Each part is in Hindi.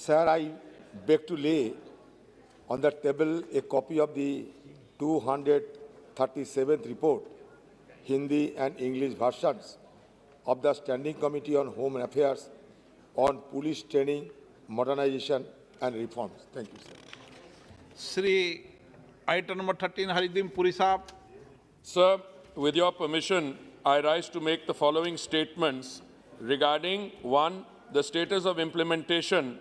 Sir, I beg to lay on the table a copy of the 237th report, Hindi and English versions of the Standing Committee on Home Affairs on Police Training, Modernization and Reforms. Thank you, sir. Shri item number 13, Haridim Puri Sahab. Sir, with your permission, I rise to make the following statements regarding 1. The status of implementation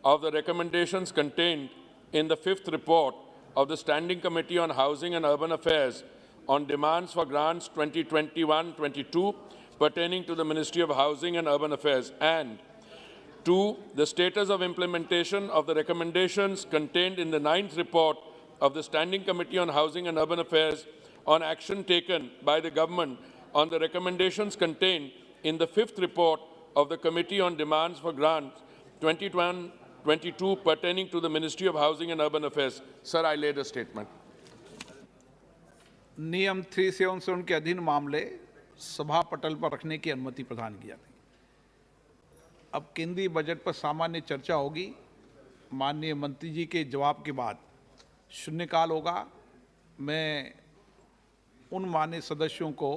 of the recommendations contained in the 5th report of the Standing Committee on Housing and Urban Affairs on demands for grants 2021-22 pertaining to the Ministry of Housing and Urban Affairs, and 2. The status of implementation of the recommendations contained in the 9th report of the Standing Committee on Housing and Urban Affairs on action taken by the government on the recommendations contained in the 5th report of the Committee on Demands for Grants 2021-22 pertaining to the Ministry of Housing and Urban Affairs. Sir, I laid a statement. नियम 377 के अधीन मामले सभा पटल पर रखने की अनुमति प्रदान की जाती है। अब केंद्रीय बजट पर सामान्य चर्चा होगी। माननीय मंत्री जी के जवाब के बाद शून्यकाल होगा। मैं उन माननीय सदस्यों को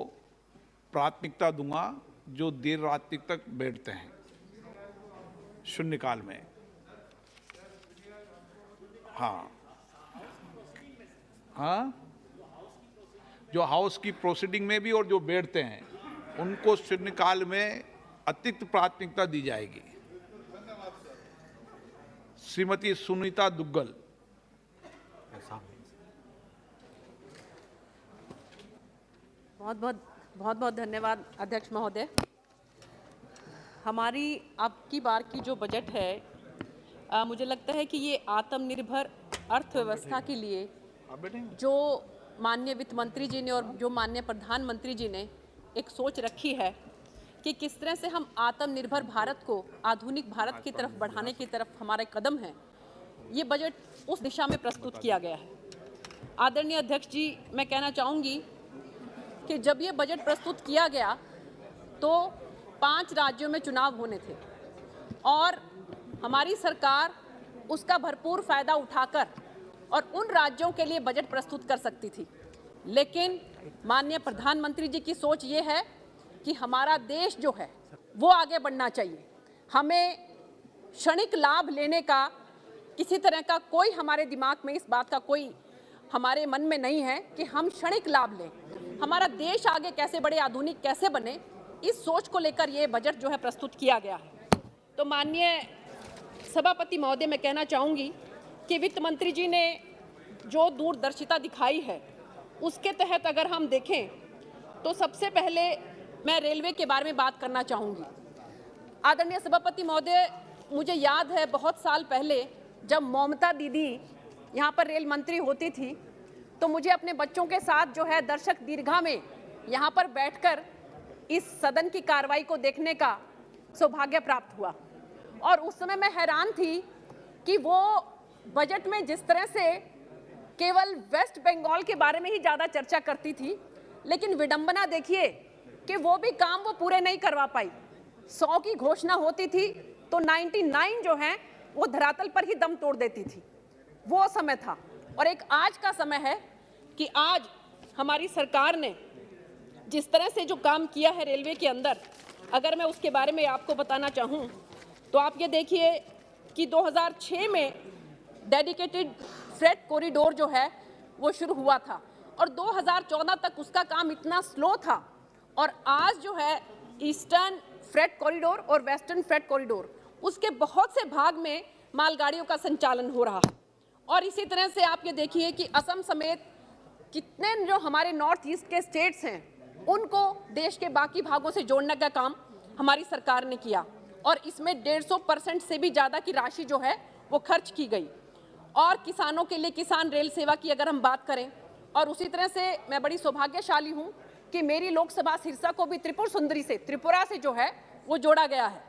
प्राथमिकता दूंगा जो देर रात्रि तक बैठते हैं शून्यकाल में। हाँ, जो हाउस की प्रोसीडिंग में भी और जो बैठते हैं उनको शून्यकाल में अतिरिक्त प्राथमिकता दी जाएगी। श्रीमती सुनीता दुग्गल। बहुत धन्यवाद अध्यक्ष महोदय। हमारी अब की बार की जो बजट है, मुझे लगता है कि ये आत्मनिर्भर अर्थव्यवस्था के लिए जो माननीय वित्त मंत्री जी ने और जो माननीय प्रधानमंत्री जी ने एक सोच रखी है कि किस तरह से हम आत्मनिर्भर भारत को आधुनिक भारत की तरफ बढ़ाने की तरफ हमारे कदम हैं, ये बजट उस दिशा में प्रस्तुत किया गया है। आदरणीय अध्यक्ष जी, मैं कहना चाहूँगी कि जब ये बजट प्रस्तुत किया गया तो 5 राज्यों में चुनाव होने थे और हमारी सरकार उसका भरपूर फायदा उठाकर और उन राज्यों के लिए बजट प्रस्तुत कर सकती थी, लेकिन माननीय प्रधानमंत्री जी की सोच ये है कि हमारा देश जो है वो आगे बढ़ना चाहिए। हमें क्षणिक लाभ लेने का किसी तरह का कोई हमारे दिमाग में इस बात का कोई हमारे मन में नहीं है कि हम क्षणिक लाभ लें। हमारा देश आगे कैसे बढ़े, आधुनिक कैसे बने, इस सोच को लेकर ये बजट जो है प्रस्तुत किया गया है। तो माननीय सभापति महोदय, मैं कहना चाहूँगी कि वित्त मंत्री जी ने जो दूरदर्शिता दिखाई है उसके तहत अगर हम देखें तो सबसे पहले मैं रेलवे के बारे में बात करना चाहूँगी। आदरणीय सभापति महोदय, मुझे याद है बहुत साल पहले जब ममता दीदी यहाँ पर रेल मंत्री होती थी तो मुझे अपने बच्चों के साथ जो है दर्शक दीर्घा में यहाँ पर बैठकर इस सदन की कार्रवाई को देखने का सौभाग्य प्राप्त हुआ और उस समय मैं हैरान थी कि वो बजट में जिस तरह से केवल वेस्ट बंगाल के बारे में ही ज़्यादा चर्चा करती थी, लेकिन विडंबना देखिए कि वो भी काम वो पूरे नहीं करवा पाई। 100 की घोषणा होती थी तो 99 जो है वो धरातल पर ही दम तोड़ देती थी। वो समय था और एक आज का समय है कि आज हमारी सरकार ने जिस तरह से जो काम किया है रेलवे के अंदर, अगर मैं उसके बारे में आपको बताना चाहूँ तो आप ये देखिए कि 2006 में डेडिकेटेड फ्रेट कॉरिडोर जो है वो शुरू हुआ था और 2014 तक उसका काम इतना स्लो था और आज जो है ईस्टर्न फ्रेट कॉरिडोर और वेस्टर्न फ्रेट कॉरिडोर उसके बहुत से भाग में मालगाड़ियों का संचालन हो रहा है। और इसी तरह से आप ये देखिए कि असम समेत कितने जो हमारे नॉर्थ ईस्ट के स्टेट्स हैं उनको देश के बाकी भागों से जोड़ने का काम हमारी सरकार ने किया और इसमें 150% से भी ज़्यादा की राशि जो है वो खर्च की गई। और किसानों के लिए किसान रेल सेवा की अगर हम बात करें, और उसी तरह से मैं बड़ी सौभाग्यशाली हूँ कि मेरी लोकसभा सिरसा को भी त्रिपुर सुंदरी से, त्रिपुरा से जो है वो जोड़ा गया है।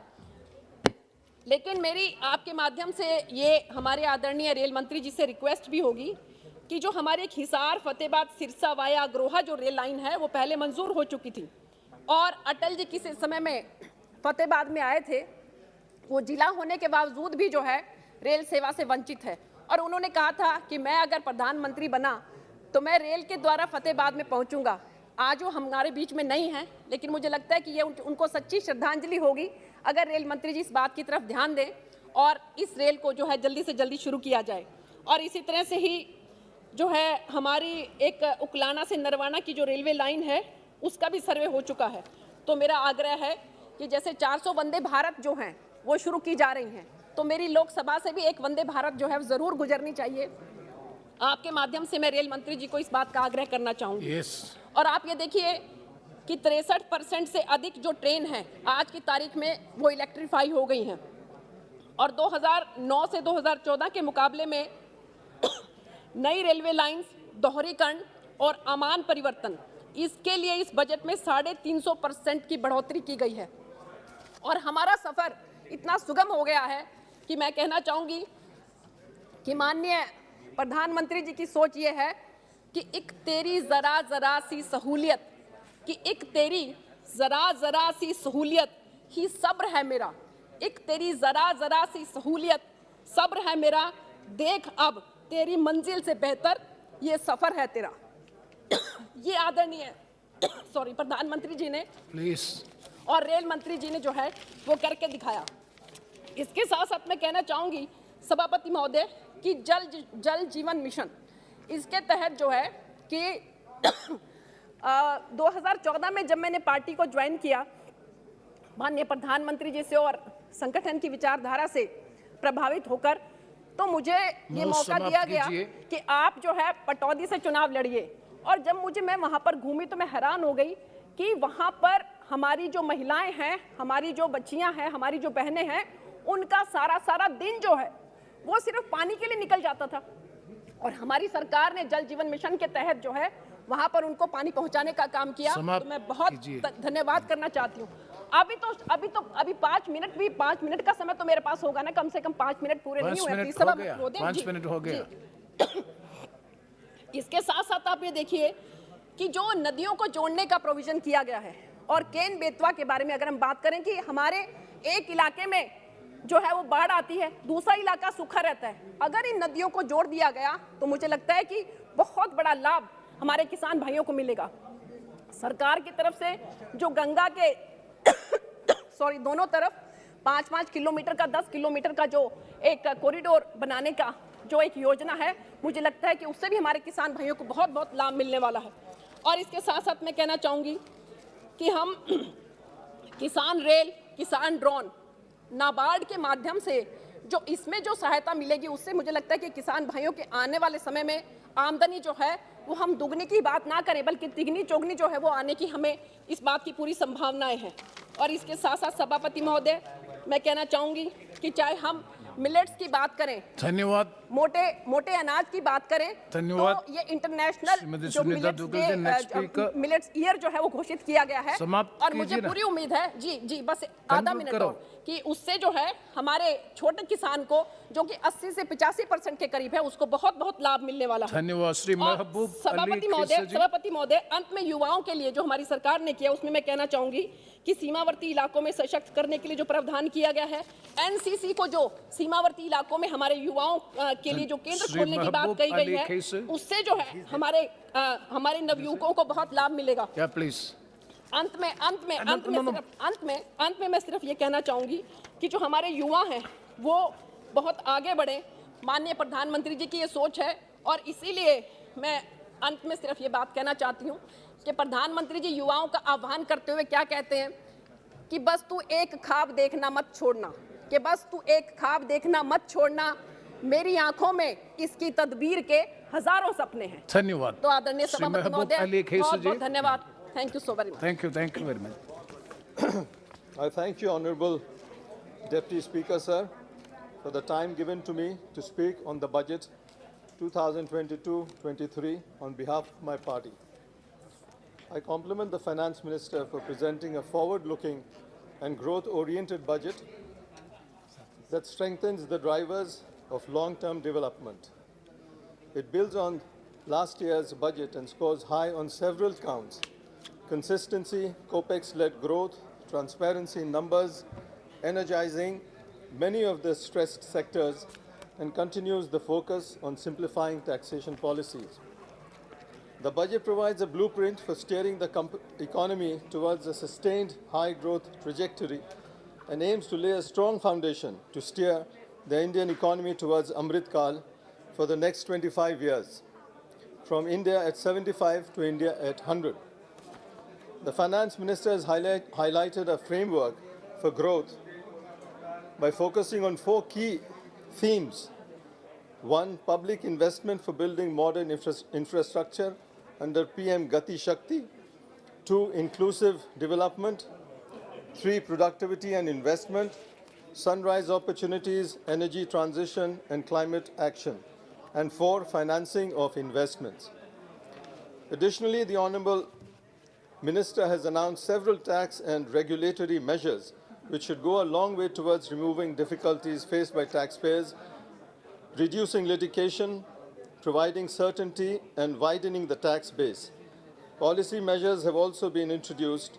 लेकिन मेरी आपके माध्यम से ये हमारे आदरणीय रेल मंत्री जी से रिक्वेस्ट भी होगी कि जो हमारे हिसार फतेहाबाद सिरसा वाया अग्रोहा जो रेल लाइन है वो पहले मंजूर हो चुकी थी और अटल जी किसी समय में फतेहाबाद में आए थे, वो जिला होने के बावजूद भी जो है रेल सेवा से वंचित है। और उन्होंने कहा था कि मैं अगर प्रधानमंत्री बना तो मैं रेल के द्वारा फतेहाबाद में पहुंचूंगा। आज वो हमारे बीच में नहीं है, लेकिन मुझे लगता है कि ये उनको सच्ची श्रद्धांजलि होगी अगर रेल मंत्री जी इस बात की तरफ ध्यान दें और इस रेल को जो है जल्दी से जल्दी शुरू किया जाए। और इसी तरह से ही जो है हमारी एक उकलाना से नरवाना की जो रेलवे लाइन है उसका भी सर्वे हो चुका है। तो मेरा आग्रह है कि जैसे 400 वंदे भारत जो हैं वो शुरू की जा रही हैं, तो मेरी लोकसभा से भी एक वंदे भारत जो है ज़रूर गुजरनी चाहिए। आपके माध्यम से मैं रेल मंत्री जी को इस बात का आग्रह करना चाहूँगी। और आप ये देखिए कि 63% से अधिक जो ट्रेन हैं आज की तारीख में वो इलेक्ट्रीफाई हो गई हैं। और 2009 से 2014 के मुकाबले में नई रेलवे लाइंस, दोहरीकरण और अमान परिवर्तन, इसके लिए इस बजट में 350% की बढ़ोतरी की गई है। और हमारा सफ़र इतना सुगम हो गया है कि मैं कहना चाहूँगी कि माननीय प्रधानमंत्री जी की सोच ये है कि एक तेरी ज़रा ज़रा सी सहूलियत, कि एक तेरी ज़रा ज़रा सी सहूलियत ही सब्र है मेरा, एक तेरी ज़रा ज़रा सी सहूलियत सब्र है मेरा, देख अब तेरी मंजिल से बेहतर ये सफ़र है तेरा। ये आदरणीय प्रधानमंत्री जी ने और रेल मंत्री जी ने जो है वो करके दिखाया। इसके साथ साथ मैं कहना चाहूँगी सभापति महोदय कि जल जीवन मिशन, इसके तहत जो है कि 2014 में जब मैंने पार्टी को ज्वाइन किया, माननीय प्रधानमंत्री जी से और संगठन की विचारधारा से प्रभावित होकर, तो मुझे ये मौका दिया गया कि आप जो है पटौदी से चुनाव लड़िए। और जब मैं वहाँ पर घूमी तो मैं हैरान हो गई कि वहाँ पर हमारी जो महिलाएं हैं, हमारी जो बच्चियाँ हैं, हमारी जो बहनें हैं, उनका सारा दिन जो है वो सिर्फ पानी के लिए निकल जाता था। और हमारी सरकार ने जल जीवन मिशन के तहत जो है वहाँ पर उनको पानी पहुँचाने का काम किया। तो मैं बहुत धन्यवाद करना चाहती हूँ। अभी 5 मिनट का समय तो मेरे पास होगा ना, कम से कम 5 मिनट पूरे नहीं हुए। 5 मिनट हो गया। इसके साथ साथ आप ये देखिए कि जो नदियों को जोड़ने का प्रोविजन किया गया है, और केन बेतवा के बारे में अगर हम बात करें कि हमारे एक इलाके में जो है वो बाढ़ आती है, दूसरा इलाका सूखा रहता है। अगर इन नदियों को जोड़ दिया गया तो मुझे लगता है कि बहुत बड़ा लाभ हमारे किसान भाइयों को मिलेगा। सरकार की तरफ से जो गंगा के दोनों तरफ 5-5 किलोमीटर का 10 किलोमीटर का जो एक कॉरिडोर बनाने का जो एक योजना है, मुझे लगता है कि उससे भी हमारे किसान भाइयों को बहुत बहुत लाभ मिलने वाला है। और इसके साथ साथ मैं कहना चाहूँगी कि हम किसान रेल, किसान ड्रोन, नाबार्ड के माध्यम से जो इसमें जो सहायता मिलेगी, उससे मुझे लगता है कि किसान भाइयों के आने वाले समय में आमदनी जो है वो हम दुगनी की बात ना करें बल्कि तिगनी चौगनी जो है वो आने की हमें इस बात की पूरी संभावनाएं हैं। और इसके साथ साथ सभापति महोदय मैं कहना चाहूँगी कि चाहे हम मिलेट्स की बात करें, धन्यवाद, मोटे अनाज की बात करें, धन्यवाद, तो ये इंटरनेशनल जो मिलेट्स ईयर जो है वो घोषित किया गया है। और मुझे पूरी उम्मीद है जी बस आधा मिनट और, कि उससे जो है हमारे छोटे किसान को जो कि 80 से 85% के करीब है उसको बहुत बहुत लाभ मिलने वाला है। धन्यवाद श्री महबूब सभापति महोदय, अंत में युवाओं के लिए जो हमारी सरकार ने किया उसमें मैं कहना चाहूंगी कि सीमावर्ती इलाकों में सशक्त करने के लिए जो प्रावधान किया गया है, एनसीसी को जो सीमावर्ती इलाकों में हमारे युवाओं के लिए जो केंद्र खोलने की बात कही गई है, उससे जो है हमारे नवयुवकों को बहुत लाभ मिलेगा। अंत में मैं सिर्फ ये कहना चाहूंगी कि जो हमारे युवा हैं वो बहुत आगे बढ़े। माननीय प्रधानमंत्री जी की ये सोच है और इसीलिए मैं अंत में सिर्फ ये बात कहना चाहती हूँ कि प्रधानमंत्री जी युवाओं का आह्वान करते हुए क्या कहते हैं कि बस तू एक ख्वाब देखना मत छोड़ना, कि बस तू एक ख्वाब देखना मत छोड़ना, मेरी आंखों में इसकी तदबीर के हजारों सपने हैं। धन्यवाद। तो आदरणीय सभापति महोदय बहुत धन्यवाद। Thank you so very much. Thank you very much. I thank you, Honorable Deputy Speaker, sir, for the time given to me to speak on the budget 2022-23 on behalf of my party. I compliment the Finance Minister for presenting a forward-looking and growth-oriented budget that strengthens the drivers of long-term development. It builds on last year's budget and scores high on several counts: consistency, COPEX-led growth, transparency in numbers, energizing many of the stressed sectors, and continues the focus on simplifying taxation policies. The budget provides a blueprint for steering the economy towards a sustained high growth trajectory and aims to lay a strong foundation to steer the Indian economy towards Amrit Kal for the next 25 years, from India at 75 to India at 100. The Finance Minister has highlighted a framework for growth by focusing on 4 key themes. 1. Public investment for building modern infrastructure under PM Gati Shakti. 2. Inclusive development. 3. Productivity and investment. Sunrise opportunities, energy transition, and climate action. And 4. Financing of investments. Additionally, the Honourable Minister has announced several tax and regulatory measures which should go a long way towards removing difficulties faced by taxpayers, reducing litigation, providing certainty, and widening the tax base. Policy measures have also been introduced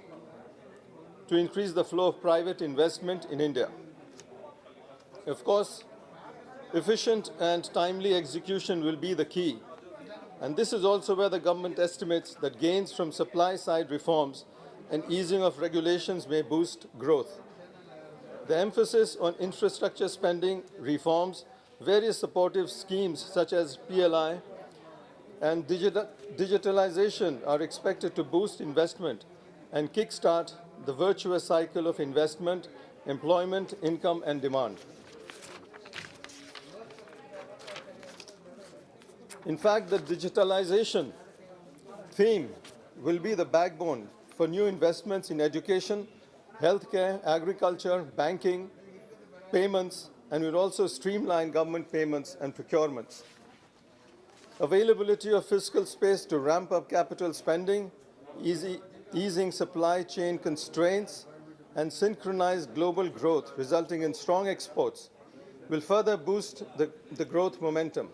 to increase the flow of private investment in India. Of course, efficient and timely execution will be the key. And this is also where the government estimates that gains from supply-side reforms and easing of regulations may boost growth. The emphasis on infrastructure spending, reforms, various supportive schemes such as PLI and digitalization are expected to boost investment and kickstart the virtuous cycle of investment, employment, income, and demand. In fact, the digitalization theme will be the backbone for new investments in education, healthcare, agriculture, banking, payments, and will also streamline government payments and procurements. Availability of fiscal space to ramp up capital spending, easing supply chain constraints, and synchronized global growth resulting in strong exports will further boost the growth momentum.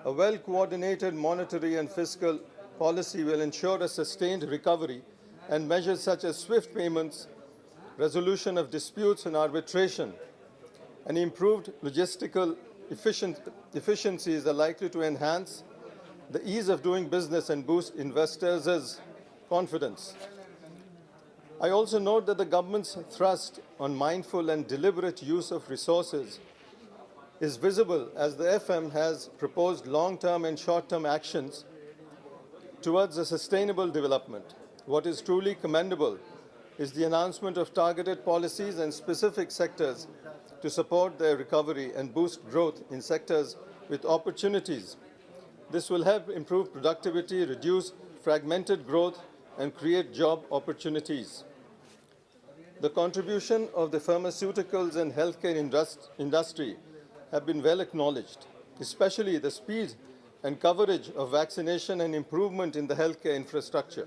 A well-coordinated monetary and fiscal policy will ensure a sustained recovery, and measures such as swift payments, resolution of disputes and arbitration, and improved logistical efficiencies are likely to enhance the ease of doing business and boost investors' confidence. I also note that the government's thrust on mindful and deliberate use of resources is visible as the FM has proposed long-term and short-term actions towards a sustainable development. What is truly commendable is the announcement of targeted policies and specific sectors to support their recovery and boost growth in sectors with opportunities. This will help improve productivity, reduce fragmented growth, and create job opportunities. The contribution of the pharmaceuticals and healthcare industry have been well acknowledged, especially the speed and coverage of vaccination and improvement in the healthcare infrastructure.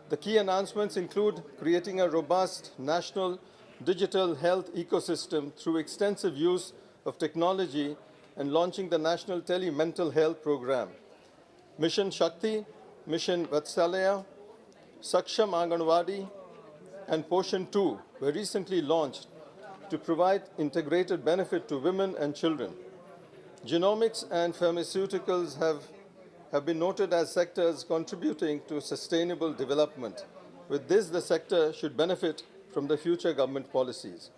The key announcements include creating a robust national digital health ecosystem through extensive use of technology and launching the National Tele-Mental Health Program. Mission Shakti, Mission Vatsalaya, Saksham Anganwadi, and Poshan 2 were recently launched to provide integrated benefit to women and children. Genomics and pharmaceuticals have been noted as sectors contributing to sustainable development. With this, the sector should benefit from the future government policies.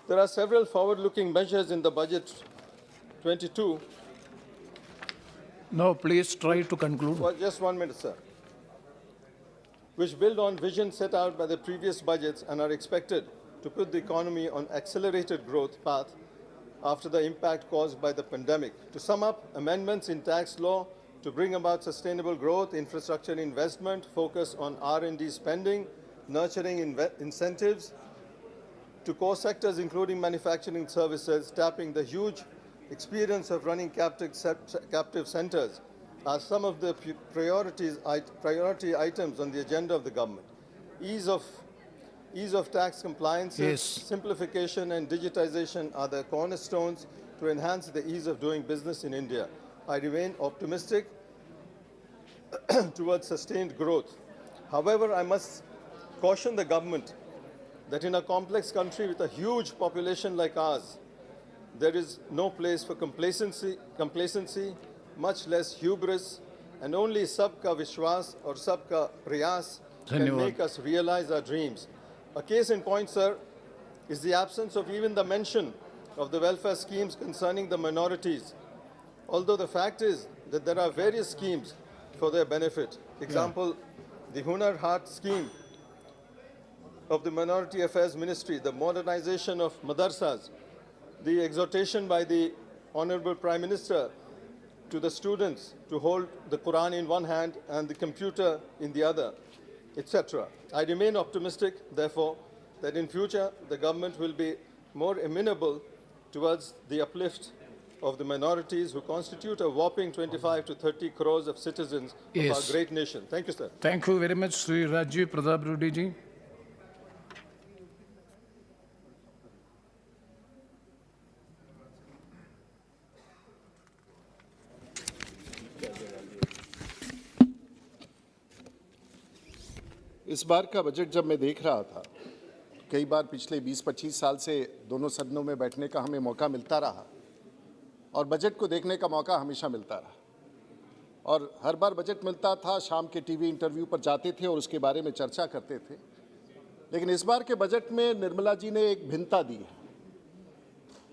There are several forward-looking measures in the budget 22. No, please try to conclude. Well, just 1 minute, sir. Which build on vision set out by the previous budgets and are expected to put the economy on accelerated growth path after the impact caused by the pandemic. To sum up, amendments in tax law to bring about sustainable growth, infrastructure investment, focus on R&D spending, nurturing incentives to core sectors including manufacturing services, tapping the huge experience of running captive centers are some of the priority items on the agenda of the government. Ease of tax compliance, Yes. simplification and digitization are the cornerstones to enhance the ease of doing business in India. I remain optimistic towards sustained growth. However, I must caution the government that in a complex country with a huge population like ours, there is no place for complacency, much less hubris, and only sabka vishwas or sabka prayas can Dhanyawad. make us realize our dreams. A case in point, sir, is the absence of even the mention of the welfare schemes concerning the minorities, although the fact is that there are various schemes for their benefit. Example, the Hunar Haat scheme of the Minority Affairs Ministry, the modernization of madrasas, the exhortation by the Honorable Prime Minister to the students to hold the Quran in one hand and the computer in the other, etc. I remain optimistic, therefore, that in future the government will be more amenable towards the uplift of the minorities who constitute a whopping 25 to 30 crores of citizens of our Yes. great nation. Thank you, sir. Thank you very much, Sri Rajiv Pratap Rudy ji. इस बार का बजट जब मैं देख रहा था, कई बार पिछले 20-25 साल से दोनों सदनों में बैठने का हमें मौका मिलता रहा और बजट को देखने का मौका हमेशा मिलता रहा और हर बार बजट मिलता था, शाम के टीवी इंटरव्यू पर जाते थे और उसके बारे में चर्चा करते थे। लेकिन इस बार के बजट में निर्मला जी ने एक भिन्नता दी है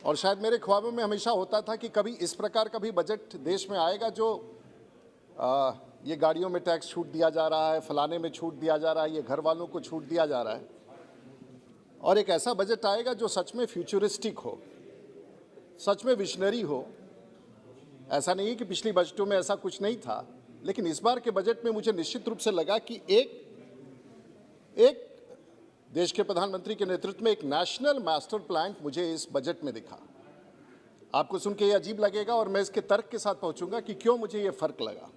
और शायद मेरे ख्वाबों में हमेशा होता था कि कभी इस प्रकार का भी बजट देश में आएगा जो ये गाड़ियों में टैक्स छूट दिया जा रहा है, फलाने में छूट दिया जा रहा है, ये घर वालों को छूट दिया जा रहा है, और एक ऐसा बजट आएगा जो सच में फ्यूचरिस्टिक हो, सच में विजनरी हो। ऐसा नहीं है कि पिछली बजटों में ऐसा कुछ नहीं था, लेकिन इस बार के बजट में मुझे निश्चित रूप से लगा कि एक देश के प्रधानमंत्री के नेतृत्व में एक नेशनल मास्टर प्लान मुझे इस बजट में दिखा। आपको सुन के ये अजीब लगेगा और मैं इसके तर्क के साथ पहुंचूंगा कि क्यों मुझे ये फर्क लगा।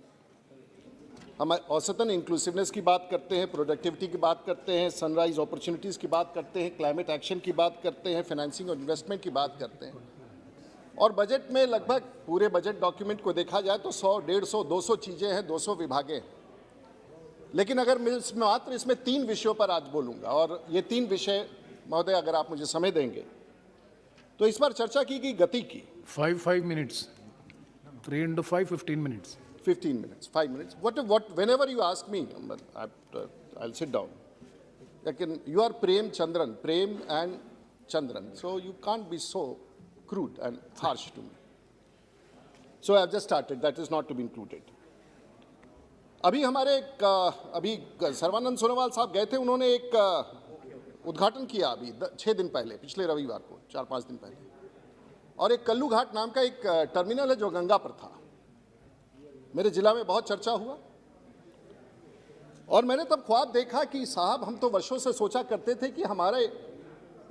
हम औसतन इंक्लूसिवनेस की बात करते हैं, प्रोडक्टिविटी की बात करते हैं, सनराइज अपॉर्चुनिटीज़ की बात करते हैं, क्लाइमेट एक्शन की बात करते हैं, फाइनेंसिंग और इन्वेस्टमेंट की बात करते हैं, और बजट में लगभग पूरे बजट डॉक्यूमेंट को देखा जाए तो 100, 150, 200 चीज़ें हैं, 200 विभागें हैं। लेकिन अगर मैं मात्र इसमें 3 विषयों पर आज बोलूँगा, और ये 3 विषय महोदय अगर आप मुझे समय देंगे तो इस बार चर्चा की गई गति की। 5 minutes. 3 into 5, 15 minutes. 15 minutes, 5 minutes. Whenever you ask me, I'll sit down. You are Prem and Chandran. So you can't be so crude and harsh to me. So I've just started. That is not to be included. अभी सर्वानंद सोनोवाल साहब गए थे, उन्होंने एक उद्घाटन किया अभी 6 दिन पहले, पिछले रविवार को, 4-5 दिन पहले, और एक कल्लू घाट नाम का एक टर्मिनल है जो गंगा पर था। मेरे जिला में बहुत चर्चा हुआ और मैंने तब ख्वाब देखा कि साहब, हम तो वर्षों से सोचा करते थे कि हमारे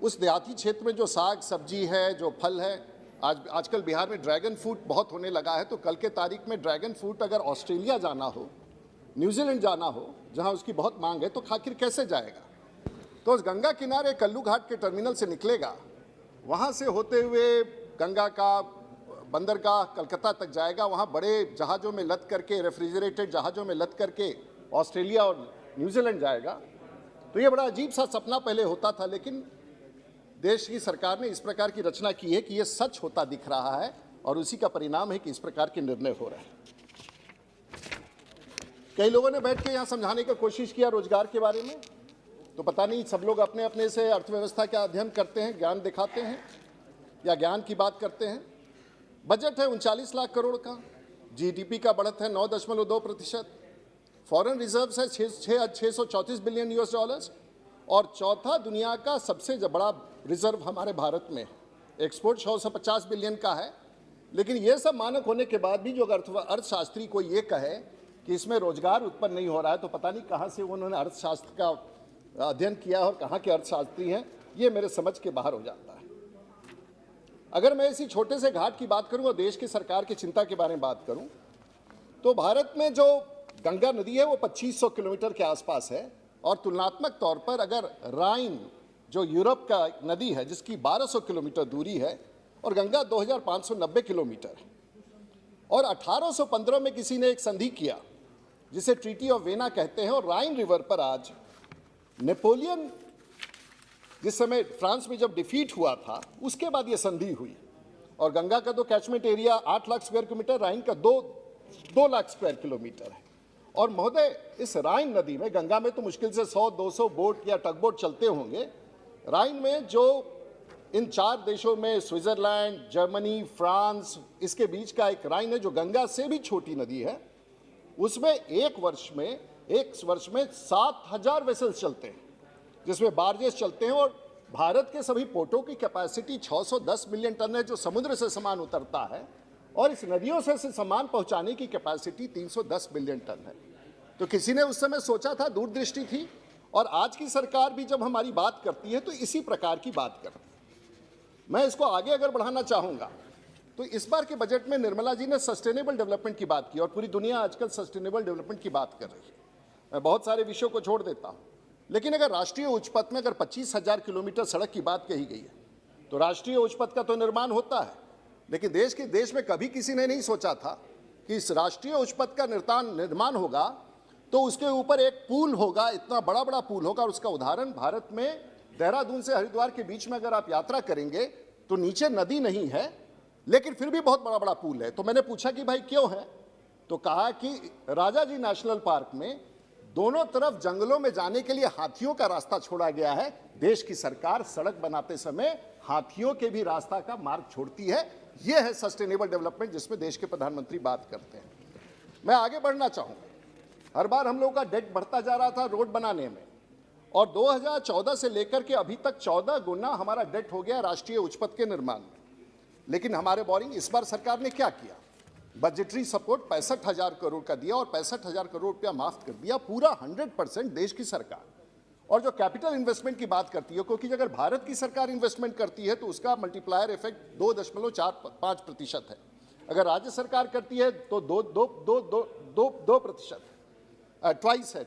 उस देहाती क्षेत्र में जो साग सब्जी है, जो फल है, आजकल बिहार में ड्रैगन फ्रूट बहुत होने लगा है, तो कल के तारीख में ड्रैगन फ्रूट अगर ऑस्ट्रेलिया जाना हो, न्यूजीलैंड जाना हो, जहां उसकी बहुत मांग है, तो आखिर कैसे जाएगा? तो उस गंगा किनारे कल्लू घाट के टर्मिनल से निकलेगा, वहां से होते हुए गंगा का बंदरगाह कलकत्ता तक जाएगा, वहाँ बड़े जहाज़ों में लद करके, रेफ्रिजरेटेड जहाज़ों में लद करके ऑस्ट्रेलिया और न्यूजीलैंड जाएगा। तो ये बड़ा अजीब सा सपना पहले होता था, लेकिन देश की सरकार ने इस प्रकार की रचना की है कि ये सच होता दिख रहा है और उसी का परिणाम है कि इस प्रकार के निर्णय हो रहे हैं। कई लोगों ने बैठ के यहाँ समझाने की कोशिश किया रोजगार के बारे में, तो पता नहीं सब लोग अपने अपने से अर्थव्यवस्था का अध्ययन करते हैं, ज्ञान दिखाते हैं या ज्ञान की बात करते हैं। बजट है 39 लाख करोड़ का, जीडीपी का बढ़त है 9.2%, फॉरेन रिजर्व्स है 634 बिलियन US डॉलर्स, और चौथा दुनिया का सबसे बड़ा रिजर्व हमारे भारत में, एक्सपोर्ट 150 बिलियन का है। लेकिन ये सब मानक होने के बाद भी जो अर्थशास्त्री को ये कहे कि इसमें रोजगार उत्पन्न नहीं हो रहा है, तो पता नहीं कहाँ से उन्होंने अर्थशास्त्र का अध्ययन किया और कहाँ के अर्थशास्त्री हैं, ये मेरे समझ के बाहर हो जाता है। अगर मैं इसी छोटे से घाट की बात करूं और देश की सरकार की चिंता के बारे में बात करूं, तो भारत में जो गंगा नदी है वो 2500 किलोमीटर के आसपास है, और तुलनात्मक तौर पर अगर राइन जो यूरोप का नदी है जिसकी 1200 किलोमीटर दूरी है, और गंगा 2590 किलोमीटर है, और 1815 में किसी ने एक संधि किया जिसे ट्रीटी ऑफ वेना कहते हैं, और राइन रिवर पर आज नेपोलियन जिस समय फ्रांस में जब डिफीट हुआ था, उसके बाद ये संधि हुई, और गंगा का तो catchment area 8 lakh square kilometre, Rhine का 2 लाख स्क्वायर किलोमीटर है। और महोदय, इस राइन नदी में, गंगा में तो मुश्किल से 100-200 बोट या टग बोट चलते होंगे, राइन में जो इन 4 देशों में स्विट्जरलैंड, जर्मनी, फ्रांस, इसके बीच का एक राइन है जो गंगा से भी छोटी नदी है, उसमें एक वर्ष में 7,000 वेसल्स चलते हैं, जिसमें बार्जेस चलते हैं। और भारत के सभी पोर्टों की कैपेसिटी 610 मिलियन टन है जो समुद्र से सामान उतरता है, और इस नदियों से सामान पहुंचाने की कैपेसिटी 310 मिलियन टन है। तो किसी ने उस समय सोचा था, दूरदृष्टि थी, और आज की सरकार भी जब हमारी बात करती है तो इसी प्रकार की बात करती है। मैं इसको आगे अगर बढ़ाना चाहूँगा तो इस बार के बजट में निर्मला जी ने सस्टेनेबल डेवलपमेंट की बात की, और पूरी दुनिया आजकल सस्टेनेबल डेवलपमेंट की बात कर रही है। मैं बहुत सारे विषयों को छोड़ देता हूँ, लेकिन अगर राष्ट्रीय उच्च पथ में अगर 25,000 किलोमीटर सड़क की बात कही गई है, तो राष्ट्रीय उच्च पथ का तो निर्माण होता है, लेकिन देश में कभी किसी ने नहीं सोचा था कि इस राष्ट्रीय उच्च पथ का निर्माण होगा तो उसके ऊपर एक पुल होगा, इतना बड़ा बड़ा पुल होगा। और उसका उदाहरण भारत में देहरादून से हरिद्वार के बीच में अगर आप यात्रा करेंगे तो नीचे नदी नहीं है, लेकिन फिर भी बहुत बड़ा बड़ा पुल है। तो मैंने पूछा कि भाई क्यों है, तो कहा कि राजा जी नेशनल पार्क में दोनों तरफ जंगलों में जाने के लिए हाथियों का रास्ता छोड़ा गया है। देश की सरकार सड़क बनाते समय हाथियों के भी रास्ता का मार्ग छोड़ती है। यह है सस्टेनेबल डेवलपमेंट जिसमें देश के प्रधानमंत्री बात करते हैं। मैं आगे बढ़ना चाहूँगा। हर बार हम लोगों का डेट बढ़ता जा रहा था रोड बनाने में, और 2014 से लेकर के अभी तक 14 गुना हमारा डेट हो गया राष्ट्रीय उच्च पथ के निर्माण में। लेकिन हमारे बोरिंग इस बार सरकार ने क्या किया, बजटरी सपोर्ट 65,000 करोड़ का दिया, और 65,000 करोड़ रुपया माफ कर दिया, पूरा 100% देश की सरकार। और जो कैपिटल इन्वेस्टमेंट की बात करती है, क्योंकि अगर भारत की सरकार इन्वेस्टमेंट करती है तो उसका मल्टीप्लायर इफेक्ट 2.45% है, अगर राज्य सरकार करती है तो 2% ट्वाइस है,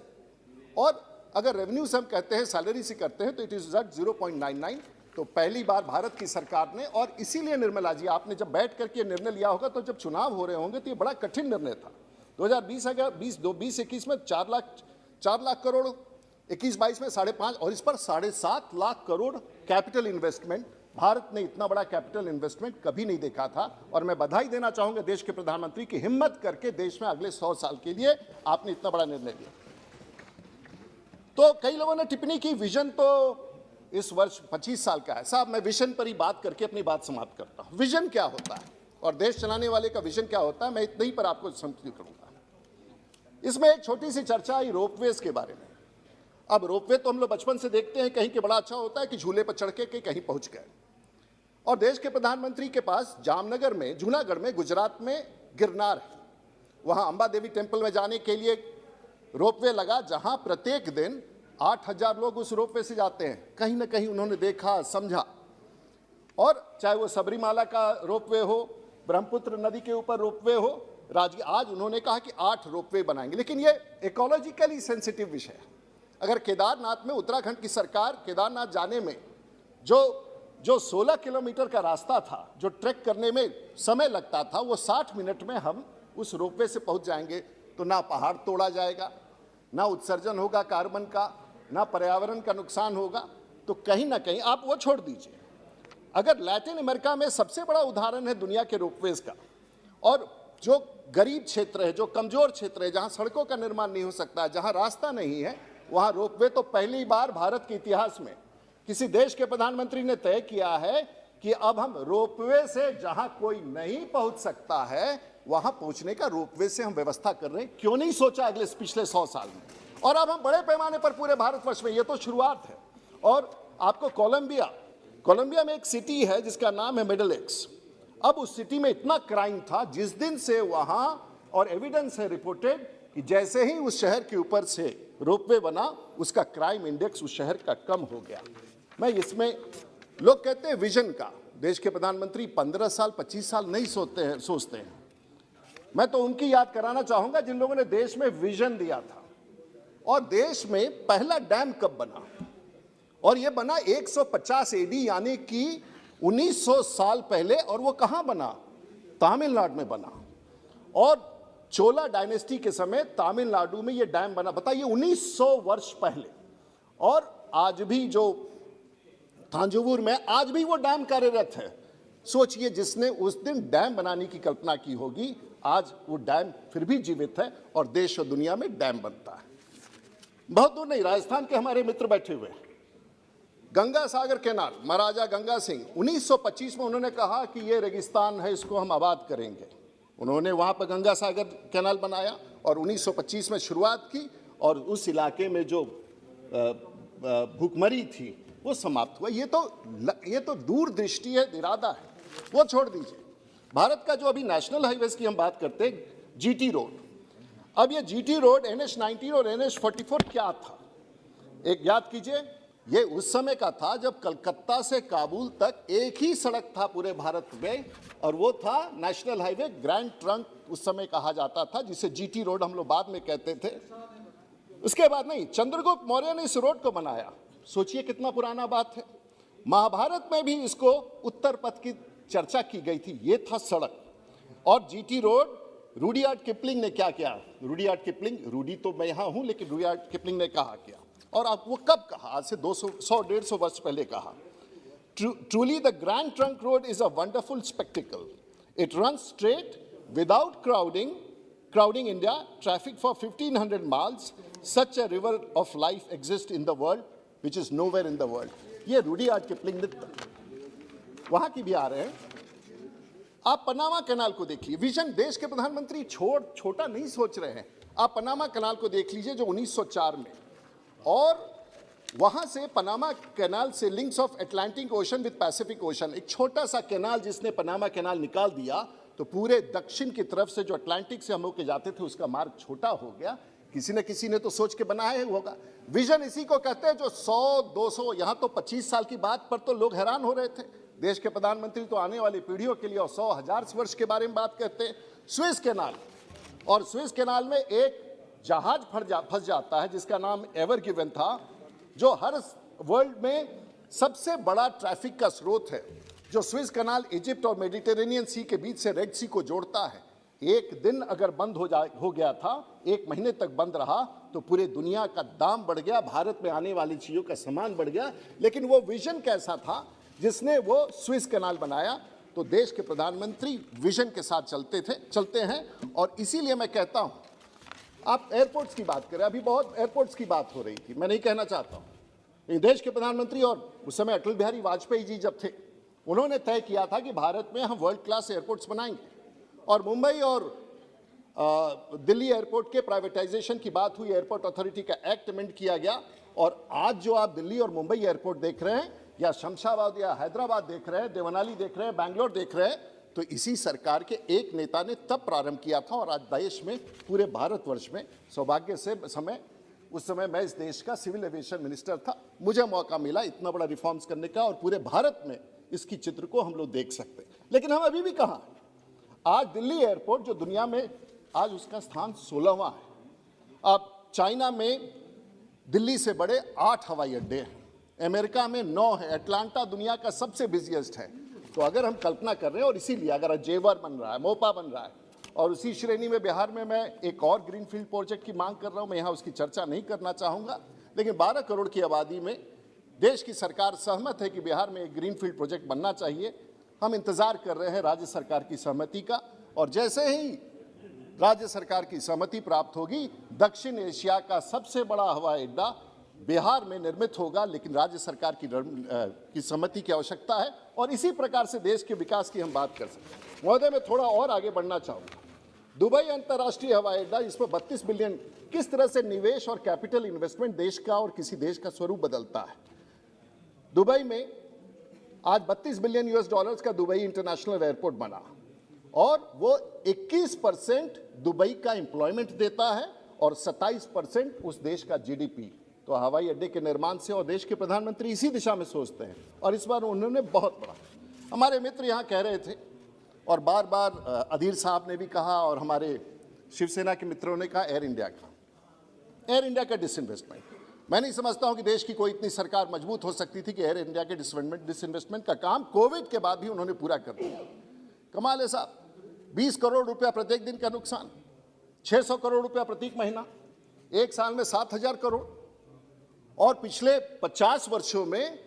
और अगर रेवेन्यू से हम कहते हैं, सैलरी से करते हैं, तो इट इज 0.99। तो पहली बार भारत की सरकार ने, और इसीलिए निर्मला जी आपने जब बैठ करके निर्णय लिया होगा, तो जब चुनाव हो रहे होंगे तो ये बड़ा कठिन निर्णय था। 2020-21 में 4 लाख करोड़, 21-22 में 5.5, और इस पर 7.5 लाख करोड़ कैपिटल इन्वेस्टमेंट। भारत ने इतना बड़ा कैपिटल इन्वेस्टमेंट कभी नहीं देखा था, और मैं बधाई देना चाहूंगा देश के प्रधानमंत्री की हिम्मत करके देश में अगले 100 साल के लिए आपने इतना बड़ा निर्णय लिया। तो कई लोगों ने टिप्पणी की, विजन तो इस वर्ष 25 साल का है। साहब, मैं विजन पर ही बात करके अपनी बात समाप्त करता हूं। विजन क्या होता है और देश चलाने वाले का विजन क्या होता है, मैं इतना ही पर आपको संक्षिप्त करूंगा। इसमें एक छोटी सी चर्चा आई रोपवेज के बारे में। अब रोपवे तो हम लोग बचपन से देखते हैं, कहीं के बड़ा अच्छा होता है कि झूले पर चढ़ के कहीं पहुंच गए। और देश के प्रधानमंत्री के पास जामनगर में, जूनागढ़ में, गुजरात में गिरनार है, वहां अंबा देवी टेम्पल में जाने के लिए रोपवे लगा, जहां प्रत्येक दिन 8,000 लोग उस रोपवे से जाते हैं। कहीं ना कहीं उन्होंने देखा, समझा, और चाहे वो सबरीमाला का रोपवे हो, ब्रह्मपुत्र नदी के ऊपर रोपवे हो, आज उन्होंने कहा कि 8 रोपवे बनाएंगे। लेकिन ये इकोलॉजिकली सेंसिटिव विषय है। अगर केदारनाथ में उत्तराखंड की सरकार केदारनाथ जाने में जो 16 किलोमीटर का रास्ता था, जो ट्रैक करने में समय लगता था, वो 60 मिनट में हम उस रोपवे से पहुंच जाएंगे, तो ना पहाड़ तोड़ा जाएगा, ना उत्सर्जन होगा कार्बन का, ना पर्यावरण का नुकसान होगा। तो कहीं ना कहीं आप वो छोड़ दीजिए, अगर लैटिन अमेरिका में सबसे बड़ा उदाहरण है दुनिया के रोपवेज का, और जो गरीब क्षेत्र है, जो कमजोर क्षेत्र है, जहां सड़कों का निर्माण नहीं हो सकता, जहां रास्ता नहीं है, वहां रोपवे तो पहली बार भारत के इतिहास में किसी देश के प्रधानमंत्री ने तय किया है कि अब हम रोपवे से जहां कोई नहीं पहुंच सकता है, वहां पहुंचने का रोपवे से हम व्यवस्था कर रहे हैं। क्यों नहीं सोचा अगले पिछले 100 साल में? और अब हम बड़े पैमाने पर पूरे भारतवर्ष में, ये तो शुरुआत है। और आपको कोलंबिया में एक सिटी है जिसका नाम है मिडल एक्स। अब उस सिटी में इतना क्राइम था, जिस दिन से वहां, और एविडेंस है रिपोर्टेड, कि जैसे ही उस शहर के ऊपर से रोपवे बना, उसका क्राइम इंडेक्स उस शहर का कम हो गया। मैं इसमें, लोग कहते हैं विजन का, देश के प्रधानमंत्री 15 साल 25 साल नहीं सोचते हैं। मैं तो उनकी याद कराना चाहूंगा जिन लोगों ने देश में विजन दिया था। और देश में पहला डैम कब बना, और यह बना 150 एडी, यानी कि 1900 साल पहले। और वो कहां बना? तमिलनाडु में बना। और चोला डायनेस्टी के समय तमिलनाडु में यह डैम बना। बताइए, 1900 वर्ष पहले। और आज भी जो थांजवूर में आज भी वो डैम कार्यरत है। सोचिए, जिसने उस दिन डैम बनाने की कल्पना की होगी, आज वो डैम फिर भी जीवित है और देश और दुनिया में डैम बनता है। बहुत दूर नहीं, राजस्थान के हमारे मित्र बैठे हुए हैं। गंगा सागर कैनाल, महाराजा गंगा सिंह 1925 में उन्होंने कहा कि ये रेगिस्तान है, इसको हम आबाद करेंगे। उन्होंने वहाँ पर गंगा सागर कैनाल बनाया और 1925 में शुरुआत की और उस इलाके में जो भूखमरी थी वो समाप्त हुआ। ये तो दूरदृष्टि है, इरादा है, वो छोड़ दीजिए। भारत का जो अभी नेशनल हाईवेज की हम बात करते हैं, जीटी रोड, अब ये जीटी रोड NH-19 और NH-44 क्या था? एक याद कीजिए, ये उस समय का था जब कलकत्ता से काबुल तक एक ही सड़क था पूरे भारत में, और वो था नेशनल हाईवे ग्रैंड ट्रंक उस समय कहा जाता था, जिसे जीटी रोड हम लोग बाद में कहते थे। उसके बाद नहीं, चंद्रगुप्त मौर्य ने इस रोड को बनाया। सोचिए कितना पुराना बात है। महाभारत में भी इसको उत्तर पथ की चर्चा की गई थी। ये था सड़क। और जीटी रोड, रुडियार्ड किपलिंग ने क्या किया? रुडियार्ड किपलिंग, रूडी तो मैं यहां हूं, लेकिन रुडियार्ड किपलिंग ने कहा क्या, और आप वो कब कहा? आज से 100-150 वर्ष पहले कहा। Truly the Grand Trunk Road is a wonderful spectacle. It runs straight without crowding India, traffic for 1500 miles. Such a river of life exists in the world, which is nowhere in the world. ये रुडियार्ड किपलिंग ने, वहां की भी आ रहे हैं। आप पनामा कैनाल को देखिए। विजन, देश के प्रधानमंत्री छोटा नहीं सोच रहे हैं। आप पनामा कैनाल को देख लीजिए जो 1904 में, और वहां से पनामा कैनाल से links of Atlantic ocean with Pacific ocean, एक छोटा सा कैनाल जिसने पनामा कैनाल निकाल दिया, तो पूरे दक्षिण की तरफ से जो अटलांटिक से हम लोग के जाते थे उसका मार्ग छोटा हो गया। किसी ने तो सोच के बनाया ही होगा। विजन इसी को कहते हैं जो 100-200, यहाँ तो 25 साल की बात पर तो लोग हैरान हो रहे थे। देश के प्रधानमंत्री तो आने वाली पीढ़ियों के लिए और 100,000 वर्ष के बारे में बात करते हैं। स्विस कैनाल, और स्विस कैनाल में एक जहाज फंस जाता है जिसका नाम एवर गिवन था, जो हर वर्ल्ड में सबसे बड़ा ट्रैफिक का स्रोत है। जो स्विस कैनाल इजिप्ट और मेडिटेरेनियन सी के बीच से रेड सी को जोड़ता है, एक दिन अगर बंद हो गया था, 1 महीने तक बंद रहा, तो पूरे दुनिया का दाम बढ़ गया, भारत में आने वाली चीज़ों का सामान बढ़ गया। लेकिन वो विजन कैसा था जिसने वो स्विस कैनाल बनाया? तो देश के प्रधानमंत्री विजन के साथ चलते हैं। और इसीलिए मैं कहता हूं, आप एयरपोर्ट्स की बात करें, अभी बहुत एयरपोर्ट्स की बात हो रही थी, मैं नहीं कहना चाहता हूं, लेकिन देश के प्रधानमंत्री और उस समय अटल बिहारी वाजपेयी जी जब थे, उन्होंने तय किया था कि भारत में हम वर्ल्ड क्लास एयरपोर्ट्स बनाएंगे। और मुंबई और दिल्ली एयरपोर्ट के प्राइवेटाइजेशन की बात हुई, एयरपोर्ट अथॉरिटी का एक्ट अमेंड किया गया, और आज जो आप दिल्ली और मुंबई एयरपोर्ट देख रहे हैं, या शमशाबाद या हैदराबाद देख रहे हैं, देवनाली देख रहे हैं, बैंगलोर देख रहे हैं, तो इसी सरकार के एक नेता ने तब प्रारंभ किया था। और आज देश में, पूरे भारतवर्ष में, सौभाग्य से उस समय मैं इस देश का सिविल एविएशन मिनिस्टर था, मुझे मौका मिला इतना बड़ा रिफॉर्म्स करने का, और पूरे भारत में इसकी चित्र को हम लोग देख सकते हैं। लेकिन हम अभी भी कहाँ? आज दिल्ली एयरपोर्ट जो दुनिया में आज उसका स्थान 16वां है। अब चाइना में दिल्ली से बड़े 8 हवाई अड्डे हैं, अमेरिका में 9 है, अटलांटा दुनिया का सबसे बिजिएस्ट है। तो अगर हम कल्पना कर रहे हैं, और इसीलिए अगर जेवर बन रहा है, मोपा बन रहा है, और उसी श्रेणी में बिहार में मैं एक और ग्रीनफील्ड प्रोजेक्ट की मांग कर रहा हूं, मैं यहाँ उसकी चर्चा नहीं करना चाहूँगा, लेकिन 12 करोड़ की आबादी में देश की सरकार सहमत है कि बिहार में एक ग्रीनफील्ड प्रोजेक्ट बनना चाहिए। हम इंतजार कर रहे हैं राज्य सरकार की सहमति का, और जैसे ही राज्य सरकार की सहमति प्राप्त होगी, दक्षिण एशिया का सबसे बड़ा हवाई अड्डा बिहार में निर्मित होगा। लेकिन राज्य सरकार की सहमति की आवश्यकता है, और इसी प्रकार से देश के विकास की हम बात कर सकते हैं। महोदय, मैं थोड़ा और आगे बढ़ना चाहूँगा। दुबई अंतर्राष्ट्रीय हवाई अड्डा, इसमें 32 बिलियन, किस तरह से निवेश और कैपिटल इन्वेस्टमेंट देश का और किसी देश का स्वरूप बदलता है। दुबई में आज $32 बिलियन का दुबई इंटरनेशनल एयरपोर्ट बना, और वो 21% दुबई का एम्प्लॉयमेंट देता है और 27% उस देश का जीडीपी। तो हवाई अड्डे के निर्माण से, और देश के प्रधानमंत्री इसी दिशा में सोचते हैं, और इस बार उन्होंने बहुत बड़ा, हमारे मित्र यहाँ कह रहे थे, और बार बार अधीर साहब ने भी कहा, और हमारे शिवसेना के मित्रों ने कहा, एयर इंडिया का डिसइन्वेस्टमेंट। मैं नहीं समझता हूं कि देश की कोई इतनी सरकार मजबूत हो सकती थी कि एयर इंडिया के डिसइन्वेस्टमेंट का काम कोविड के बाद भी उन्होंने पूरा कर दिया। कमाल है साहब, 20 करोड़ रुपया प्रत्येक दिन का नुकसान, 600 करोड़ रुपया प्रत्येक महीना, एक साल में 7,000 करोड़, और पिछले 50 वर्षों में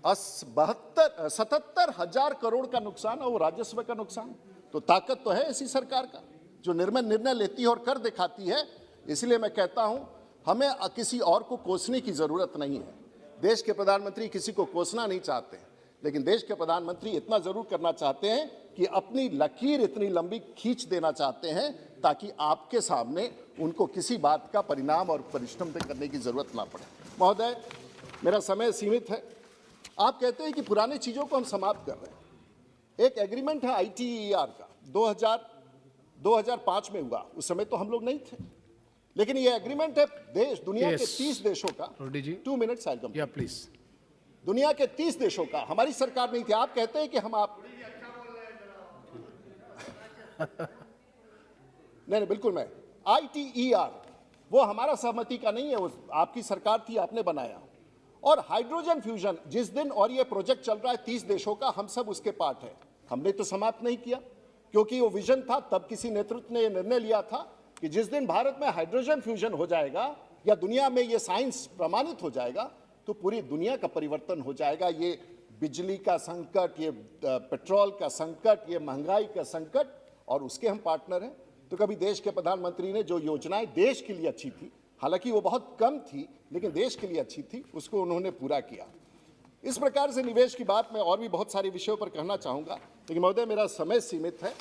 77,000 करोड़ का नुकसान है, वो राजस्व का नुकसान। तो ताकत तो है ऐसी सरकार का जो निर्णय लेती है और कर दिखाती है। इसलिए मैं कहता हूं हमें किसी और को कोसने की जरूरत नहीं है। देश के प्रधानमंत्री किसी को कोसना नहीं चाहते हैं, लेकिन देश के प्रधानमंत्री इतना जरूर करना चाहते हैं कि अपनी लकीर इतनी लंबी खींच देना चाहते हैं ताकि आपके सामने उनको किसी बात का परिणाम और परिश्रम करने की जरूरत ना पड़े। महोदय, मेरा समय सीमित है। आप कहते हैं कि पुरानी चीजों को हम समाप्त कर रहे हैं। एक एग्रीमेंट है ITER का 2005 में हुआ, उस समय तो हम लोग नहीं थे, लेकिन ये एग्रीमेंट है दुनिया के 30 देशों का। 2 मिनट्स आई कम, प्लीज। दुनिया के 30 देशों का, हमारी सरकार नहीं थी। आप कहते हैं कि हम नहीं, बिल्कुल मैं ITER वो हमारा सहमति का नहीं है, वो आपकी सरकार थी, आपने बनाया। और हाइड्रोजन फ्यूजन जिस दिन, और ये प्रोजेक्ट चल रहा है 30 देशों का, हम सब उसके पार्ट है। हमने तो समाप्त नहीं किया, क्योंकि वो विजन था। तब किसी नेतृत्व ने निर्णय लिया था कि जिस दिन भारत में हाइड्रोजन फ्यूजन हो जाएगा या दुनिया में ये साइंस प्रमाणित हो जाएगा तो पूरी दुनिया का परिवर्तन हो जाएगा। ये बिजली का संकट, ये पेट्रोल का संकट, ये महंगाई का संकट, और उसके हम पार्टनर हैं। तो कभी देश के प्रधानमंत्री ने जो योजनाएं देश के लिए अच्छी थी, हालांकि वो बहुत कम थी लेकिन देश के लिए अच्छी थी, उसको उन्होंने पूरा किया। इस प्रकार से निवेश की बात मैं और भी बहुत सारे विषयों पर कहना चाहूँगा, लेकिन महोदय मेरा समय सीमित है।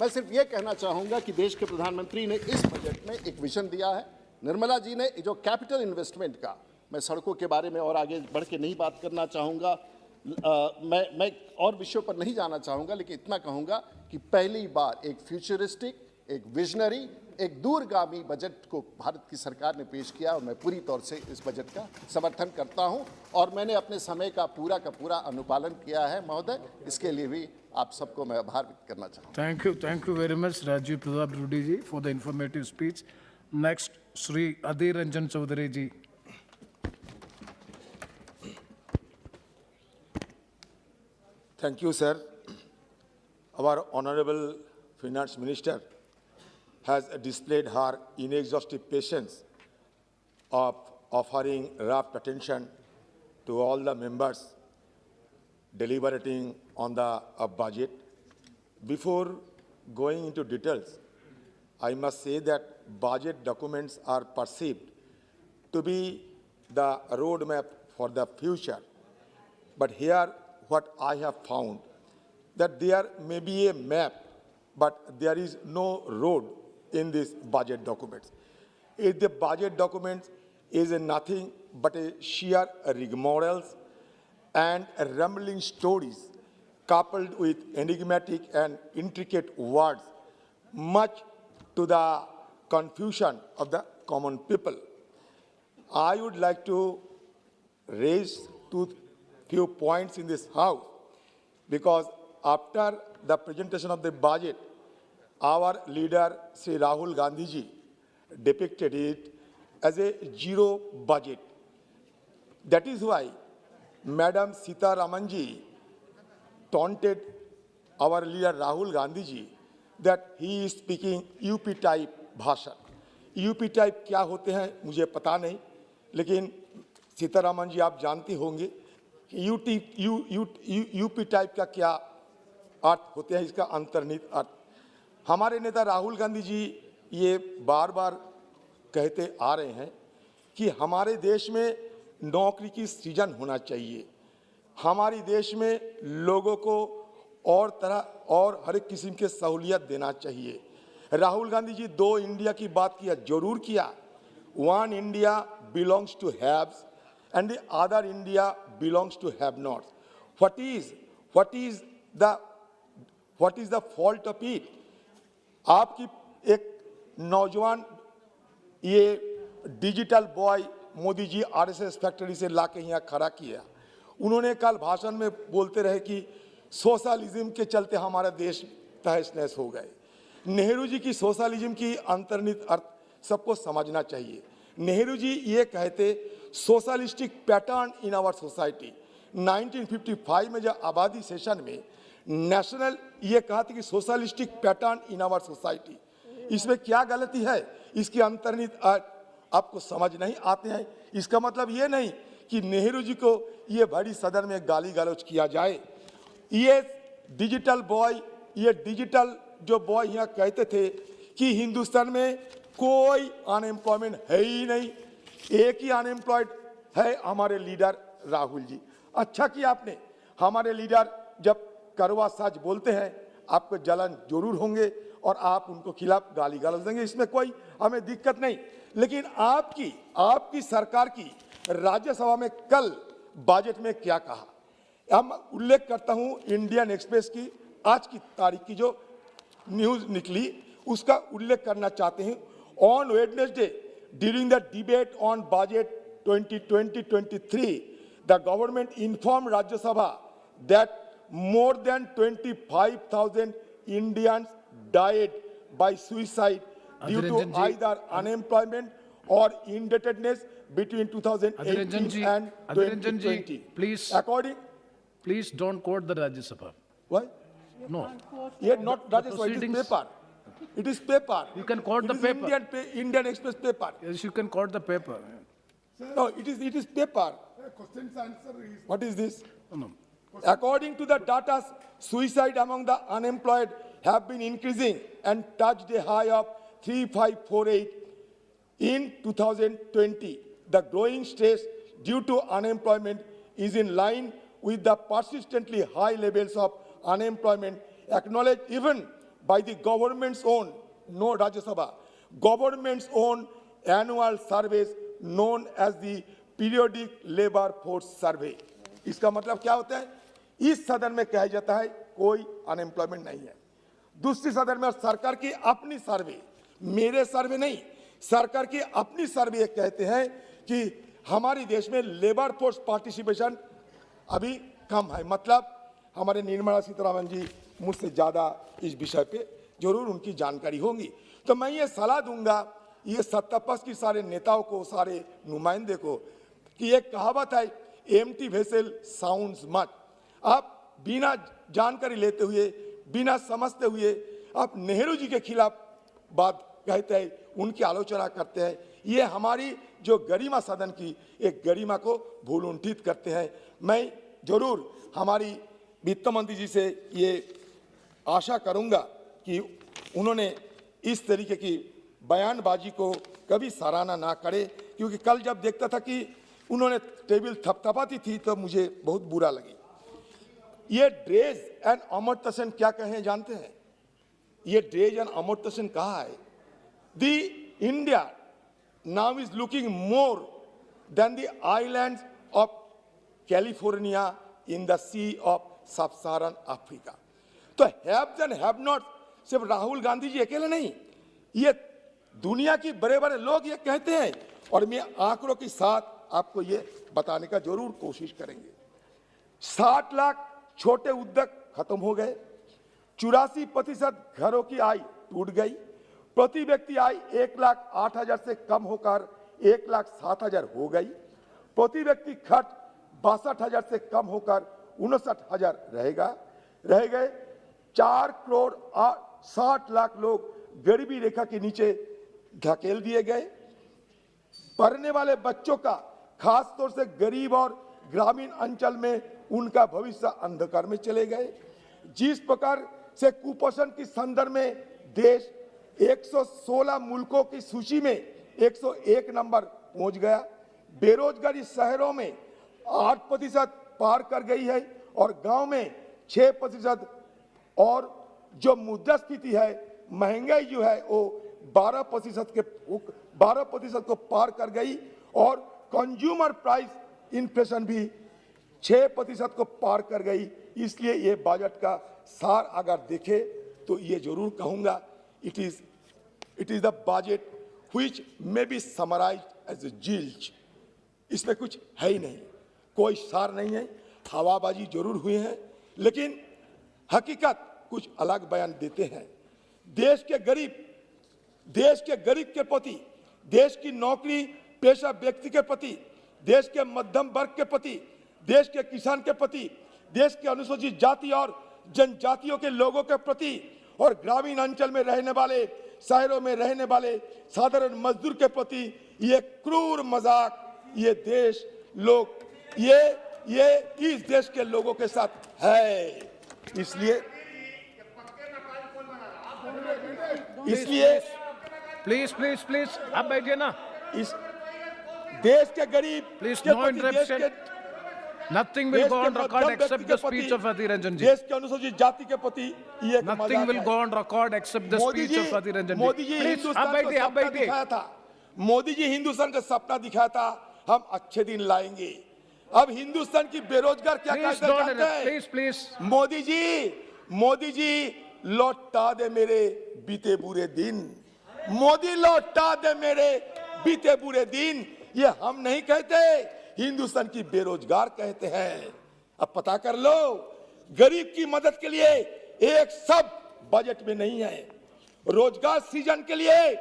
मैं सिर्फ ये कहना चाहूँगा कि देश के प्रधानमंत्री ने इस बजट में एक विजन दिया है। निर्मला जी ने जो कैपिटल इन्वेस्टमेंट का, मैं सड़कों के बारे में और आगे बढ़ के नहीं बात करना चाहूँगा, मैं और विषयों पर नहीं जाना चाहूँगा, लेकिन इतना कहूँगा कि पहली बार एक फ्यूचरिस्टिक, एक विजनरी, एक दूरगामी बजट को भारत की सरकार ने पेश किया, और मैं पूरी तौर से इस बजट का समर्थन करता हूं, और मैंने अपने समय का पूरा अनुपालन किया है। महोदय, इसके लिए भी आप सबको मैं आभार व्यक्त करना चाहता हूं। Thank you very much Rajiv Pratap Rudy ji for the informative speech. Next Shri Adhir Ranjan Chowdhury ji. Thank you, sir. Our Honorable Finance Minister has displayed her inexhaustive patience of offering rapt attention to all the members deliberating on the budget. Before going into details, I must say that budget documents are perceived to be the roadmap for the future. But here, what I have found, that there may be a map, but there is no road in these budget documents. The budget documents is nothing but a sheer rigmaroles and rambling stories coupled with enigmatic and intricate words, much to the confusion of the common people. I would like to raise few points in this house, because after the presentation of the budget, our leader, Sri Rahul Gandhi ji, depicted it as a zero budget. That is why Madam Sita Ramanji taunted our leader Rahul Gandhi ji that he is speaking UP type भाषा। UP type क्या होते हैं मुझे पता नहीं, लेकिन सीतारामन जी आप जानती होंगे यूपी टाइप का क्या अर्थ होते हैं, इसका अंतर्निहित अर्थ। हमारे नेता राहुल गांधी जी ये बार बार कहते आ रहे हैं कि हमारे देश में नौकरी की सृजन होना चाहिए, हमारे देश में लोगों को और तरह और हर एक किस्म के सहूलियत देना चाहिए। राहुल गांधी जी 2 इंडिया की बात किया, जरूर किया। 1 India belongs to haves and the other India belongs to have-nots. What is the fault of it? आपकी एक नौजवान ये digital boy Modi ji RSS factory से लाके यहाँ खड़ा किया। उन्होंने कल भाषण में बोलते रहे कि सोशलिज्म के चलते हमारा देश तहस नहस हो गए। नेहरू जी की सोशलिज्म की अंतर्निहित अर्थ सबको समझना चाहिए। नेहरू जी ये कहते socialistic pattern in our society. 1955 में जब आबादी सेशन में नेशनल ये कहा था कि socialistic pattern in our society, इसमें क्या गलती है? इसके अंतर्निहित आपको समझ नहीं आते हैं। इसका मतलब ये नहीं कि नेहरू जी को ये भरी सदन में गाली गलौज किया जाए। ये डिजिटल बॉय, ये डिजिटल जो बॉय यहाँ कहते थे कि हिंदुस्तान में कोई अनएम्प्लॉयमेंट है ही नहीं, एक ही अनएम्प्लॉयड है हमारे लीडर राहुल जी। अच्छा किया आपने, हमारे लीडर जब करवा सच बोलते हैं आपको जलन जरूर होंगे और आप उनको खिलाफ गाली गलौज देंगे, इसमें कोई हमें दिक्कत नहीं। लेकिन आपकी सरकार की राज्यसभा में कल बजट में क्या कहा, हम उल्लेख करता हूं इंडियन एक्सप्रेस की आज की तारीख की जो न्यूज निकली उसका उल्लेख करना चाहते हैं। On Wednesday during the debate on budget 2020-23 the government informed Rajya Sabha that more than 25,000 Indians died by suicide due to either unemployment or indebtedness between 2018 and 2020. Please don't quote the Rajya Sabha. Why? No. Yet not Rajya Sabha, it is paper. It is paper. You can quote the paper. Indian Express paper. Yes, you can quote the paper. No, it is paper. What is this? No. According to the data, suicide among the unemployed have been increasing and touched a high of 3,548 in 2020. The growing stress due to unemployment is in line with the persistently high levels of unemployment acknowledged even by the government's own, no Rajya Sabha, government's own annual surveys known as the periodic labour force survey. इसका मतलब क्या होता है, इस सदन में कहा जाता है कोई अनएम्प्लॉयमेंट नहीं है, दूसरी सदन में सरकार की अपनी सर्वे, मेरे सर्वे नहीं, सरकार की अपनी सर्वे कहते हैं कि हमारे देश में लेबर फोर्स पार्टिसिपेशन अभी कम है। मतलब हमारे निर्मला सीतारमण जी मुझसे ज्यादा इस विषय पे जरूर उनकी जानकारी होगी। तो मैं ये सलाह दूंगा ये सत्तापक्ष की सारे नेताओं को, सारे नुमाइंदे को कि एक कहावत है, एम्प्टी वेसल साउंड्स मच। आप बिना जानकारी लेते हुए, बिना समझते हुए आप नेहरू जी के खिलाफ बात कहते हैं, उनकी आलोचना करते हैं, ये हमारी जो गरिमा सदन की एक गरिमा को भूलुंठित करते हैं। मैं जरूर हमारी वित्त मंत्री जी से ये आशा करूंगा कि उन्होंने इस तरीके की बयानबाजी को कभी सराहना ना करे, क्योंकि कल जब देखता था कि उन्होंने टेबल थपथपाती थी तो मुझे बहुत बुरा लगी। ये ड्रेज एंड अमर्त्य सेन क्या कहे जानते हैं? ये ड्रेज एंड अमर्त्य सेन कहा है, the India now is looking more than the islands of California in the sea of sub Saharan Africa. तो हैव्स एंड हैव नॉट सिर्फ राहुल गांधी जी अकेले नहीं, ये दुनिया की बड़े बड़े लोग ये कहते हैं, और मैं आंकड़ों के साथ आपको ये बताने का जरूर कोशिश करेंगे। 60 लाख छोटे उद्योग खत्म हो गए, 84% घरों की आय टूट गई, प्रति व्यक्ति आय 1,08,000 से कम होकर 1,07,000 हो गई, प्रति व्यक्ति खर्च 62,000 से कम होकर 59,000 रह गए। 4,60,00,000 लोग गरीबी रेखा के नीचे धकेल दिए गए। पढ़ने वाले बच्चों का खास तौर से गरीब और ग्रामीण अंचल में उनका भविष्य अंधकार में चले गए। जिस प्रकार से कुपोषण की संदर्भ में देश 116 मुल्कों की सूची में 101 नंबर पहुंच गया, बेरोजगारी शहरों में 8% पार कर गई है और गांव में 6%, और जो मुद्रास्फीति है, महंगाई जो है वो 12% को पार कर गई, और कंज्यूमर प्राइस इन्फ्लेशन भी 6% को पार कर गई। इसलिए ये बजट का सार अगर देखे तो ये जरूर कहूंगा, it is the budget which may be summarised as a zilch. इसमें कुछ है ही नहीं, कोई सार नहीं है, हवाबाजी जरूर हुई है, लेकिन हकीकत कुछ अलग बयान देते हैं। देश के गरीब के प्रति, देश की नौकरी पेशा व्यक्ति के प्रति, देश के मध्यम वर्ग के प्रति, देश के किसान के प्रति, देश के अनुसूचित जाति और जनजातियों के लोगों के प्रति, और ग्रामीण अंचल में रहने वाले, शहरों में रहने वाले साधारण मजदूर के प्रति ये क्रूर मजाक ये देश लोग ये इस देश के लोगों के साथ है। इसलिए प्लीज प्लीज प्लीज आप बैठिए ना। इस देश के गरीब Please, के no प्रति, interruption. Nothing will देश go के on record मध्यम except व्यक्ति the के प्रति, speech of Adhir Ranjan ji. देश के अनुसूचित जाति के प्रति ये एक Nothing मजाक will है। go on record except the speech of Adhir Ranjan ji. Modi ji Please, Hindustan आप को बैठिए, आप सपना बैठिए। दिखाया था। मोदी जी हिंदुस्तान का सपना दिखाया था, हम अच्छे दिन लाएंगे। अब हिंदुस्तान की बेरोजगार क्या Please कहते don't जानते हैं? please please. मोदी जी लौटा दे मेरे बीते बुरे दिन। मोदी लौटा दे मेरे बीते बुरे दिन। ये हम नहीं कहते, हिंदुस्तान की बेरोजगार कहते हैं। अब पता कर लो, गरीब की मदद के लिए एक शब्द बजट में नहीं है। रोजगार सृजन के लिए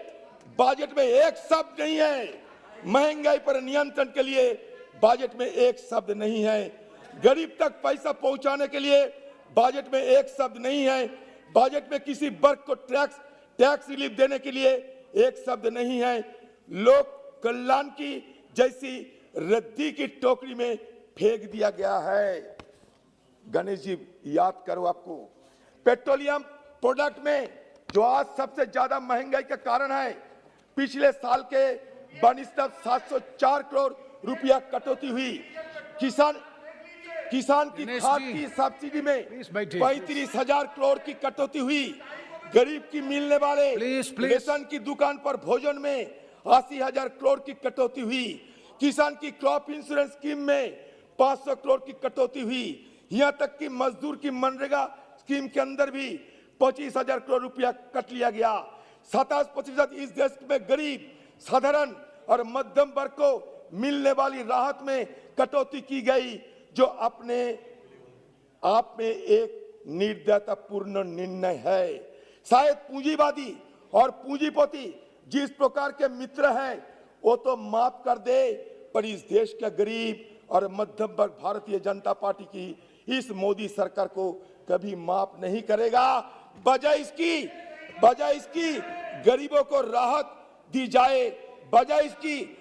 बजट में एक शब्द नहीं है। महंगाई पर नियंत्रण के लिए बजट में एक शब्द नहीं है। गरीब तक पैसा पहुंचाने के लिए बजट में एक शब्द नहीं है। बजट में किसी वर्ग को टैक्स रिलीफ देने के लिए एक शब्द नहीं है। लोक कल्याण की जैसी रद्दी की टोकरी में फेंक दिया गया है। गणेश जी याद करो, आपको पेट्रोलियम प्रोडक्ट में जो आज सबसे ज्यादा महंगाई का कारण है, पिछले साल के बनिस्बत 704 करोड़ रुपया कटौती हुई। किसान की खाद की सब्सिडी में 35,000 करोड़ की कटौती हुई। गरीब की मिलने वाले रेशन की दुकान पर भोजन में 80,000 करोड़ की कटौती हुई। किसान की क्रॉप इंश्योरेंस स्कीम में 500 करोड़ की कटौती हुई। यहां तक कि मजदूर की मनरेगा स्कीम के अंदर भी 25,000 करोड़ रुपया कट लिया गया। 27% इस देश में गरीब, साधारण और मध्यम वर्ग को मिलने वाली राहत में कटौती की गई, जो अपने आप में एक निर्दयतापूर्ण निर्णय है। शायद पूंजीवादी और पूंजीपति जिस प्रकार के मित्र हैं वो तो माफ कर दे, पर इस देश के गरीब और मध्यम वर्ग भारतीय जनता पार्टी की इस मोदी सरकार को कभी माफ नहीं करेगा। बजाय इसकी गरीबों को राहत दी जाए, बजाय इसकी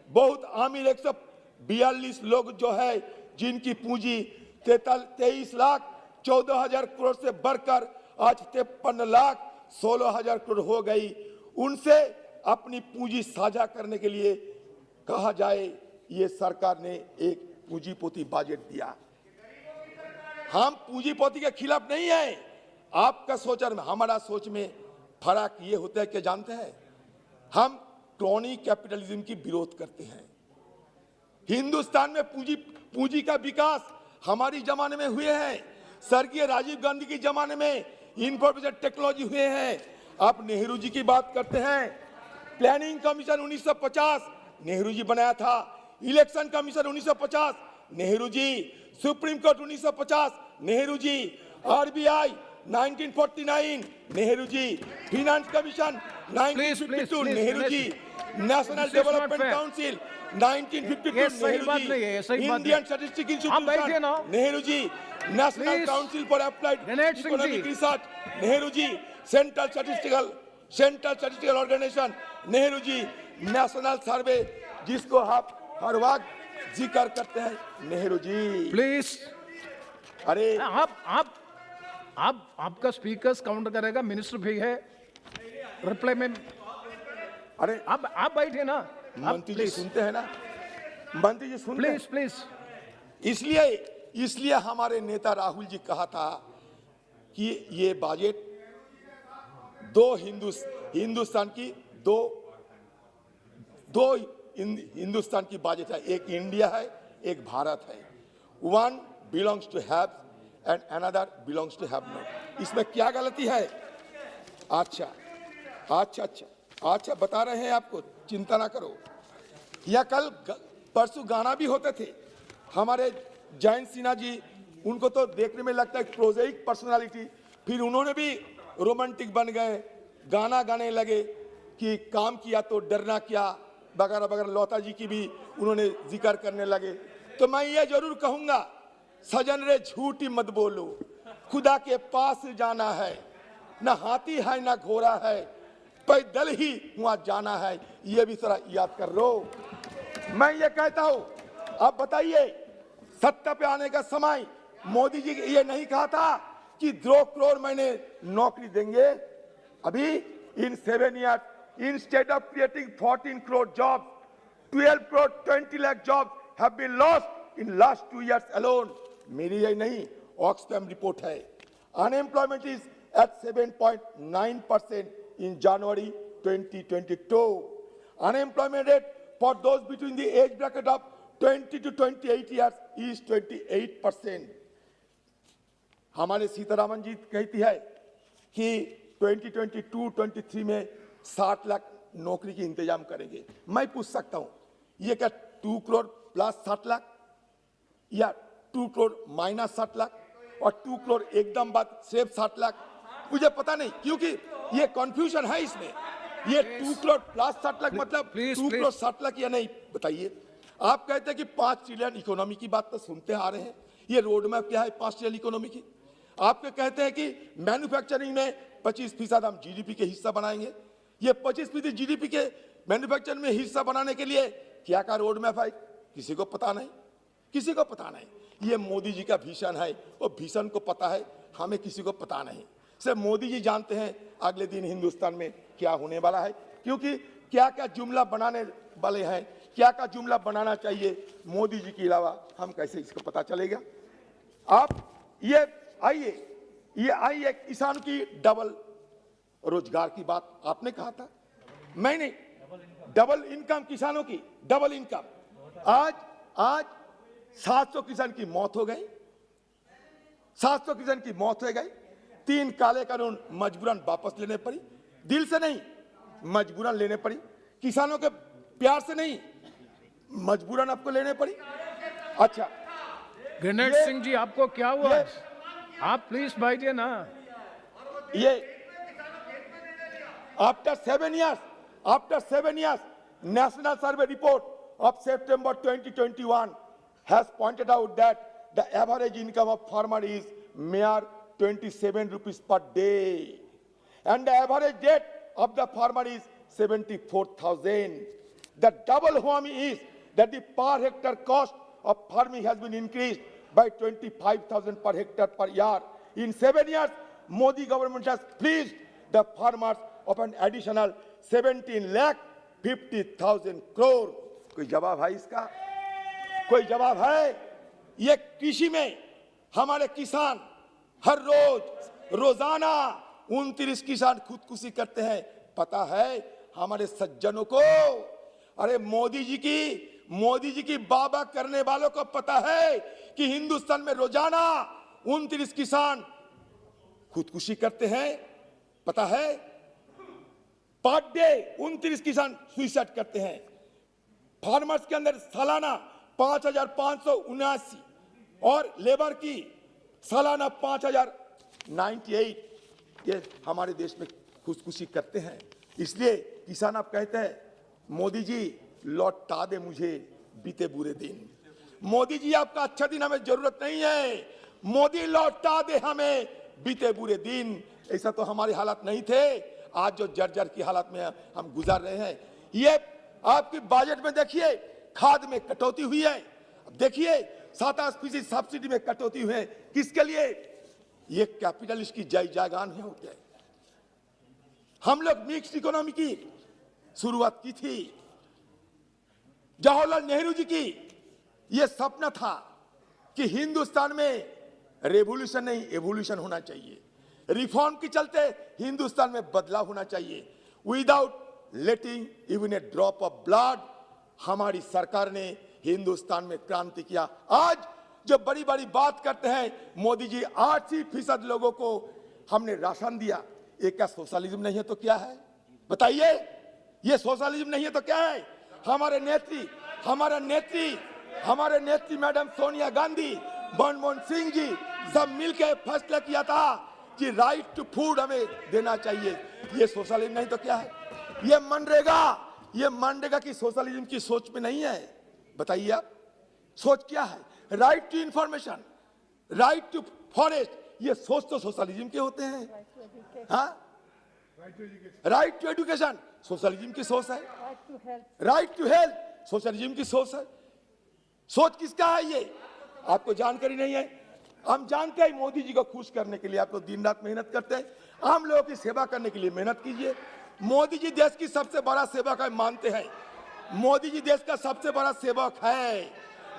बहुत अमीर 142 लोग जो है जिनकी पूंजी 23,14,000 करोड़ से बढ़कर आज 53,16,000 करोड़ हो गई, उनसे अपनी पूंजी साझा करने के लिए कहा जाए। ये सरकार ने एक पूंजीपति बजट दिया। हम पूंजीपति के खिलाफ नहीं है। आपका सोच और हमारा सोच में फर्क ये होता है कि जानते हैं, हम क्रोनी कैपिटलिज्म की विरोध करते हैं। हिंदुस्तान में पूंजी का विकास हमारी जमाने में हुए हैं। स्वर्गीय राजीव गांधी के जमाने में इंफॉर्मेशन टेक्नोलॉजी हुए हैं। आप नेहरू जी की बात करते हैं, प्लानिंग कमीशन 1950 नेहरू जी बनाया था। Election commission 1950 Nehru ji, supreme court 1950 Nehru ji, RBI 1949 Nehru ji, finance commission 1952 Nehru ji, national development council 1952 Nehru ji, Indian statistics institution Nehru ji, national council for applied economic research Nehru ji, central statistical organisation Nehru ji, national survey जिसको आप हर वक्त जिक्र करते हैं नेहरू जी। प्लीज, अरे आपका स्पीकर्स काउंटर करेगा, मिनिस्टर भी है रिप्लाई में। अरे आप बैठे ना, मंत्री जी सुनते हैं ना, मंत्री जी सुनते हैं। प्लीज इसलिए हमारे नेता राहुल जी कहा था कि ये बजट हिंदुस्तान की बजट है। एक इंडिया है, एक भारत है। One belongs to have and another belongs to have not. इसमें क्या गलती है? अच्छा बता रहे हैं आपको, चिंता ना करो। या कल परसों गाना भी होते थे हमारे जयंत सिन्हा जी, उनको तो देखने में लगता है प्रोजेक्ट पर्सनालिटी, फिर उन्होंने भी रोमांटिक बन गए, गाना गाने लगे कि काम किया तो डरना क्या वगैरह वगैरह। लौता जी की भी उन्होंने जिक्र करने लगे। तो मैं ये जरूर कहूंगा, सजन रे झूठी मत बोलो, खुदा के पास जाना है, ना हाथी है ना घोड़ा है, पैदल ही वहां जाना है। ये भी थोड़ा याद कर लो। मैं ये कहता हूं, आप बताइए, सत्ता पे आने का समय मोदी जी ये नहीं कहा था कि 2 करोड़ महीने नौकरी देंगे? अभी इन 7 years, instead of creating 14 crore jobs, 12 crore 20 lakh jobs have been lost in last 2 years alone. मेरी ये नहीं, ऑक्सफैम रिपोर्ट है. Unemployment is at 7.9% in January 2022. Unemployment rate for those between the age bracket of 20 to 28 years is 28%. हमारे सीतारामन जी कहती है कि 2022-23 में 60 लाख नौकरी की इंतजाम करेंगे. मैं पूछ सकता हूं, ये क्या 2 करोड़ प्लस 60 लाख या 2 करोड़ माइनस 60 लाख और 2 करोड़ एकदम बाद सिर्फ 60 लाख? मुझे पता नहीं, क्योंकि ये कंफ्यूजन है इसमें. ये 2 करोड़ प्लस 60 लाख मतलब 2 करोड़ 60 लाख या नहीं? बताइए. आप कहते हैं कि 5 ट्रिलियन इकोनॉमी की बात तो सुनते आ रहे हैं. ये रोड मैप क्या है 5 ट्रिलियन इकोनॉमी की? आपके कहते हैं कि मैन्युफैक्चरिंग में 25% हम जीडीपी के हिस्सा बनाएंगे. ये 25% जीडीपी के मैन्युफैक्चरिंग में हिस्सा बनाने के लिए क्या क्या रोड मैप है? किसी को पता नहीं, किसी को पता नहीं. ये मोदी जी का विजन है, वो विजन को पता है, हमें किसी को पता नहीं. सिर्फ मोदी जी जानते हैं अगले दिन हिंदुस्तान में क्या होने वाला है, क्योंकि क्या क्या जुमला बनाने वाले हैं, क्या क्या जुमला बनाना चाहिए मोदी जी के अलावा हम कैसे इसको पता चलेगा? आप ये आइए किसान की डबल रोजगार की बात आपने कहा था, मैं नहीं. डबल इनकम, किसानों की डबल इनकम. आज 700 किसान की मौत हो गई, 700 किसान की मौत हो गई. 3 काले कानून मजबूरन वापस लेने पड़ी, दिल से नहीं मजबूरन लेने पड़ी, किसानों के प्यार से नहीं मजबूरन आपको लेने पड़ी. अच्छा, गणेश सिंह जी आपको क्या हुआ? आप प्लीज बैठिए ना. ये after 7 years, National Survey report of September 2021 has pointed out that the average income of farmer is mere 27 rupees per day, and the average debt of the farmer is 74,000. The double whammy is that the per hectare cost of farming has been increased by 25,000 per hectare per year. In 7 years, Modi government has fleeced the farmers of an additional 17,50,000 crore. कोई जवाब है इसका? कोई जवाब है? ये कृषि में हमारे किसान हर रोजाना 29 किसान खुदकुशी करते हैं. पता है हमारे सज्जनों को? अरे मोदी जी की बाबा करने वालों को पता है कि हिंदुस्तान में रोजाना 29 किसान खुदकुशी करते हैं. पता है? पर डे 29 किसान सुसाइड करते हैं. फार्मर्स के अंदर सालाना 5,579 और लेबर की सालाना 5,098. ये हमारे देश में खुदकुशी करते हैं. इसलिए किसान आप कहते हैं मोदी जी लौटा दे मुझे बीते बुरे दिन. मोदी जी आपका अच्छा दिन हमें जरूरत नहीं है, मोदी लौटा दे हमें बीते बुरे दिन. ऐसा तो हमारे हालात नहीं थे, आज जो जर्जर की हालत में हम गुजार रहे हैं. ये आपकी बजट में देखिए खाद में कटौती हुई है, देखिए 27% सब्सिडी में कटौती हुई है. किसके लिए? ये कैपिटलिस्ट की जय जागान है. होते हैं हम लोग मिक्स्ड इकोनॉमी की शुरुआत की थी. जवाहरलाल नेहरू जी की ये सपना था कि हिंदुस्तान में रेवोल्यूशन नहीं एवोल्यूशन होना चाहिए, रिफॉर्म के चलते हिंदुस्तान में बदलाव होना चाहिए. Without letting even a drop of blood हमारी सरकार ने हिंदुस्तान में क्रांति किया. आज जो बड़ी बड़ी बात करते हैं मोदी जी, 80% लोगों को हमने राशन दिया. ये क्या सोशलिज्म नहीं है तो क्या है? बताइए. ये सोशलिज्म नहीं है तो क्या है? हमारे नेत्री मैडम सोनिया गांधी, मनमोहन सिंह जी सब मिलकर फैसला किया था कि राइट टू फूड हमें देना चाहिए. ये सोशलिज्म नहीं तो क्या है? ये मनरेगा की सोशलिज्म की सोच में नहीं है. बताइए आप सोच क्या है? Right to information, right to forest, ये सोच तो सोशलिज्म के होते हैं. हाँ, राइट टू एजुकेशन सोशलिज्म की सोच है. राइट टू हेल्थ सोशलिज्म की सोच है। सोच किसका है ये आपको जानकारी नहीं है। हम जानते हैं मोदी जी को खुश करने के लिए आप लोग दिन रात मेहनत करते हैं। आम लोगों की सेवा करने के लिए मेहनत कीजिए। मोदी जी देश की सबसे बड़ा सेवक है, मानते हैं। मोदी जी देश का सबसे बड़ा सेवक है।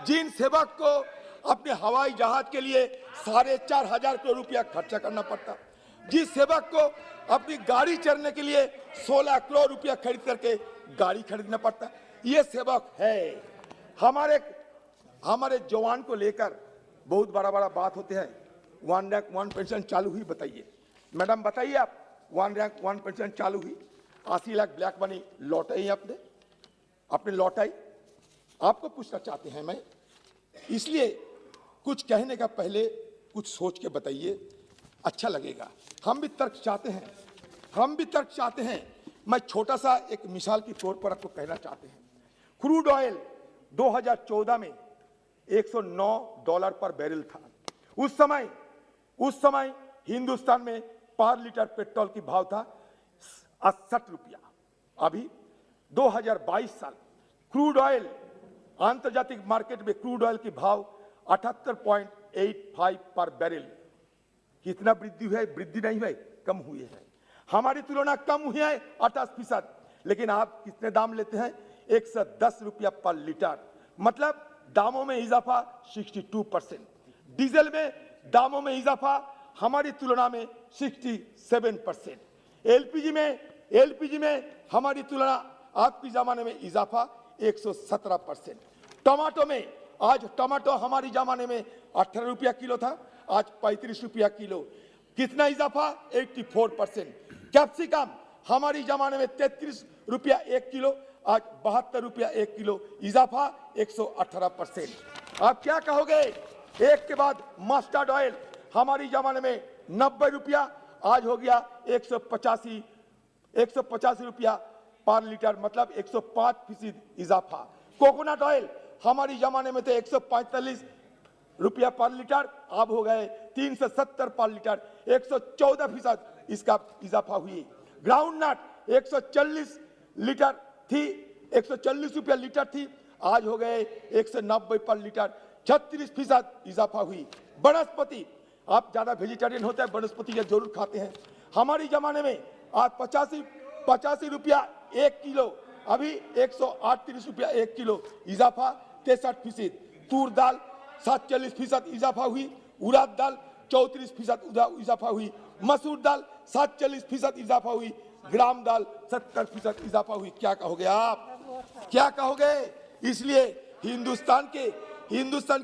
जिन सेवक को अपने हवाई जहाज के लिए 4,500 करोड़ रुपया खर्चा करना पड़ता, जिस सेवक को अपनी गाड़ी चढ़ने के लिए 16 करोड़ रुपया खरीद करके गाड़ी खरीदना पड़ता, ये सेवक है। हमारे जवान को लेकर बहुत बड़ा बात होते हैं। 1 रैंक 1 पेंशन चालू हुई, बताइए मैडम, बताइए आप। 1 रैंक 1 पेंशन चालू हुई, 80 लाख ब्लैक मनी लौटाई आपने लौटाई। आपको पूछना चाहते हैं मैं, इसलिए कुछ कहने का पहले कुछ सोच के बताइए, अच्छा लगेगा। हम भी तर्क चाहते हैं। मैं छोटा सा एक मिसाल के तौर पर आपको कहना चाहते हैं। क्रूड ऑयल 2014 में $109 पर बैरल था। उस समय हिंदुस्तान में पर लीटर पेट्रोल की भाव था 68 रुपया। अभी 2022 साल क्रूड ऑयल अंतर्जातिक मार्केट में क्रूड ऑयल की भाव 78.85 पर बैरल। कितना वृद्धि हुई है? वृद्धि नहीं हुई, कम हुई है। हमारी तुलना कम हुई है 28%। लेकिन आप कितने दाम लेते हैं? 110 रुपया पर लीटर। मतलब दामों में इजाफा 62%। डीजल में दामों में इजाफा हमारी तुलना में 67%। एलपीजी में हमारी तुलना आपकी जमाने में इजाफा 117%। टमाटो में आज टमाटो हमारी जमाने में 18 रुपया किलो था, आज 35 रुपया किलो। कितना इजाफा? 84%। कैप्सिकम हमारी जमाने में 33 रुपया 1 किलो, आज 72 रुपया 1 किलो, इजाफा 118%। आप क्या कहोगे? एक के बाद मस्टर्ड ऑयल हमारी जमाने में 90 रुपया, आज हो गया 185 रुपया पर लीटर, मतलब 105% इजाफा। कोकोनट ऑयल हमारी जमाने में थे 145 रुपया पर लीटर, अब हो गए 370 पर लीटर, 114% इसका इजाफा हुई। ग्राउंड नट 140 लीटर थी, 140 रुपया लीटर थी, आज हो गए 190 पर लीटर, 36% इजाफा हुई। वनस्पति, आप ज्यादा वेजिटेरियन होते हैं, वनस्पति ये जरूर खाते हैं। हमारी जमाने में आज 85 रुपया 1 किलो, अभी 138 रुपया 1 किलो, इजाफा 63%। तूर दाल 47% इजाफा हुई। उड़द दाल 34% इजाफा हुई। मसूर दाल 47% इजाफा हुई। ग्राम दाल 70% इजाफा हुई। क्या कहोगे आप? क्या कहोगे? इसलिए हिंदुस्तान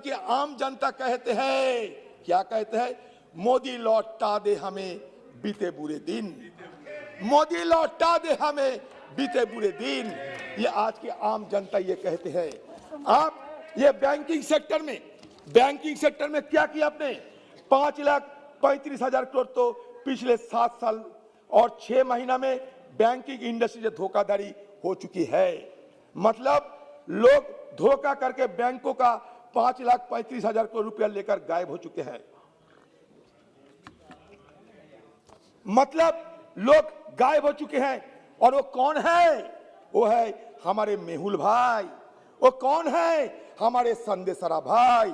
के आम जनता कहते हैं, क्या कहते हैं? मोदी लौटा दे हमें बीते बुरे दिन, मोदी लौटा दे हमें बीते बुरे दिन। ये आज के आम जनता ये कहते हैं। आप ये बैंकिंग सेक्टर में क्या किया आपने? 5,35,000 करोड़ तो पिछले 7 साल और 6 महीना में बैंकिंग इंडस्ट्री से धोखाधड़ी हो चुकी है। मतलब लोग धोखा करके बैंकों का 5,35,000 करोड़ रुपया लेकर गायब हो चुके हैं। मतलब लोग गायब हो चुके हैं। और वो कौन है? वो है हमारे मेहुल भाई। वो कौन है? हमारे संदेशरा भाई।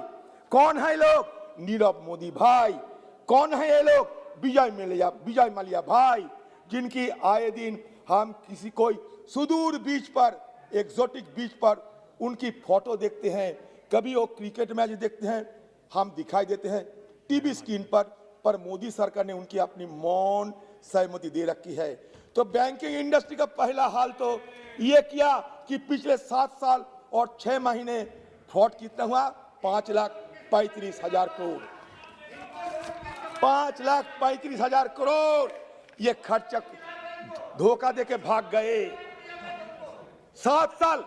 कौन है लोग? नीरव मोदी भाई। कौन है ये लोग? विजय माल्या भाई, जिनकी आए दिन हम कोई सुदूर बीच पर, एक्सोटिक बीच पर उनकी फोटो देखते हैं। कभी वो क्रिकेट मैच देखते हैं, हम दिखाई देते हैं टीवी स्क्रीन पर मोदी सरकार ने उनकी अपनी मौन सहमति दे रखी है। तो बैंकिंग इंडस्ट्री का पहला हाल तो ये किया कि पिछले 7 साल और 6 महीने फ्रॉड कितना हुआ? 5,35,000 करोड़। 5,35,000 करोड़ ये खर्च धोखा देके भाग गए। 7 साल,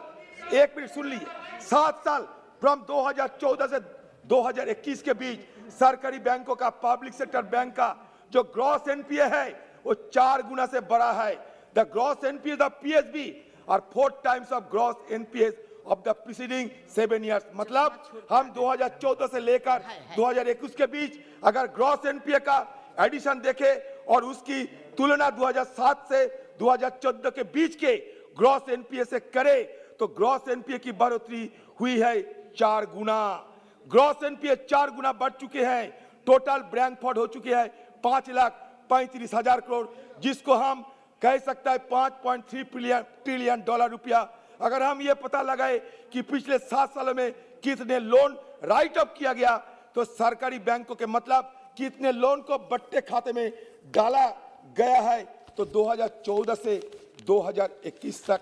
एक मिनट सुन लीजिए, 7 साल फ्रॉम 2014 से 2021 के बीच सरकारी बैंकों का, पब्लिक सेक्टर बैंक का जो ग्रॉस एनपीए है वो 4 गुना से बड़ा है। The gross NPA the PSB और 4 times of gross NPA of the preceding 7 years। मतलब हम 2014 से लेकर 2021 के बीच अगर ग्रॉस एनपीए का एडिशन देखे और उसकी तुलना 2007 से 2014 के बीच के ग्रॉस एनपीए से करे तो ग्रॉस एनपीए की बढ़ोतरी हुई है 4 गुना। ग्रॉस एनपीए 4 गुना बढ़ चुके हैं। टोटल बैंक फ्रॉड हो चुके हैं 5,35,000 करोड़, जिसको हम कह सकता है 5.3 ट्रिलियन डॉलर रुपया। अगर हम ये पता लगाए कि पिछले 7 सालों में कितने लोन राइट अप किया गया, तो सरकारी बैंकों के मतलब कितने लोन को बट्टे खाते में डाला गया है, तो 2014 से 2021 तक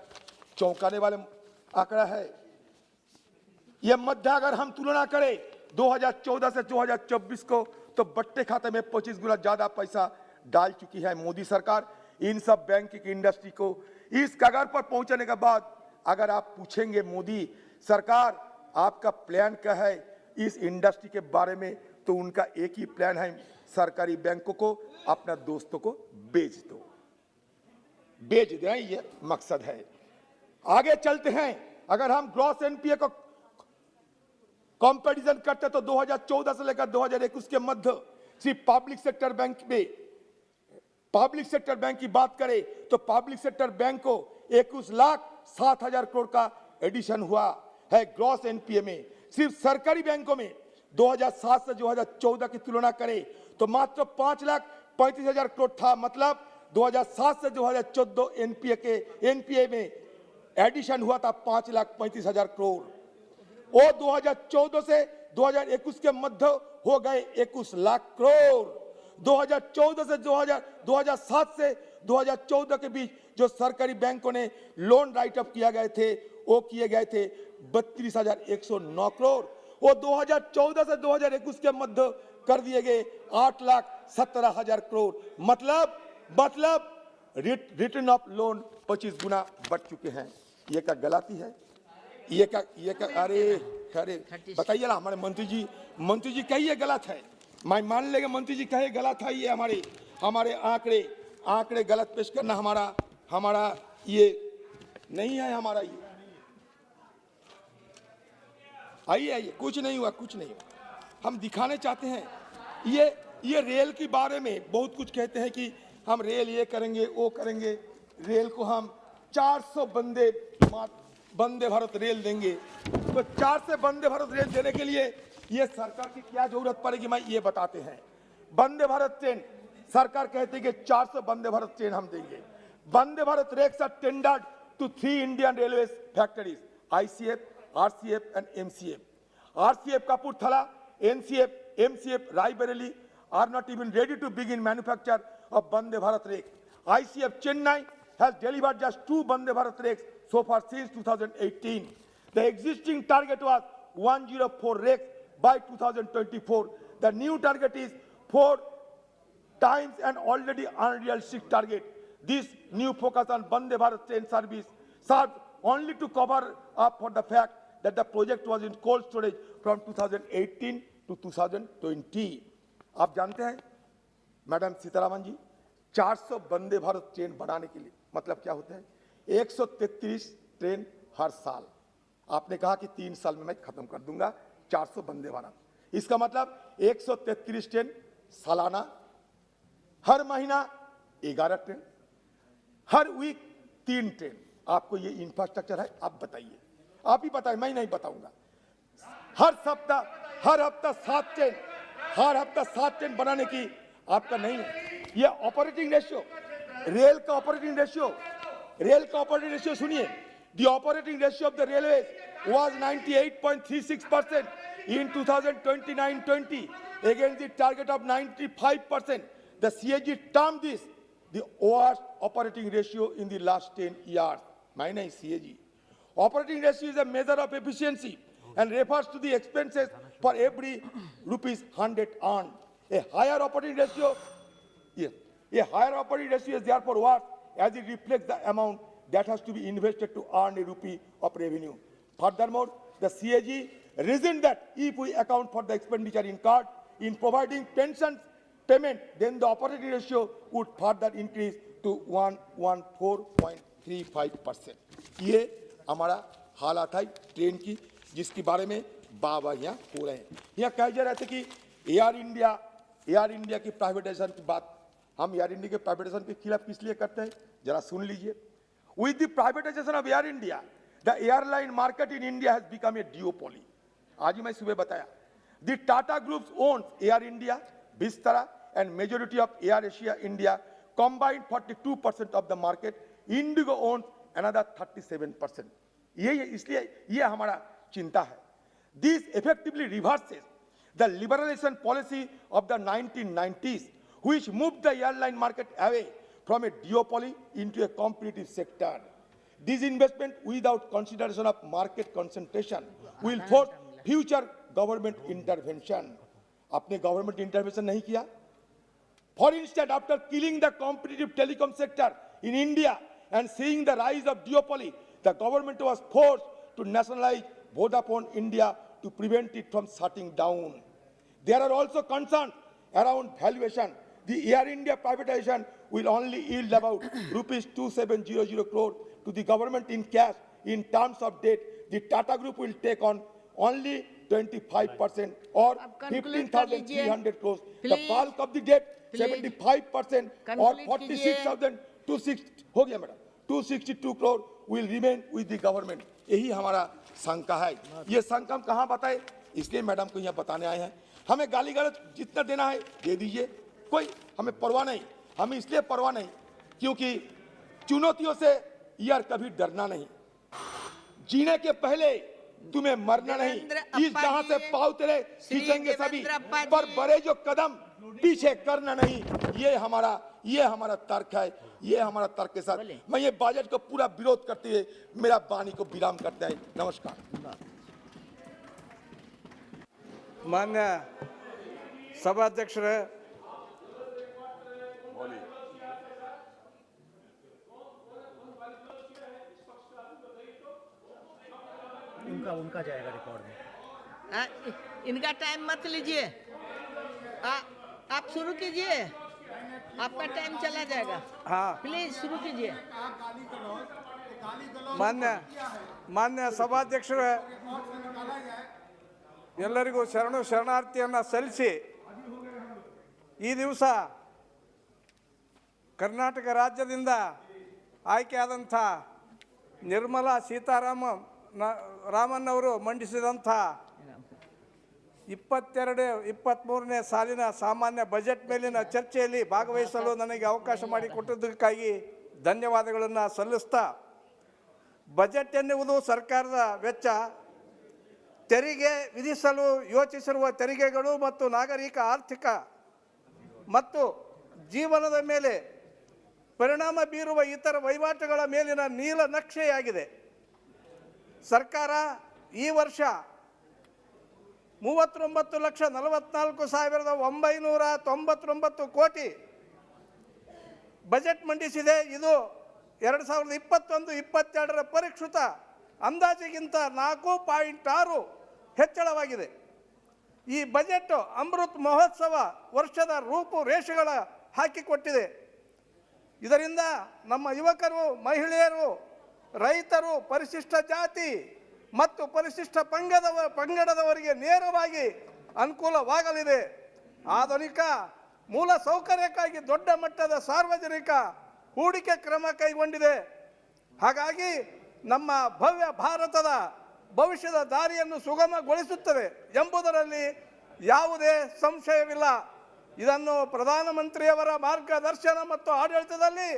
चौंकाने वाले आंकड़ा है। यह मध्य अगर हम तुलना करें 2014 से 2024 को, तो बट्टे खाते में 25 गुना ज्यादा पैसा डाल चुकी है मोदी सरकार इन सब बैंकिंग इंडस्ट्री को। इस कगार पर पहुंचने के बाद अगर आप पूछेंगे मोदी सरकार आपका प्लान क्या है इस इंडस्ट्री के बारे में, तो उनका एक ही प्लान है, सरकारी बैंकों को अपना दोस्तों को बेच दो, बेच दें, ये मकसद है। आगे चलते हैं। अगर हम ग्रॉस एनपीए को कंपैरिजन करते तो 2014 से लेकर 2021 के मध्य सिर्फ पब्लिक सेक्टर बैंक में, पब्लिक सेक्टर बैंक की बात करें तो पब्लिक सेक्टर बैंक को 21,07,000 करोड़ का एडिशन हुआ है ग्रॉस एनपीए में। सिर्फ सरकारी बैंकों में 2007 से 2014 की तुलना करें तो मात्र 5,35,000 करोड़ था। मतलब 2007 से 2014 एनपीए में एडिशन हुआ था 5,35,000 करोड़। वो 2014 से 2021 के मध्य हो गए 21 लाख करोड़। 2014 से 2007 से 2014 के बीच जो सरकारी बैंकों ने लोन राइट अप किया गए थे, वो किए गए थे 32,109 करोड़। वो 2014 से 2021 के मध्य कर दिए गए 8,17,000 करोड़। मतलब रिटर्न ऑफ लोन 25 गुना बढ़ चुके हैं। ये क्या गलती है? ये क्या अरे बताइए ना, हमारे मंत्री जी कहिए गलत है, मैं मान लेगा मंत्री जी कहे गलत है। ये हमारे आंकड़े गलत पेश करना हमारा ये नहीं है। हमारा ये आइए कुछ नहीं हुआ। हम दिखाने चाहते हैं। ये रेल के बारे में बहुत कुछ कहते हैं कि हम रेल ये करेंगे वो करेंगे। रेल को हम 400 वंदे भारत रेल देंगे। तो 400 वंदे भारत रेल देने के लिए ये सरकार की क्या जरूरत पड़ेगी, मैं ये बताते हैं। वंदे भारत ट्रेन सरकार कहती है कि 400 वंदे भारत ट्रेन हम देंगे। Vande Bharat rakes are tendered to 3 Indian railway factories, ICF, RCF and MCF. RCF Kapurthala, MCF Raebareli are not even ready to begin manufacture of Vande Bharat rakes. ICF Chennai has delivered just 2 Vande Bharat rakes so far since 2018. The existing target was 104 rakes by 2024. The new target is 4 times an already unrealistic target. This new focus on Vande Bharat train service serves only to cover up for the fact that the project was in cold storage from 2018 to 2020. आप जानते हैं मैडम सीतारामन जी, 400 वंदे भारत ट्रेन बढ़ाने के लिए मतलब क्या होता है? 133 ट्रेन हर साल। आपने कहा कि 3 साल में मैं खत्म कर दूंगा 400 वंदे भारत। इसका मतलब 133 ट्रेन सालाना, हर महीना 11 ट्रेन, हर वीक 3 ट्रेन। आपको ये इंफ्रास्ट्रक्चर है? आप बताइए, आप ही बताइए, मैं नहीं बताऊंगा। हर हफ्ता 7 ट्रेन, हर हफ्ता 7 ट्रेन बनाने की आपका नहीं है। ये ऑपरेटिंग रेशियो, रेल का ऑपरेटिंग रेशियो सुनिए। The operating ratio of the railway was 98.36% in 2029-20 against the target of 95%. The CAG termed this the worst operating ratio in the last 10 years. Mine is CAG. Operating ratio is a measure of efficiency and refers to the expenses for every rupees 100 earned. A higher operating ratio is therefore worse as it reflects the amount that has to be invested to earn a rupee of revenue. Furthermore, the CAG reasoned that if we account for the expenditure incurred in providing pension payment, then the operating ratio would further increase to 114.35%. ये हमारा हालात है ट्रेन की, जिसके बारे में बाबा यहाँ हो रहे हैं। यहाँ कह जा रहे थे कि एयर इंडिया की प्राइवेटाइजेशन की बात, हम एयर इंडिया के प्राइवेटाइजेशन के खिलाफ किस लिए करते हैं, जरा सुन लीजिए। With the privatization of Air India, The airline market in India has become a duopoly. आज ही मैं सुबह बताया. The Tata Group owns Air India, Vistara, and majority of Air Asia India combined 42% of the market. Indigo owns another 37%. ये इसलिए ये हमारा चिंता है. This effectively reverses the liberalization policy of the 1990s, which moved the airline market away from a duopoly into a competitive sector. Disinvestment without consideration of market concentration will force future government intervention. आपने government intervention नहीं किया? For instance, after killing the competitive telecom sector in India and seeing the rise of duopoly, the government was forced to nationalize Vodafone India to prevent it from shutting down. There are also concerns around valuation. The Air India privatization will only yield about rupees 2700 crore to the government in cash. In terms of debt, the Tata Group will take on only 25% or 15,300 crores. The bulk of the debt, 75% or 262 crore will remain with the government. यही हमारा शंका है. ये शंका हम कहाँ बताए? इसलिए मैडम को यहाँ बताने आए हैं. हमें गाली गलौज जितना देना है दे दीजिए, कोई हमें परवाह नहीं. हमें इसलिए परवाह नहीं क्योंकि चुनौतियों से यार कभी डरना नहीं. जीने के पहले तुम्हें मरना नहीं. इस जहां से पाँव तेरे खींचेंगे सभी, पर बड़े जो कदम पीछे करना नहीं. ये हमारा तर्क है. ये हमारा तर्क के साथ मैं ये बजट को पूरा विरोध करते हुए मेरा वाणी को विराम करते हैं. नमस्कार. मान्य सभाध्यक्ष उनका जाएगा रिकॉर्ड में. इनका टाइम मत लीजिए, आप शुरू कीजिए, आपका टाइम चला जाएगा. हाँ, प्लीज शुरू कीजिए. ಮಾನ್ಯ ಸಭಾಧ್ಯಕ್ಷರೇ, ಎಲ್ಲರಿಗೂ ಶರಣಾರ್ಥಿಯನ್ನು ಸಲ್ಲಿಸಿ ಈ ದಿವಸ ಕರ್ನಾಟಕ ರಾಜ್ಯದಿಂದ ಆಯ್ಕೆಯಾದಂಥ ನಿರ್ಮಲಾ ರಾಮನ್ ಅವರು ಮಂಡಿಸಿದಂಥ 22-23ನೇ ಸಾಲಿನ ಸಾಮಾನ್ಯ ಬಜೆಟ್ ಮೇಲಿನ ಚರ್ಚೆಯಲ್ಲಿ ಭಾಗವಹಿಸಲು ನನಗೆ ಅವಕಾಶ ಮಾಡಿಕೊಟ್ಟಿದ್ದಕ್ಕಾಗಿ ಧನ್ಯವಾದಗಳನ್ನು ಸಲ್ಲಿಸ್ತಾ, ಬಜೆಟ್ ಎನ್ನುವುದು ಸರ್ಕಾರದ ವೆಚ್ಚ, ತೆರಿಗೆ ವಿಧಿಸಲು ಯೋಚಿಸಿರುವ ತೆರಿಗೆಗಳು ಮತ್ತು ನಾಗರಿಕ ಆರ್ಥಿಕ ಮತ್ತು ಜೀವನದ ಮೇಲೆ ಪರಿಣಾಮ ಬೀರುವ ಇತರ ವಹಿವಾಟುಗಳ ಮೇಲಿನ ನೀಲನಕ್ಷೆಯಾಗಿದೆ. ಸರ್ಕಾರ ಈ ವರ್ಷ 39,44,999 ಕೋಟಿ ಬಜೆಟ್ ಮಂಡಿಸಿದೆ. ಇದು 2021-22ರ ಪರಿಷ್ಕೃತ ಅಂದಾಜಿಗಿಂತ 4.6 ಹೆಚ್ಚಳವಾಗಿದೆ. ಈ ಬಜೆಟ್ ಅಮೃತ್ ಮಹೋತ್ಸವ ವರ್ಷದ ರೂಪುರೇಷೆಗಳ ಹಾಕಿಕೊಟ್ಟಿದೆ. ಇದರಿಂದ ನಮ್ಮ ಯುವಕರು, ಮಹಿಳೆಯರು, ರೈತರು, ಪರಿಶಿಷ್ಟ ಜಾತಿ ಮತ್ತು ಪರಿಶಿಷ್ಟ ಪಂಗಡದವರಿಗೆ ನೇರವಾಗಿ ಅನುಕೂಲವಾಗಲಿದೆ. ಆಧುನಿಕ ಮೂಲ ಸೌಕರ್ಯಕ್ಕಾಗಿ ದೊಡ್ಡ ಮಟ್ಟದ ಸಾರ್ವಜನಿಕ ಹೂಡಿಕೆ ಕ್ರಮ ಕೈಗೊಂಡಿದೆ. ಹಾಗಾಗಿ ನಮ್ಮ ಭವ್ಯ ಭಾರತದ ಭವಿಷ್ಯದ ದಾರಿಯನ್ನು ಸುಗಮಗೊಳಿಸುತ್ತದೆ ಎಂಬುದರಲ್ಲಿ ಯಾವುದೇ ಸಂಶಯವಿಲ್ಲ. ಇದನ್ನು ಪ್ರಧಾನಮಂತ್ರಿಯವರ ಮಾರ್ಗದರ್ಶನ ಮತ್ತು ಆಡಳಿತದಲ್ಲಿ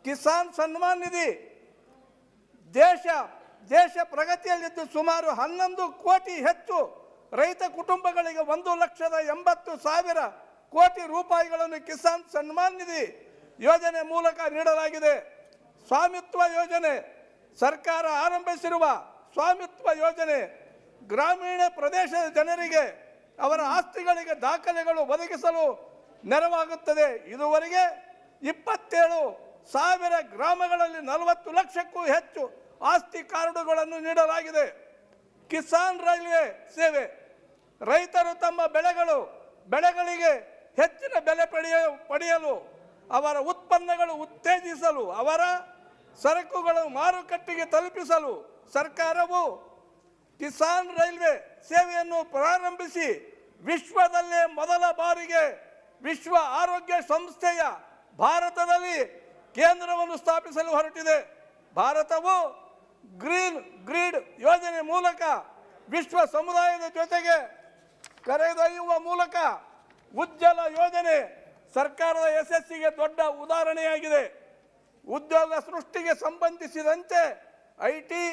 ಕಿಸಾನ್ ಸನ್ಮಾನ್ ನಿಧಿ ದೇಶ ಪ್ರಗತಿಯಲ್ಲಿದ್ದು ಸುಮಾರು 11 ಕೋಟಿ ಹೆಚ್ಚು ರೈತ ಕುಟುಂಬಗಳಿಗೆ 1,80,000 ಕೋಟಿ ರೂಪಾಯಿಗಳನ್ನು ಕಿಸಾನ್ ಸನ್ಮಾನ್ ನಿಧಿ ಯೋಜನೆ ಮೂಲಕ ನೀಡಲಾಗಿದೆ. ಸ್ವಾಮಿತ್ವ ಯೋಜನೆ, ಸರ್ಕಾರ ಆರಂಭಿಸಿರುವ ಸ್ವಾಮಿತ್ವ ಯೋಜನೆ ಗ್ರಾಮೀಣ ಪ್ರದೇಶದ ಜನರಿಗೆ ಅವರ ಆಸ್ತಿಗಳಿಗೆ ದಾಖಲೆಗಳು ಒದಗಿಸಲು ನೆರವಾಗುತ್ತದೆ. ಇದುವರೆಗೆ 27,000 ಗ್ರಾಮಗಳಲ್ಲಿ 40 ಲಕ್ಷಕ್ಕೂ ಹೆಚ್ಚು ಆಸ್ತಿ ಕಾರ್ಡುಗಳನ್ನು ನೀಡಲಾಗಿದೆ. ಕಿಸಾನ್ ರೈಲ್ವೆ ಸೇವೆ, ರೈತರು ತಮ್ಮ ಬೆಳೆಗಳಿಗೆ ಹೆಚ್ಚಿನ ಬೆಲೆ ಪಡೆಯಲು, ಅವರ ಉತ್ಪನ್ನಗಳು ಉತ್ತೇಜಿಸಲು, ಅವರ ಸರಕುಗಳು ಮಾರುಕಟ್ಟೆಗೆ ತಲುಪಿಸಲು ಸರ್ಕಾರವು ಕಿಸಾನ್ ರೈಲ್ವೆ ಸೇವೆಯನ್ನು ಪ್ರಾರಂಭಿಸಿ ವಿಶ್ವದಲ್ಲೇ ಮೊದಲ ಬಾರಿಗೆ ವಿಶ್ವ ಆರೋಗ್ಯ ಸಂಸ್ಥೆಯ ಭಾರತದಲ್ಲಿ ಕೇಂದ್ರವನ್ನು ಸ್ಥಾಪಿಸಲು ಹೊರಟಿದೆ. ಭಾರತವು ಗ್ರೀನ್ ಗ್ರಿಡ್ ಯೋಜನೆ ಮೂಲಕ ವಿಶ್ವ ಸಮುದಾಯದ ಜೊತೆಗೆ ಕರೆದೊಯ್ಯುವ ಮೂಲಕ ಉಜ್ವಲ ಯೋಜನೆ ಸರ್ಕಾರದ ಯಶಸ್ಸಿಗೆ ದೊಡ್ಡ ಉದಾಹರಣೆಯಾಗಿದೆ. ಉದ್ಯೋಗ ಸೃಷ್ಟಿಗೆ ಸಂಬಂಧಿಸಿದಂತೆ ಐಟಿ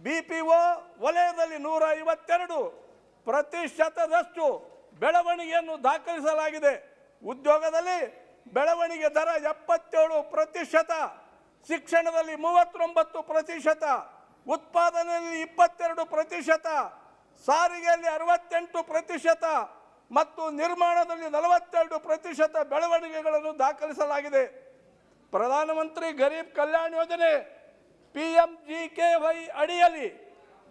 ಬಿಪಿಒ ವಲಯದಲ್ಲಿ 152% ಬೆಳವಣಿಗೆಯನ್ನು ದಾಖಲಿಸಲಾಗಿದೆ. ಉದ್ಯೋಗದಲ್ಲಿ ಬೆಳವಣಿಗೆ ದರ 77%, ಶಿಕ್ಷಣದಲ್ಲಿ 39%, ಉತ್ಪಾದನೆಯಲ್ಲಿ 22%, ಸಾರಿಗೆಯಲ್ಲಿ 68% ಮತ್ತು ನಿರ್ಮಾಣದಲ್ಲಿ 42% ಬೆಳವಣಿಗೆಗಳನ್ನು ದಾಖಲಿಸಲಾಗಿದೆ. ಪ್ರಧಾನಮಂತ್ರಿ ಗರೀಬ್ ಕಲ್ಯಾಣ ಯೋಜನೆ PMGKY ಅಡಿಯಲ್ಲಿ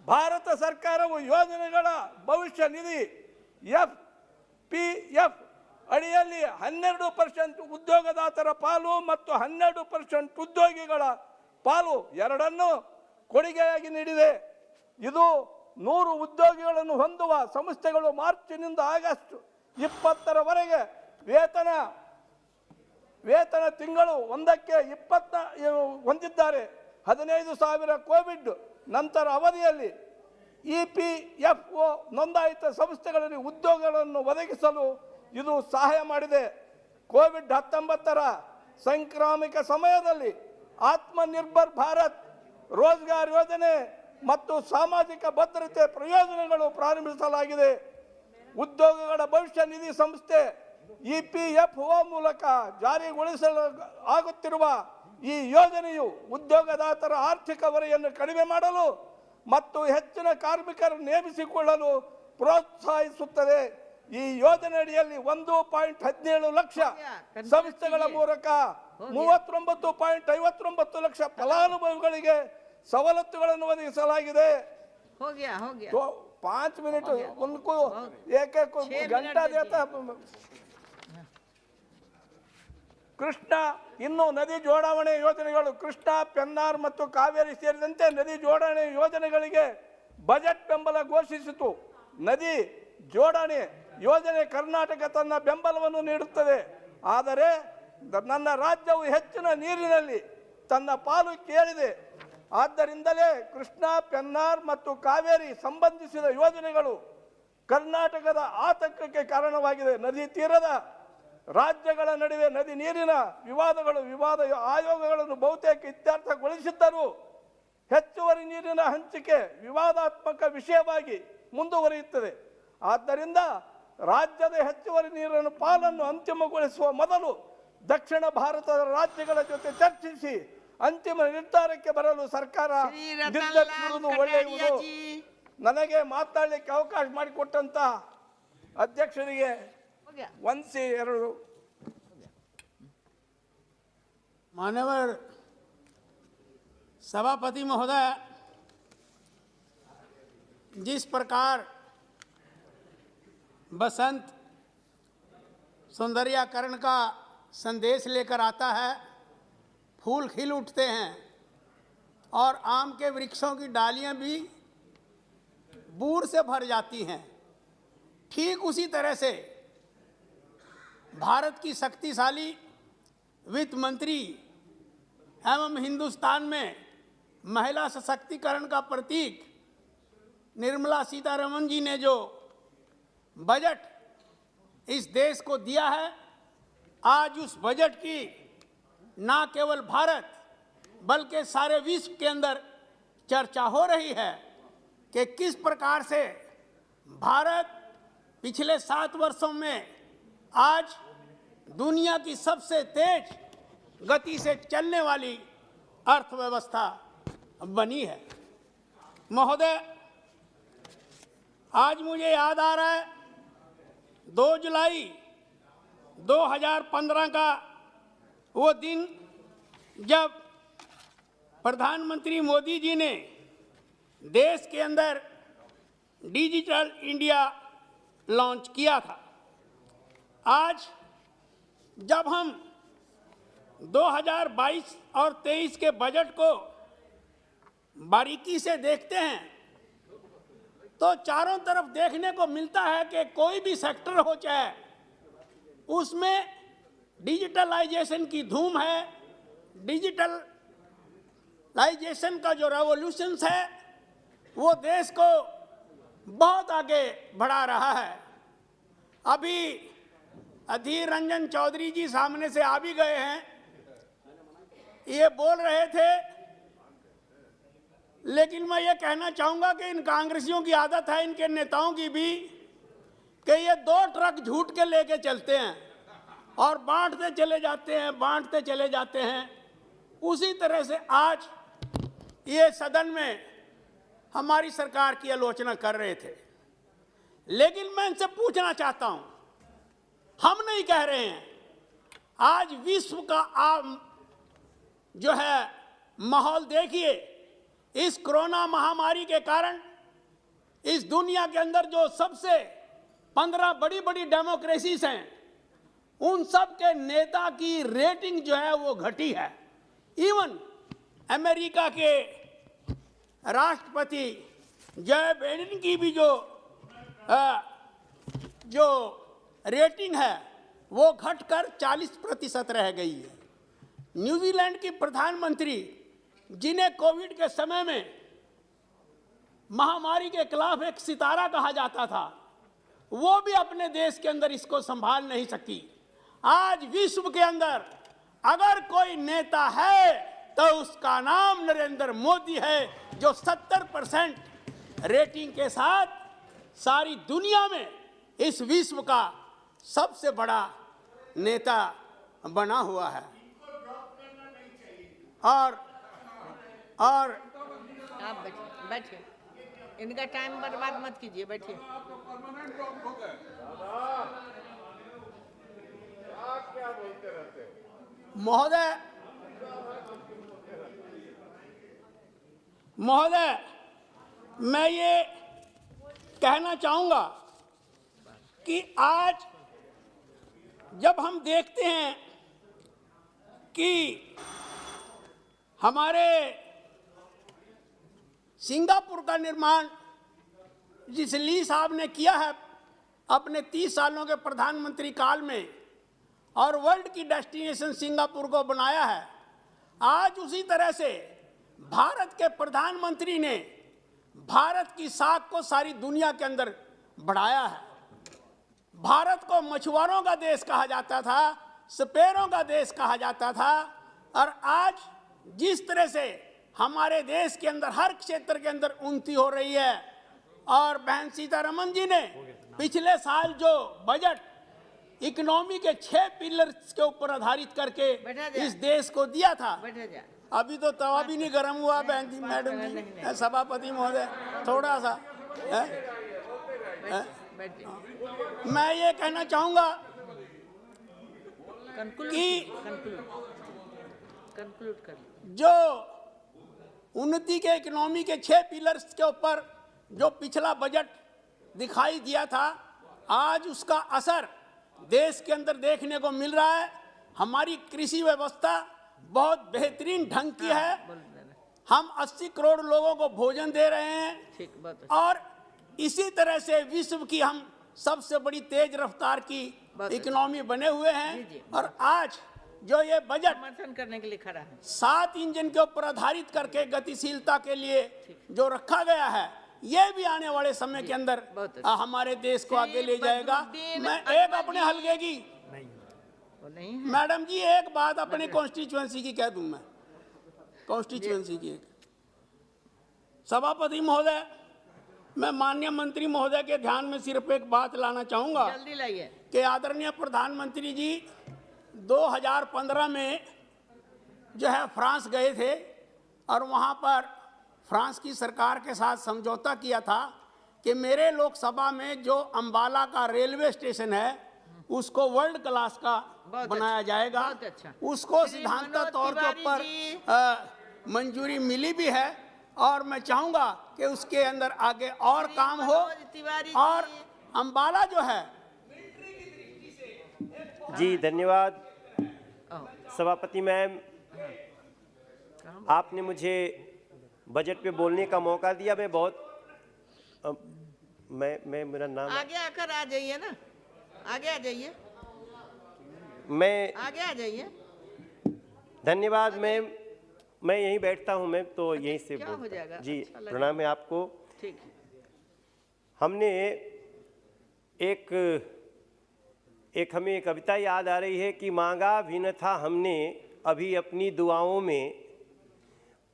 ಭಾರತ ಸರ್ಕಾರವು ಯೋಜನೆಗಳ ಭವಿಷ್ಯ ನಿಧಿ FPF ಅಡಿಯಲ್ಲಿ 12% ಉದ್ಯೋಗದಾತರ ಪಾಲು ಮತ್ತು 12% ಉದ್ಯೋಗಿಗಳ ಪಾಲು ಎರಡನ್ನೂ ಕೊಡುಗೆಯಾಗಿ ನೀಡಿದೆ. ಇದು 100 ಉದ್ಯೋಗಿಗಳನ್ನು ಹೊಂದುವ ಸಂಸ್ಥೆಗಳು ಮಾರ್ಚ್ನಿಂದ ಆಗಸ್ಟ್ 20ರವರೆಗೆ ವೇತನ ತಿಂಗಳು ಒಂದಕ್ಕೆ 20 ಹೊಂದಿದ್ದಾರೆ. 15,000 ಕೋವಿಡ್ ನಂತರ ಅವಧಿಯಲ್ಲಿ EPFO ನೋಂದಾಯಿತ ಸಂಸ್ಥೆಗಳಲ್ಲಿ ಉದ್ಯೋಗಗಳನ್ನು ಒದಗಿಸಲು ಇದು ಸಹಾಯ ಮಾಡಿದೆ. ಕೋವಿಡ್-19 ಸಾಂಕ್ರಾಮಿಕ ಸಮಯದಲ್ಲಿ ಆತ್ಮನಿರ್ಭರ್ ಭಾರತ್ ರೋಜ್ಗಾರ್ ಯೋಜನೆ ಮತ್ತು ಸಾಮಾಜಿಕ ಭದ್ರತೆ ಪ್ರಯೋಜನಗಳು ಪ್ರಾರಂಭಿಸಲಾಗಿದೆ. ಉದ್ಯೋಗಗಳ ಭವಿಷ್ಯ ನಿಧಿ ಸಂಸ್ಥೆ EPFO ಮೂಲಕ ಜಾರಿಗೊಳಿಸಲು ಆಗುತ್ತಿರುವ ಈ ಯೋಜನೆಯು ಉದ್ಯೋಗದಾತರ ಆರ್ಥಿಕ ಹೊರೆಯನ್ನು ಕಡಿಮೆ ಮಾಡಲು ಮತ್ತು ಹೆಚ್ಚಿನ ಕಾರ್ಮಿಕರನ್ನು ನೇಮಿಸಿಕೊಳ್ಳಲು ಪ್ರೋತ್ಸಾಹಿಸುತ್ತದೆ. ಈ ಯೋಜನೆ ಅಡಿಯಲ್ಲಿ 1.17 ಲಕ್ಷ ಸಂಸ್ಥೆಗಳ ಮೂಲಕ 39.59 ಲಕ್ಷ ಫಲಾನುಭವಿಗಳಿಗೆ ಸವಲತ್ತುಗಳನ್ನು ಒದಗಿಸಲಾಗಿದೆ. 5 ಮಿನಿಟ್ उनको एक घंटा देता. ಕೃಷ್ಣ ಇನ್ನು ನದಿ ಜೋಡಣೆ ಯೋಜನೆಗಳು ಕೃಷ್ಣ, ಪೆನ್ನಾರ್ ಮತ್ತು ಕಾವೇರಿ ಸೇರಿದಂತೆ ನದಿ ಜೋಡಣೆ ಯೋಜನೆಗಳಿಗೆ ಬಜೆಟ್ ಬೆಂಬಲ ಘೋಷಿಸಿತು. ನದಿ ಜೋಡಣೆ ಯೋಜನೆ ಕರ್ನಾಟಕ ತನ್ನ ಬೆಂಬಲವನ್ನು ನೀಡುತ್ತದೆ. ಆದರೆ ನನ್ನ ರಾಜ್ಯವು ಹೆಚ್ಚಿನ ನೀರಿನಲ್ಲಿ ತನ್ನ ಪಾಲು ಕೇಳಿದೆ. ಆದ್ದರಿಂದಲೇ ಕೃಷ್ಣ, ಪೆನ್ನಾರ್ ಮತ್ತು ಕಾವೇರಿ ಸಂಬಂಧಿಸಿದ ಯೋಜನೆಗಳು ಕರ್ನಾಟಕದ ಆತಂಕಕ್ಕೆ ಕಾರಣವಾಗಿದೆ. ನದಿ ತೀರದ ರಾಜ್ಯಗಳ ನಡುವೆ ನದಿ ನೀರಿನ ವಿವಾದ ಆಯೋಗಗಳನ್ನು ಬಹುತೇಕ ಇತ್ಯರ್ಥಗೊಳಿಸಿದ್ದರೂ ಹೆಚ್ಚುವರಿ ನೀರಿನ ಹಂಚಿಕೆ ವಿವಾದಾತ್ಮಕ ವಿಷಯವಾಗಿ ಮುಂದುವರಿಯುತ್ತದೆ. ಆದ್ದರಿಂದ ರಾಜ್ಯದ ಹೆಚ್ಚುವರಿ ನೀರಿನ ಪಾಲನ್ನು ಅಂತಿಮಗೊಳಿಸುವ ಮೊದಲು ದಕ್ಷಿಣ ಭಾರತದ ರಾಜ್ಯಗಳ ಜೊತೆ ಚರ್ಚಿಸಿ ಅಂತಿಮ ನಿರ್ಧಾರಕ್ಕೆ ಬರಲು ಸರ್ಕಾರ ನಿರ್ಧರಿಸುವುದು ಒಳ್ಳೆಯದು. ನನಗೆ ಮಾತನಾಡಲಿಕ್ಕೆ ಅವಕಾಶ ಮಾಡಿಕೊಟ್ಟಂತ ಅಧ್ಯಕ್ಷರಿಗೆ ವಂದಿಸಿ ಎರಡು. माननीय सभापति महोदय, जिस प्रकार बसंत सौंदर्यीकरण का संदेश लेकर आता है, फूल खिल उठते हैं और आम के वृक्षों की डालियां भी बूढ़ से भर जाती हैं, ठीक उसी तरह से भारत की शक्तिशाली वित्त मंत्री एवं हिंदुस्तान में महिला सशक्तिकरण का प्रतीक निर्मला सीतारमण जी ने जो बजट इस देश को दिया है, आज उस बजट की ना केवल भारत बल्कि सारे विश्व के अंदर चर्चा हो रही है कि किस प्रकार से भारत पिछले 7 वर्षों में आज दुनिया की सबसे तेज गति से चलने वाली अर्थव्यवस्था बनी है। महोदय, आज मुझे याद आ रहा है 2 जुलाई 2015 का वो दिन जब प्रधानमंत्री मोदी जी ने देश के अंदर डिजिटल इंडिया लॉन्च किया था। आज जब हम 2022 और 23 के बजट को बारीकी से देखते हैं तो चारों तरफ देखने को मिलता है कि कोई भी सेक्टर हो चाहे उसमें डिजिटलाइजेशन की धूम है, डिजिटल लाइजेशन का जो रेवोल्यूशन है वो देश को बहुत आगे बढ़ा रहा है। अभी अधीर रंजन चौधरी जी सामने से आ भी गए हैं, ये बोल रहे थे, लेकिन मैं ये कहना चाहूंगा कि इन कांग्रेसियों की आदत है, इनके नेताओं की भी, कि ये 2 ट्रक झूठ के लेके चलते हैं और बांटते चले जाते हैं। उसी तरह से आज ये सदन में हमारी सरकार की आलोचना कर रहे थे। लेकिन मैं इनसे पूछना चाहता हूं, हम नहीं कह रहे हैं, आज विश्व का जो है माहौल देखिए, इस कोरोना महामारी के कारण इस दुनिया के अंदर जो सबसे 15 बड़ी बड़ी डेमोक्रेसीज हैं, उन सब के नेता की रेटिंग जो है वो घटी है। इवन अमेरिका के राष्ट्रपति जो बाइडेन की भी जो रेटिंग है वो घटकर 40% रह गई है। न्यूजीलैंड की प्रधानमंत्री, जिन्हें कोविड के समय में महामारी के खिलाफ एक सितारा कहा जाता था, वो भी अपने देश के अंदर इसको संभाल नहीं सकी। आज विश्व के अंदर अगर कोई नेता है तो उसका नाम नरेंद्र मोदी है, जो 70% रेटिंग के साथ सारी दुनिया में इस विश्व का सबसे बड़ा नेता बना हुआ है। और आप बैठिए, इनका टाइम बर्बाद मत कीजिए, बैठिए। महोदय, मैं ये कहना चाहूंगा कि आज जब हम देखते हैं कि हमारे सिंगापुर का निर्माण जिस ली साहब ने किया है अपने 30 सालों के प्रधानमंत्री काल में, और वर्ल्ड की डेस्टिनेशन सिंगापुर को बनाया है, आज उसी तरह से भारत के प्रधानमंत्री ने भारत की साख को सारी दुनिया के अंदर बढ़ाया है। भारत को मछुआरों का देश कहा जाता था, स्पेरों का देश कहा जाता था, और आज जिस तरह से हमारे देश के अंदर हर क्षेत्र के अंदर उन्नति हो रही है, और बहन सीतारमन जी ने पिछले साल जो बजट इकोनॉमी के 6 पिलर्स के ऊपर आधारित करके इस देश को दिया था, अभी तो तवा भी नहीं गर्म हुआ बहन जी, मैडम जी, सभापति महोदय, थोड़ा सा मैं ये कहना चाहूंगा कि जो उन्नति के इकोनॉमी के 6 पिलर्स के ऊपर जो पिछला बजट दिखाई दिया था, आज उसका असर देश के अंदर देखने को मिल रहा है। हमारी कृषि व्यवस्था बहुत बेहतरीन ढंग की है, हम 80 करोड़ लोगों को भोजन दे रहे हैं, और इसी तरह से विश्व की हम सबसे बड़ी तेज रफ्तार की इकोनॉमी बने हुए हैं। और आज जो ये बजट समर्थन करने के लिए खड़ा है, 7 इंजन के ऊपर आधारित करके गतिशीलता के लिए जो रखा गया है, ये भी आने वाले समय के अंदर हमारे देश को आगे ले जाएगा। मैं एक अपने हलके की नहीं मैडम जी एक बात अपने कॉन्स्टिट्यूएंसी की कह दूं, मैं कॉन्स्टिट्यूएंसी की सभापति महोदय, मैं माननीय मंत्री महोदय के ध्यान में सिर्फ एक बात लाना चाहूंगा, जल्दी लाइए, कि आदरणीय प्रधानमंत्री जी 2015 में जो है फ्रांस गए थे, और वहां पर फ्रांस की सरकार के साथ समझौता किया था कि मेरे लोकसभा में जो अंबाला का रेलवे स्टेशन है उसको वर्ल्ड क्लास का बनाया जाएगा। उसको सिद्धांत तौर के ऊपर मंजूरी मिली भी है, और मैं चाहूंगा कि उसके अंदर आगे और काम हो, और अंबाला जो है। जी धन्यवाद सभापति मैम, आपने मुझे बजट पे बोलने का मौका दिया। मैं बहुत मैं मेरा नाम आगे आकर आ जाइए ना, आगे आ जाइए, मैं आगे आ जाइए। धन्यवाद मैम, मैं यहीं बैठता हूं, मैं तो यहीं से क्या हो बोलता जाएगा? जी। अच्छा लगेगा। प्रणाम है आपको। ठीक है। हमने एक हमें कविता याद आ रही है कि मांगा भी न था हमने अभी अपनी दुआओं में,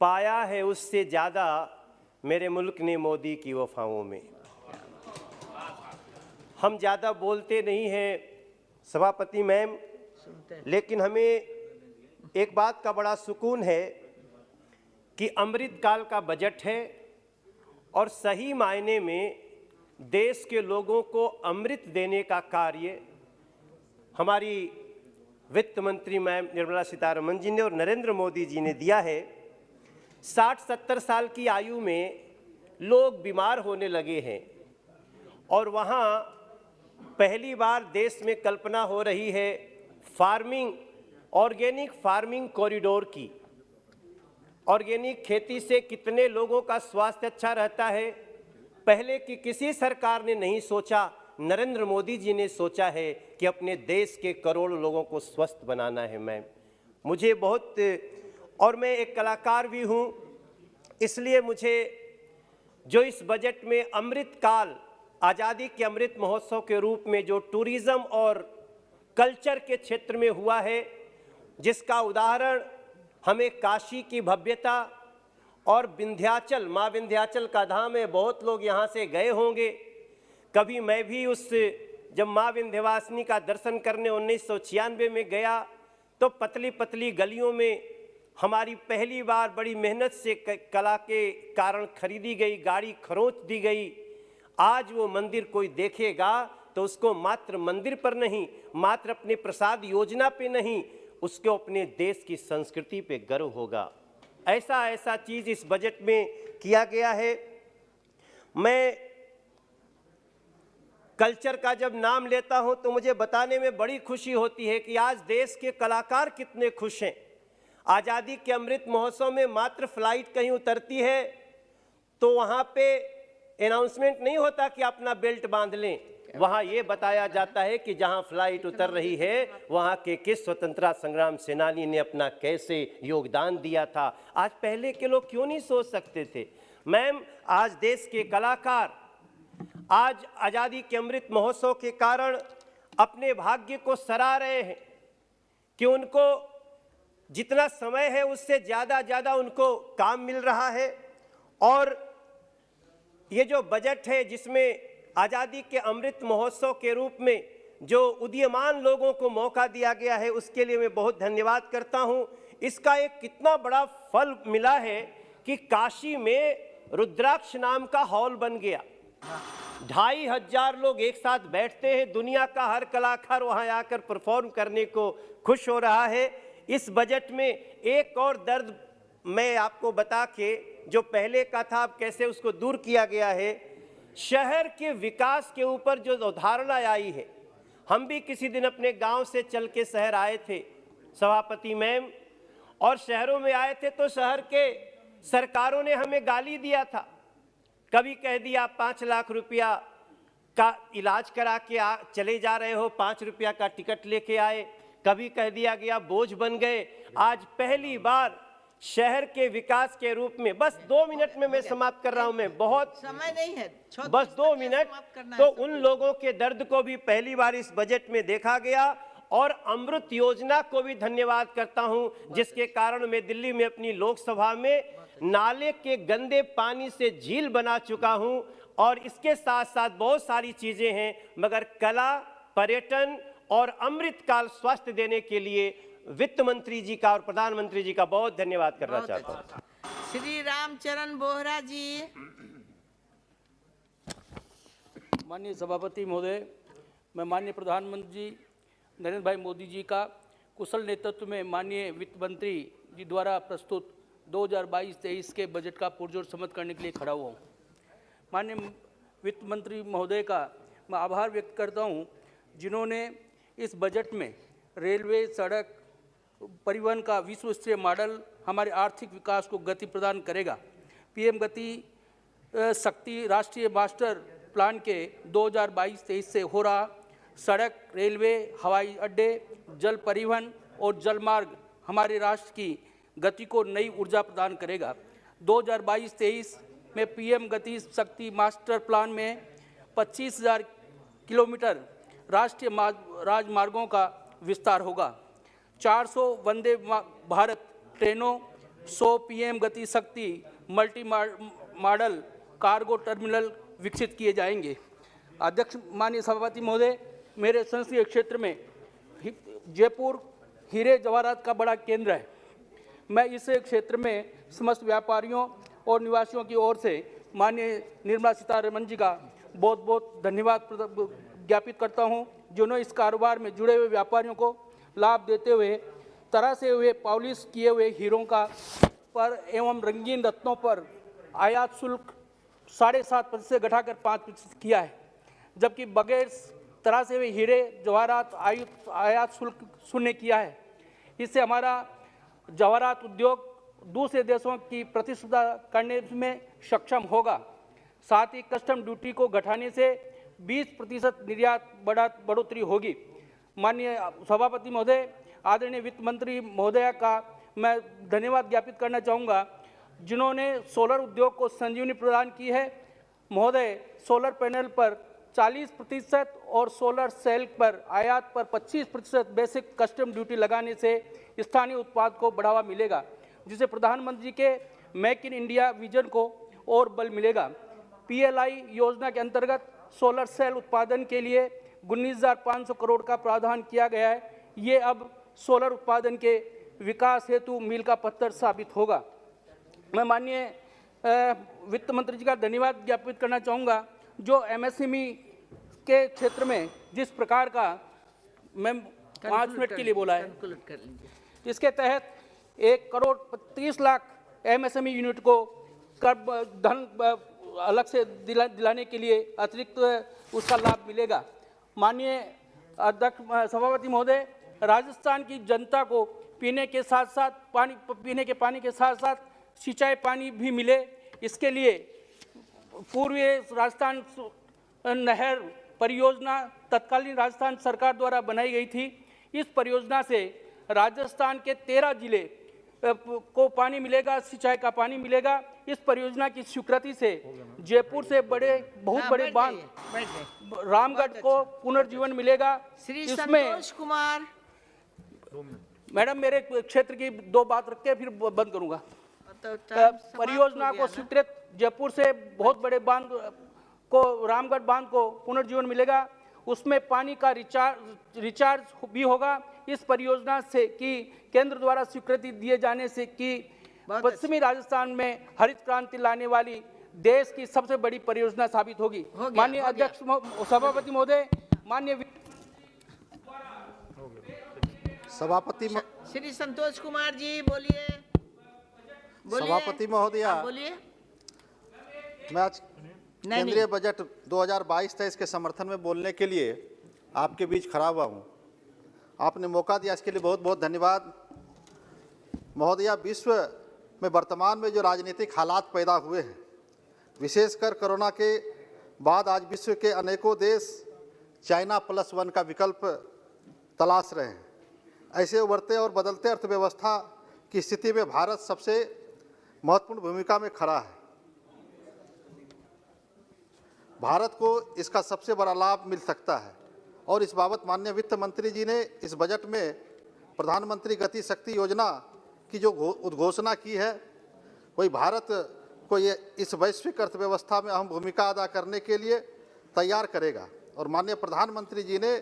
पाया है उससे ज़्यादा मेरे मुल्क ने मोदी की वफाओं में। हम ज़्यादा बोलते नहीं हैं सभापति मैम, लेकिन हमें एक बात का बड़ा सुकून है कि अमृत काल का बजट है और सही मायने में देश के लोगों को अमृत देने का कार्य हमारी वित्त मंत्री मैम निर्मला सीतारमण जी ने और नरेंद्र मोदी जी ने दिया है। 60-70 साल की आयु में लोग बीमार होने लगे हैं और वहाँ पहली बार देश में कल्पना हो रही है फार्मिंग, ऑर्गेनिक फार्मिंग कॉरिडोर की। ऑर्गेनिक खेती से कितने लोगों का स्वास्थ्य अच्छा रहता है, पहले की किसी सरकार ने नहीं सोचा, नरेंद्र मोदी जी ने सोचा है कि अपने देश के करोड़ों लोगों को स्वस्थ बनाना है। मैम मुझे बहुत, और मैं एक कलाकार भी हूँ, इसलिए मुझे जो इस बजट में अमृत काल, आज़ादी के अमृत महोत्सव के रूप में जो टूरिज़्म और कल्चर के क्षेत्र में हुआ है, जिसका उदाहरण हमें काशी की भव्यता और विंध्याचल, माँ विंध्याचल का धाम है, बहुत लोग यहाँ से गए होंगे। कभी मैं भी जब माँ विंध्यवासिनी का दर्शन करने 1996 में गया तो पतली पतली गलियों में हमारी पहली बार बड़ी मेहनत से कला के कारण खरीदी गई गाड़ी खरोंच दी गई। आज वो मंदिर कोई देखेगा तो उसको मात्र मंदिर पर नहीं, मात्र अपने प्रसाद योजना पे नहीं, उसको अपने देश की संस्कृति पे गर्व होगा। ऐसा चीज़ इस बजट में किया गया है। मैं कल्चर का जब नाम लेता हूं तो मुझे बताने में बड़ी खुशी होती है कि आज देश के कलाकार कितने खुश हैं। आज़ादी के अमृत महोत्सव में मात्र फ्लाइट कहीं उतरती है तो वहां पे अनाउंसमेंट नहीं होता कि अपना बेल्ट बांध लें, वहां ये बताया जाता है कि जहां फ्लाइट उतर रही है वहां के किस स्वतंत्रता संग्राम सेनानी ने अपना कैसे योगदान दिया था। आज पहले के लोग क्यों नहीं सोच सकते थे। मैम आज देश के कलाकार आज आज़ादी के अमृत महोत्सव के कारण अपने भाग्य को सराह रहे हैं कि उनको जितना समय है उससे ज़्यादा उनको काम मिल रहा है। और ये जो बजट है जिसमें आज़ादी के अमृत महोत्सव के रूप में जो उदीयमान लोगों को मौका दिया गया है उसके लिए मैं बहुत धन्यवाद करता हूं। इसका एक कितना बड़ा फल मिला है कि काशी में रुद्राक्ष नाम का हॉल बन गया, 2500 लोग एक साथ बैठते हैं, दुनिया का हर कलाकार वहां आकर परफॉर्म करने को खुश हो रहा है। इस बजट में एक और दर्द मैं आपको बता के, जो पहले का था अब कैसे उसको दूर किया गया है। शहर के विकास के ऊपर जो अवधारणा आई है, हम भी किसी दिन अपने गांव से चल के शहर आए थे सभापति मैम, और शहरों में आए थे तो शहर के सरकारों ने हमें गाली दिया था। कभी कह दिया 5 लाख रुपया का इलाज करा के चले जा रहे हो, 5 रुपया का टिकट लेके आए। कभी कह दिया गया बोझ बन गए। आज पहली बार शहर के विकास के रूप में, बस 2 मिनट में मैं समाप्त कर रहा हूं, मैं बहुत समय नहीं है, बस 2 मिनट, तो उन लोगों के दर्द को भी पहली बार इस बजट में देखा गया। और अमृत योजना को भी धन्यवाद करता हूं, जिसके कारण मैं दिल्ली में अपनी लोकसभा में नाले के गंदे पानी से झील बना चुका हूं। और इसके साथ साथ बहुत सारी चीजें हैं, मगर कला, पर्यटन और अमृतकाल स्वास्थ्य देने के लिए वित्त मंत्री जी का और प्रधानमंत्री जी का बहुत धन्यवाद करना चाहता हूं। श्री रामचरण बोहरा जी। माननीय सभापति महोदय, मैं माननीय प्रधानमंत्री जी नरेंद्र भाई मोदी जी का कुशल नेतृत्व में माननीय वित्त मंत्री जी द्वारा प्रस्तुत 2022-23 के बजट का पुरजोर समर्थन करने के लिए खड़ा हुआ हूँ। माननीय वित्त मंत्री महोदय का मैं आभार व्यक्त करता हूँ, जिन्होंने इस बजट में रेलवे, सड़क, परिवहन का विश्व स्तरीय मॉडल हमारे आर्थिक विकास को गति प्रदान करेगा। पीएम गति शक्ति राष्ट्रीय मास्टर प्लान के 2022-23 से हो रहा सड़क, रेलवे, हवाई अड्डे, जल परिवहन और जलमार्ग हमारे राष्ट्र की गति को नई ऊर्जा प्रदान करेगा। 2022-23 में पीएम गति शक्ति मास्टर प्लान में 25,000 किलोमीटर राष्ट्रीय राजमार्गों का विस्तार होगा। 400 वंदे भारत ट्रेनों, 100 पीएम गति शक्ति मल्टी मॉडल कार्गो टर्मिनल विकसित किए जाएंगे। अध्यक्ष माननीय सभापति महोदय, मेरे संसदीय क्षेत्र में जयपुर हीरे जवाहरात का बड़ा केंद्र है। मैं इस क्षेत्र में समस्त व्यापारियों और निवासियों की ओर से माननीय निर्मला सीतारमण जी का बहुत बहुत धन्यवाद ज्ञापित करता हूं, जिन्होंने इस कारोबार में जुड़े हुए व्यापारियों को लाभ देते हुए तरह से हुए पॉलिश किए हुए हीरों का पर एवं रंगीन रत्नों पर आयात शुल्क 7.5% घटाकर 5% किया है, जबकि बगैर तरह से हुए हीरे जवाहरात आयात शुल्क शून्य किया है। इससे हमारा जवाहरात उद्योग दूसरे देशों की प्रतिस्पर्धा करने में सक्षम होगा। साथ ही कस्टम ड्यूटी को घटाने से 20% निर्यात बढ़ोतरी होगी। माननीय सभापति महोदय, आदरणीय वित्त मंत्री महोदया का मैं धन्यवाद ज्ञापित करना चाहूँगा, जिन्होंने सोलर उद्योग को संजीवनी प्रदान की है। महोदय, सोलर पैनल पर 40% और सोलर सेल पर आयात पर 25% बेसिक कस्टम ड्यूटी लगाने से स्थानीय उत्पाद को बढ़ावा मिलेगा, जिससे प्रधानमंत्री जी के मेक इन इंडिया विजन को और बल मिलेगा। पीएलआई योजना के अंतर्गत सोलर सेल उत्पादन के लिए 19,500 करोड़ का प्रावधान किया गया है। ये अब सोलर उत्पादन के विकास हेतु मील का पत्थर साबित होगा। मैं माननीय वित्त मंत्री जी का धन्यवाद ज्ञापित करना चाहूँगा, जो एमएसएमई के क्षेत्र में जिस प्रकार का मैं 5 मिनट के लिए बोला है, इसके तहत 1,30,00,000 एमएसएमई यूनिट को कर धन अलग से दिलाने के लिए अतिरिक्त उसका लाभ मिलेगा। माननीय अध्यक्ष सभापति महोदय, राजस्थान की जनता को पीने के पानी के साथ साथ सिंचाई पानी भी मिले, इसके लिए पूर्वी राजस्थान नहर परियोजना तत्कालीन राजस्थान सरकार द्वारा बनाई गई थी। इस परियोजना से राजस्थान के 13 जिले को पानी मिलेगा, सिंचाई का पानी मिलेगा। इस परियोजना की स्वीकृति से जयपुर से बहुत बड़े बांध रामगढ़ को पुनर्जीवन मिलेगा। श्री इसमें संतोष कुमार, मैडम, मेरे क्षेत्र की 2 बात रख के फिर बंद करूंगा। परियोजना को स्वीकृत जयपुर से बहुत बड़े बांध को, रामगढ़ बांध को पुनर्जीवन मिलेगा। उसमें पानी का रिचार्ज भी होगा। इस परियोजना से कि केंद्र द्वारा स्वीकृति दिए जाने से कि पश्चिमी राजस्थान में हरित क्रांति लाने वाली देश की सबसे बड़ी परियोजना साबित होगी। माननीय अध्यक्ष सभापति महोदय, माननीय सभापति श्री संतोष कुमार जी बोलिए। सभापति महोदया, बोलिए। मैं आज केंद्रीय बजट 2022-23 के समर्थन में बोलने के लिए आपके बीच खड़ा हुआ हूँ। आपने मौका दिया, इसके लिए बहुत बहुत धन्यवाद। महोदया, विश्व में वर्तमान में जो राजनीतिक हालात पैदा हुए हैं, विशेषकर कोरोना के बाद आज विश्व के अनेकों देश चाइना +1 का विकल्प तलाश रहे हैं। ऐसे उभरते और बदलते अर्थव्यवस्था की स्थिति में भारत सबसे महत्वपूर्ण भूमिका में खड़ा है। भारत को इसका सबसे बड़ा लाभ मिल सकता है और इस बाबत माननीय वित्त मंत्री जी ने इस बजट में प्रधानमंत्री गति शक्ति योजना की जो उद्घोषणा की है, वही भारत को ये इस वैश्विक अर्थव्यवस्था में अहम भूमिका अदा करने के लिए तैयार करेगा। और माननीय प्रधानमंत्री जी ने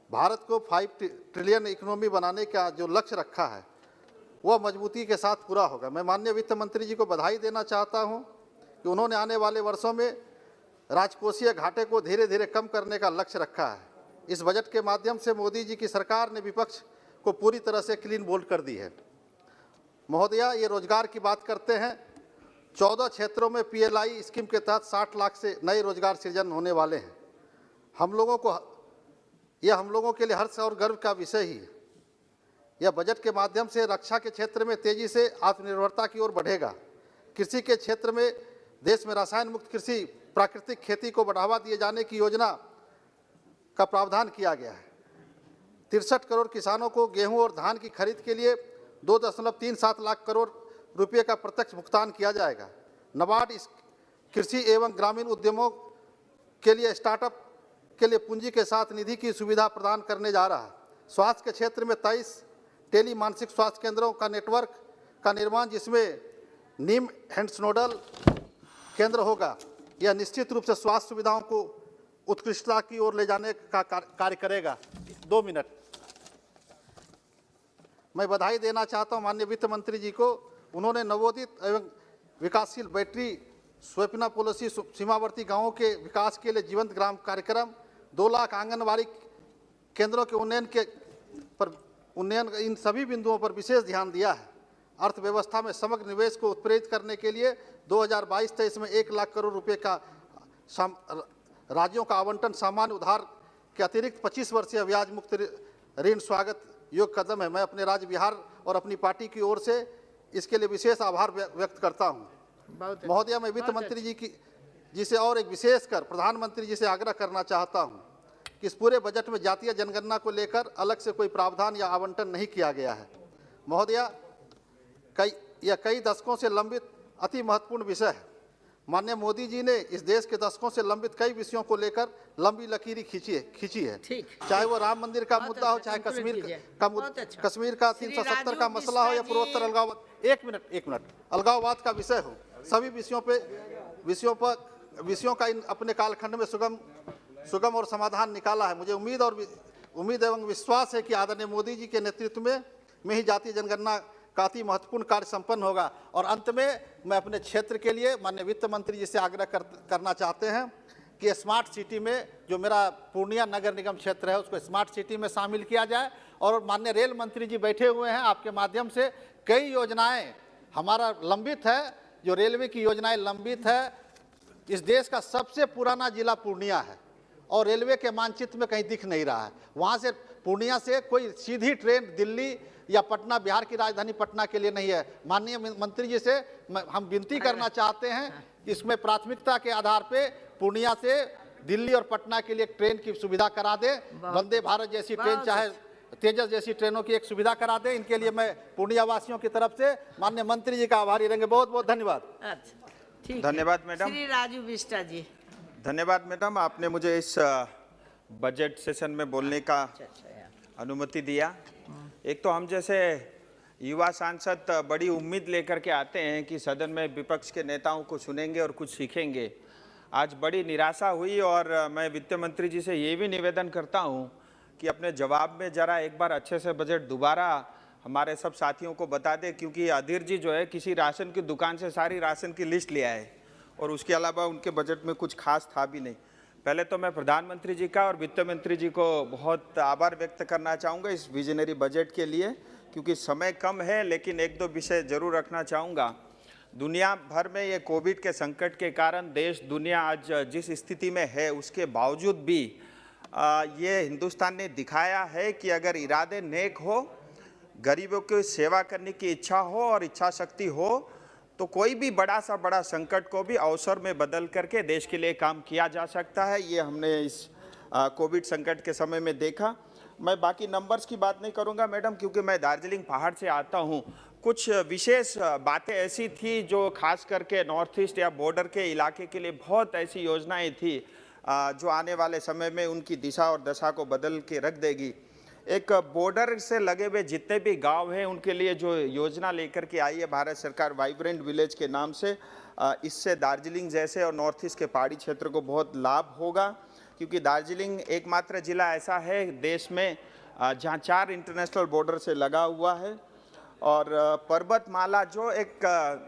भारत को 5 ट्रिलियन इकोनॉमी बनाने का जो लक्ष्य रखा है, वह मजबूती के साथ पूरा होगा। मैं माननीय वित्त मंत्री जी को बधाई देना चाहता हूं कि उन्होंने आने वाले वर्षों में राजकोषीय घाटे को धीरे धीरे कम करने का लक्ष्य रखा है। इस बजट के माध्यम से मोदी जी की सरकार ने विपक्ष को पूरी तरह से क्लीन बोल्ड कर दी है। महोदया, ये रोजगार की बात करते हैं। 14 क्षेत्रों में पीएलआई स्कीम के तहत 60 लाख से नए रोजगार सृजन होने वाले हैं। हम लोगों के लिए हर्ष और गर्व का विषय ही है। यह बजट के माध्यम से रक्षा के क्षेत्र में तेजी से आत्मनिर्भरता की ओर बढ़ेगा। कृषि के क्षेत्र में देश में रसायन मुक्त कृषि, प्राकृतिक खेती को बढ़ावा दिए जाने की योजना का प्रावधान किया गया है। 63 करोड़ किसानों को गेहूं और धान की खरीद के लिए 2.37 लाख करोड़ रुपए का प्रत्यक्ष भुगतान किया जाएगा। नाबार्ड इस कृषि एवं ग्रामीण उद्यमों के लिए स्टार्टअप के लिए पूंजी के साथ निधि की सुविधा प्रदान करने जा रहा है। स्वास्थ्य के क्षेत्र में 23 टेली मानसिक स्वास्थ्य केंद्रों का नेटवर्क का निर्माण, जिसमें नीम हैंड्स नोडल केंद्र होगा। यह निश्चित रूप से स्वास्थ्य सुविधाओं को उत्कृष्टता की ओर ले जाने का कार्य करेगा। 2 मिनट। मैं बधाई देना चाहता हूं माननीय वित्त मंत्री जी को। उन्होंने नवोदित एवं विकासशील बैटरी स्वप्ना पॉलिसी, सीमावर्ती गांवों के विकास के लिए जीवंत ग्राम कार्यक्रम, 2 लाख आंगनबाड़ी केंद्रों के उन्नयन, इन सभी बिंदुओं पर विशेष ध्यान दिया है। अर्थव्यवस्था में समग्र निवेश को उत्प्रेरित करने के लिए 2022-23 में 1 लाख करोड़ रुपए का राज्यों का आवंटन सामान्य उधार के अतिरिक्त 25 वर्षीय ब्याज मुक्त ऋण स्वागत योग्य कदम है। मैं अपने राज्य बिहार और अपनी पार्टी की ओर से इसके लिए विशेष आभार व्यक्त करता हूं। महोदया, मैं वित्त मंत्री जी से और एक विशेषकर प्रधानमंत्री जी से आग्रह करना चाहता हूं कि इस पूरे बजट में जातीय जनगणना को लेकर अलग से कोई प्रावधान या आवंटन नहीं किया गया है। महोदया, कई दशकों से लंबित अति महत्वपूर्ण विषय है। माननीय मोदी जी ने इस देश के दशकों से लंबित कई विषयों को लेकर लंबी लकीरें खींची है। चाहे वो राम मंदिर का मुद्दा हो, चाहे कश्मीर का 370 का मसला हो, या पूर्वोत्तर अलगाववाद, एक मिनट अलगाववाद का विषय हो, सभी विषयों का अपने कालखंड में सुगम और समाधान निकाला है। मुझे उम्मीद एवं विश्वास है कि आदरणीय मोदी जी के नेतृत्व में ही जातीय जनगणना का अति महत्वपूर्ण कार्य संपन्न होगा। और अंत में मैं अपने क्षेत्र के लिए माननीय वित्त मंत्री जी से आग्रह करना चाहते हैं कि स्मार्ट सिटी में जो मेरा पूर्णिया नगर निगम क्षेत्र है उसको स्मार्ट सिटी में शामिल किया जाए। और माननीय रेल मंत्री जी बैठे हुए हैं, आपके माध्यम से कई योजनाएं हमारा लंबित है, जो रेलवे की योजनाएं लंबित है। इस देश का सबसे पुराना जिला पूर्णिया है और रेलवे के मानचित्र में कहीं दिख नहीं रहा है। वहाँ से पूर्णिया से कोई सीधी ट्रेन दिल्ली या पटना, बिहार की राजधानी पटना के लिए नहीं है। माननीय मंत्री जी से हम विनती करना चाहते हैं कि इसमें प्राथमिकता के आधार पे पूर्णिया से दिल्ली और पटना के लिए ट्रेन की सुविधा करा दे। वंदे भारत जैसी ट्रेन, चाहे तेजस जैसी ट्रेनों की एक सुविधा करा दे। इनके लिए मैं पूर्णिया वासियों की तरफ से माननीय मंत्री जी का आभारी रहेंगे। बहुत बहुत धन्यवाद। धन्यवाद मैडम। श्री राजू बिष्टा जी। धन्यवाद मैडम, आपने मुझे इस बजट सेशन में बोलने का अनुमति दिया। एक तो हम जैसे युवा सांसद बड़ी उम्मीद लेकर के आते हैं कि सदन में विपक्ष के नेताओं को सुनेंगे और कुछ सीखेंगे। आज बड़ी निराशा हुई और मैं वित्त मंत्री जी से ये भी निवेदन करता हूँ कि अपने जवाब में ज़रा एक बार अच्छे से बजट दोबारा हमारे सब साथियों को बता दें, क्योंकि अधीर जी जो है किसी राशन की दुकान से सारी राशन की लिस्ट ले आए और उसके अलावा उनके बजट में कुछ खास था भी नहीं। पहले तो मैं प्रधानमंत्री जी का और वित्त मंत्री जी को बहुत आभार व्यक्त करना चाहूँगा इस विजनरी बजट के लिए, क्योंकि समय कम है, लेकिन 1-2 विषय जरूर रखना चाहूँगा। दुनिया भर में ये कोविड के संकट के कारण देश दुनिया आज जिस स्थिति में है उसके बावजूद भी ये हिंदुस्तान ने दिखाया है कि अगर इरादे नेक हो, गरीबों की सेवा करने की इच्छा हो और इच्छा शक्ति हो, तो कोई भी बड़ा सा बड़ा संकट को भी अवसर में बदल करके देश के लिए काम किया जा सकता है। ये हमने इस कोविड संकट के समय में देखा। मैं बाकी नंबर्स की बात नहीं करूंगा मैडम, क्योंकि मैं दार्जिलिंग पहाड़ से आता हूं। कुछ विशेष बातें ऐसी थी जो खास करके नॉर्थ ईस्ट या बॉर्डर के इलाके के लिए बहुत ऐसी योजनाएं थी जो आने वाले समय में उनकी दिशा और दशा को बदल के रख देगी। एक बॉर्डर से लगे हुए जितने भी गांव हैं उनके लिए जो योजना लेकर के आई है भारत सरकार वाइब्रेंट विलेज के नाम से, इससे दार्जिलिंग जैसे और नॉर्थ ईस्ट के पहाड़ी क्षेत्र को बहुत लाभ होगा, क्योंकि दार्जिलिंग एकमात्र जिला ऐसा है देश में जहां 4 इंटरनेशनल बॉर्डर से लगा हुआ है। और पर्वतमाला जो एक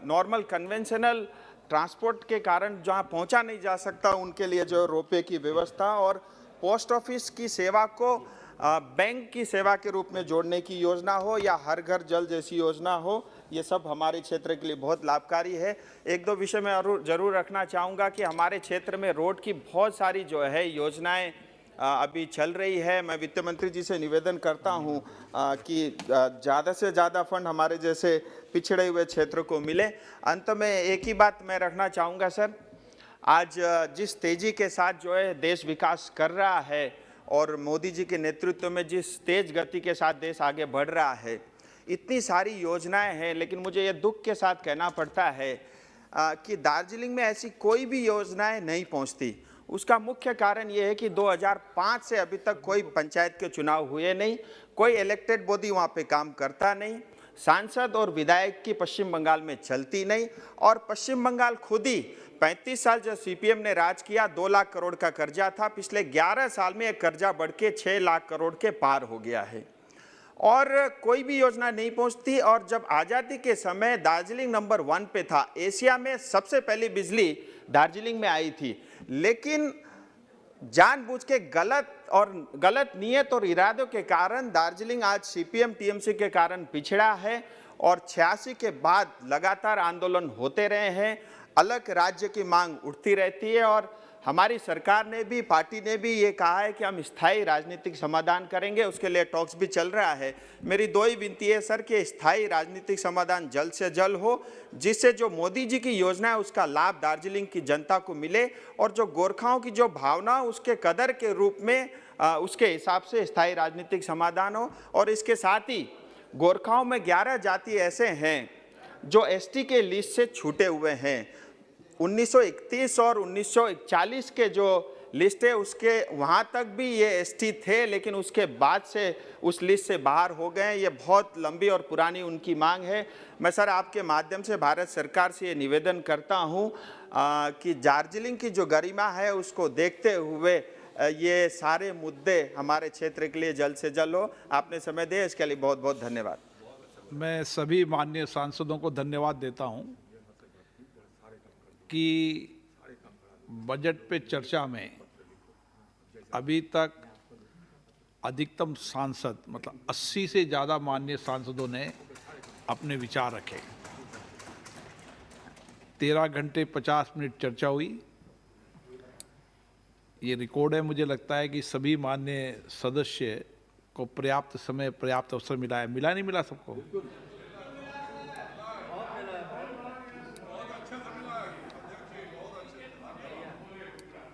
नॉर्मल कन्वेंशनल ट्रांसपोर्ट के कारण जहां पहुंचा नहीं जा सकता, उनके लिए जो रोपवे की व्यवस्था और पोस्ट ऑफिस की सेवा को बैंक की सेवा के रूप में जोड़ने की योजना हो या हर घर जल जैसी योजना हो, ये सब हमारे क्षेत्र के लिए बहुत लाभकारी है। 1-2 विषय में जरूर रखना चाहूँगा कि हमारे क्षेत्र में रोड की बहुत सारी जो है योजनाएं अभी चल रही है। मैं वित्त मंत्री जी से निवेदन करता हूँ कि ज़्यादा से ज़्यादा फंड हमारे जैसे पिछड़े हुए क्षेत्र को मिले। अंत में एक ही बात मैं रखना चाहूँगा सर, आज जिस तेज़ी के साथ जो है देश विकास कर रहा है और मोदी जी के नेतृत्व में जिस तेज गति के साथ देश आगे बढ़ रहा है, इतनी सारी योजनाएं हैं, लेकिन मुझे ये दुख के साथ कहना पड़ता है कि दार्जिलिंग में ऐसी कोई भी योजनाएं नहीं पहुंचती। उसका मुख्य कारण ये है कि 2005 से अभी तक कोई पंचायत के चुनाव हुए नहीं, कोई इलेक्टेड बॉडी वहाँ पे काम करता नहीं, सांसद और विधायक की पश्चिम बंगाल में चलती नहीं, और पश्चिम बंगाल खुद ही 35 साल जब सीपीएम ने राज किया 2 लाख करोड़ का कर्जा था, पिछले 11 साल में एक कर्जा बढ़ के 6 लाख करोड़ के पार हो गया है और कोई भी योजना नहीं पहुंचती। और जब आज़ादी के समय दार्जिलिंग नंबर 1 पे था, एशिया में सबसे पहली बिजली दार्जिलिंग में आई थी, लेकिन जानबूझ के गलत नीयत और इरादों के कारण दार्जिलिंग आज सीपीएम टीएमसी के कारण पिछड़ा है और 86 के बाद लगातार आंदोलन होते रहे हैं, अलग राज्य की मांग उठती रहती है और हमारी सरकार ने भी, पार्टी ने भी ये कहा है कि हम स्थायी राजनीतिक समाधान करेंगे, उसके लिए टॉक्स भी चल रहा है। मेरी 2 ही विनती है सर कि स्थायी राजनीतिक समाधान जल्द से जल्द हो, जिससे जो मोदी जी की योजना है उसका लाभ दार्जिलिंग की जनता को मिले और जो गोरखाओं की जो भावना उसके कदर के रूप में उसके हिसाब से स्थायी राजनीतिक समाधान हो। और इसके साथ ही गोरखाओं में 11 जाति ऐसे हैं जो एसटी के लिस्ट से छूटे हुए हैं। 1931 और 1941 के जो लिस्ट है उसके वहाँ तक भी ये एसटी थे, लेकिन उसके बाद से उस लिस्ट से बाहर हो गए। ये बहुत लंबी और पुरानी उनकी मांग है। मैं सर आपके माध्यम से भारत सरकार से ये निवेदन करता हूँ कि दार्जिलिंग की जो गरिमा है उसको देखते हुए ये सारे मुद्दे हमारे क्षेत्र के लिए जल्द से जल्द हो। आपने समय दिया इसके लिए बहुत बहुत धन्यवाद। मैं सभी माननीय सांसदों को धन्यवाद देता हूं कि बजट पे चर्चा में अभी तक अधिकतम सांसद मतलब 80 से ज़्यादा माननीय सांसदों ने अपने विचार रखे। 13 घंटे 50 मिनट चर्चा हुई। ये रिकॉर्ड है। मुझे लगता है कि सभी माननीय सदस्य को पर्याप्त समय, पर्याप्त अवसर मिला है। मिला नहीं मिला सबको?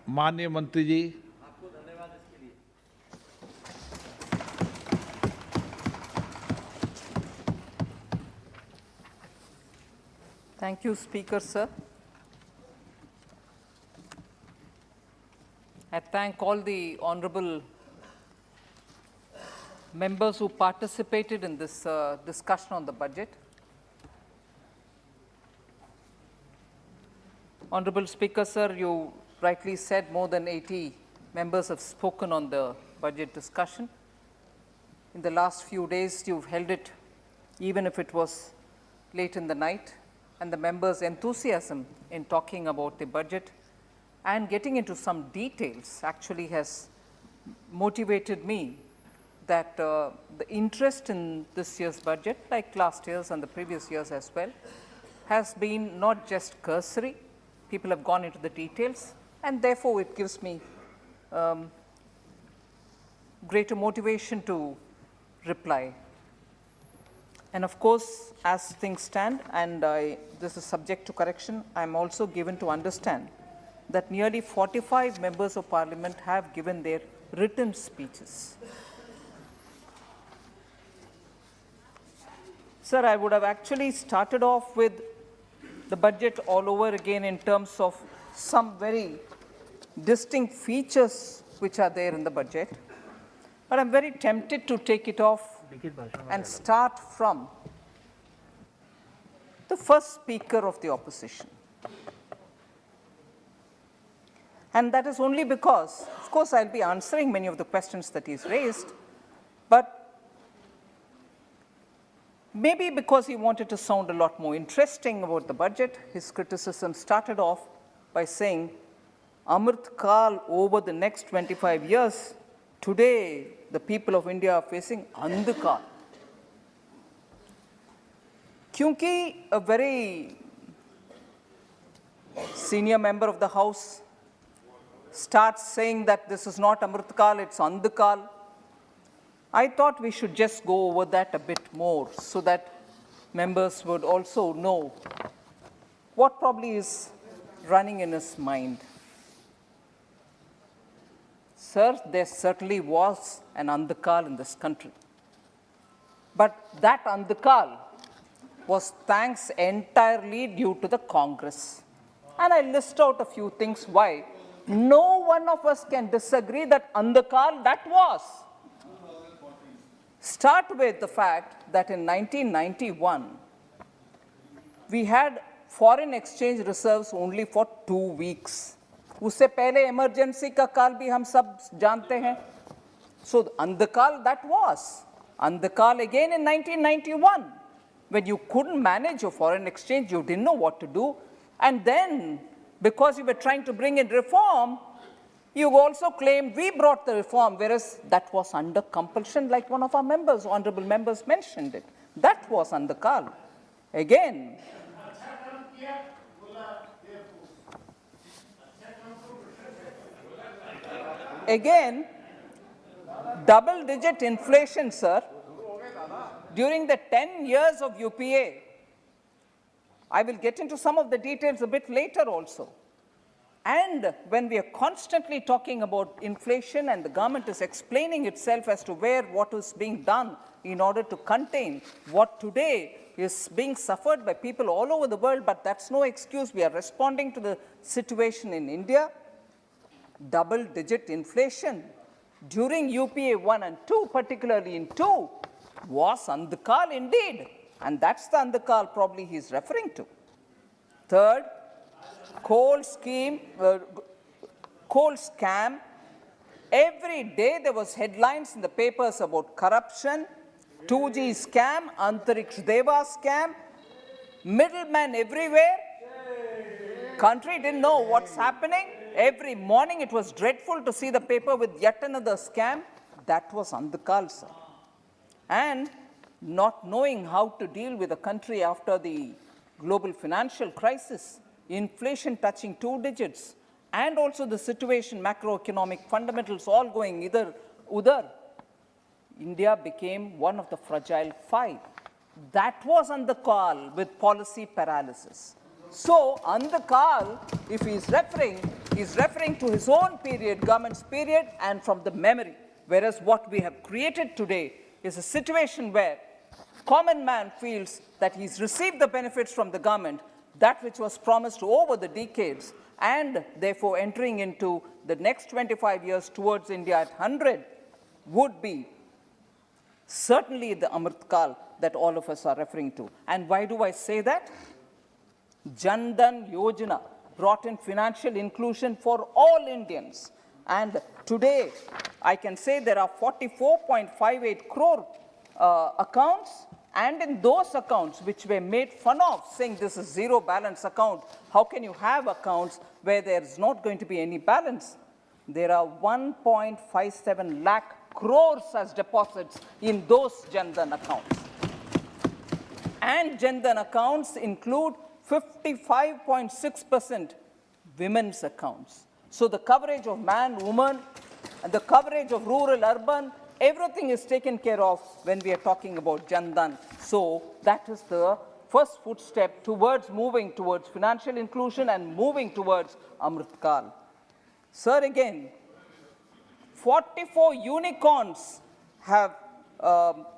माननीय मंत्री जी, आपको धन्यवाद इसके लिए। Thank you, Speaker, sir. I thank all the honorable members who participated in this discussion on the budget. Honorable Speaker, sir, you rightly said more than 80 members have spoken on the budget discussion. In the last few days, you've held it, even if it was late in the night, and the members' enthusiasm in talking about the budget and getting into some details actually has motivated me that the interest in this year's budget, like last year's and the previous years as well, has been not just cursory. People have gone into the details, and therefore it gives me greater motivation to reply. And of course, as things stand, and this is subject to correction, I am also given to understand that nearly 45 members of parliament have given their written speeches. Sir, I would have actually started off with the budget all over again in terms of some very distinct features which are there in the budget. But I'm very tempted to take it off and start from the first speaker of the opposition. And that is only because, of course, I'll be answering many of the questions that he's raised, but maybe because he wanted to sound a lot more interesting about the budget, his criticism started off by saying, Amrit Kal over the next 25 years, today the people of India are facing Andhkal. Kyunki a very senior member of the House starts saying that this is not Amritkal, it's Andhkal, I thought we should just go over that a bit more so that members would also know what probably is running in his mind. Sir, there certainly was an Andhkal in this country. But that andakal was thanks entirely due to the Congress. And I list out a few things why. No one of us can disagree that andakal that was. Start with the fact that in 1991, we had foreign exchange reserves only for 2 weeks. उससे पहले emergency का काल भी हम सब जानते हैं. So andakal that was. Andakal again in 1991, when you couldn't manage your foreign exchange, you didn't know what to do. And then, because you were trying to bring in reform, you also claimed we brought the reform, whereas that was under compulsion, like one of our members, honorable members mentioned it. That was andakal. Again, double-digit inflation, sir, during the 10 years of UPA. I will get into some of the details a bit later also. And when we are constantly talking about inflation and the government is explaining itself as to what is being done in order to contain what today is being suffered by people all over the world, but that's no excuse. We are responding to the situation in India. Double-digit inflation during UPA 1 and 2, particularly in 2, was andakal indeed. And that's the andakal probably he's referring to. Third, coal scam. Every day there was headlines in the papers about corruption, 2G scam, Antariksh Deva scam, middlemen everywhere. Country didn't know what's happening. Every morning it was dreadful to see the paper with yet another scam. That was andakal, sir. And not knowing how to deal with the country after the global financial crisis, inflation touching 2 digits, and also the situation, macroeconomic fundamentals all going either udar, India became one of the fragile 5. That was andakal with policy paralysis. So andakal, if he's referring to his own period, government's period, and from the memory. Whereas what we have created today is a situation where common man feels that he's received the benefits from the government, that which was promised over the decades, and therefore entering into the next 25 years towards India at 100 would be certainly the Amritkal that all of us are referring to. And why do I say that? Jan Dhan Yojana brought in financial inclusion for all Indians. And today, I can say there are 44.58 crore accounts, and in those accounts which were made fun of, saying this is zero balance account, how can you have accounts where there is not going to be any balance? There are 1.57 lakh crores as deposits in those Jan Dhan accounts. And Jan Dhan accounts include 55.6% women's accounts. So the coverage of man, woman, and the coverage of rural, urban, everything is taken care of when we are talking about Jan Dhan. So that is the first footstep towards moving towards financial inclusion and moving towards Amritkal. Sir, again, 44 unicorns have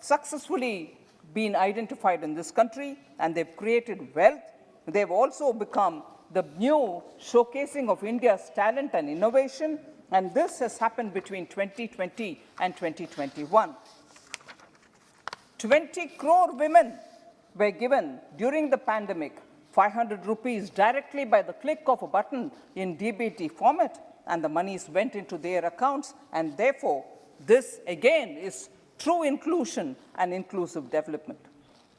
successfully been identified in this country, and they've created wealth. They've also become the new showcasing of India's talent and innovation, and this has happened between 2020 and 2021. 20 crore women were given during the pandemic 500 rupees directly by the click of a button in DBT format, and the monies went into their accounts, and therefore this again is true inclusion and inclusive development.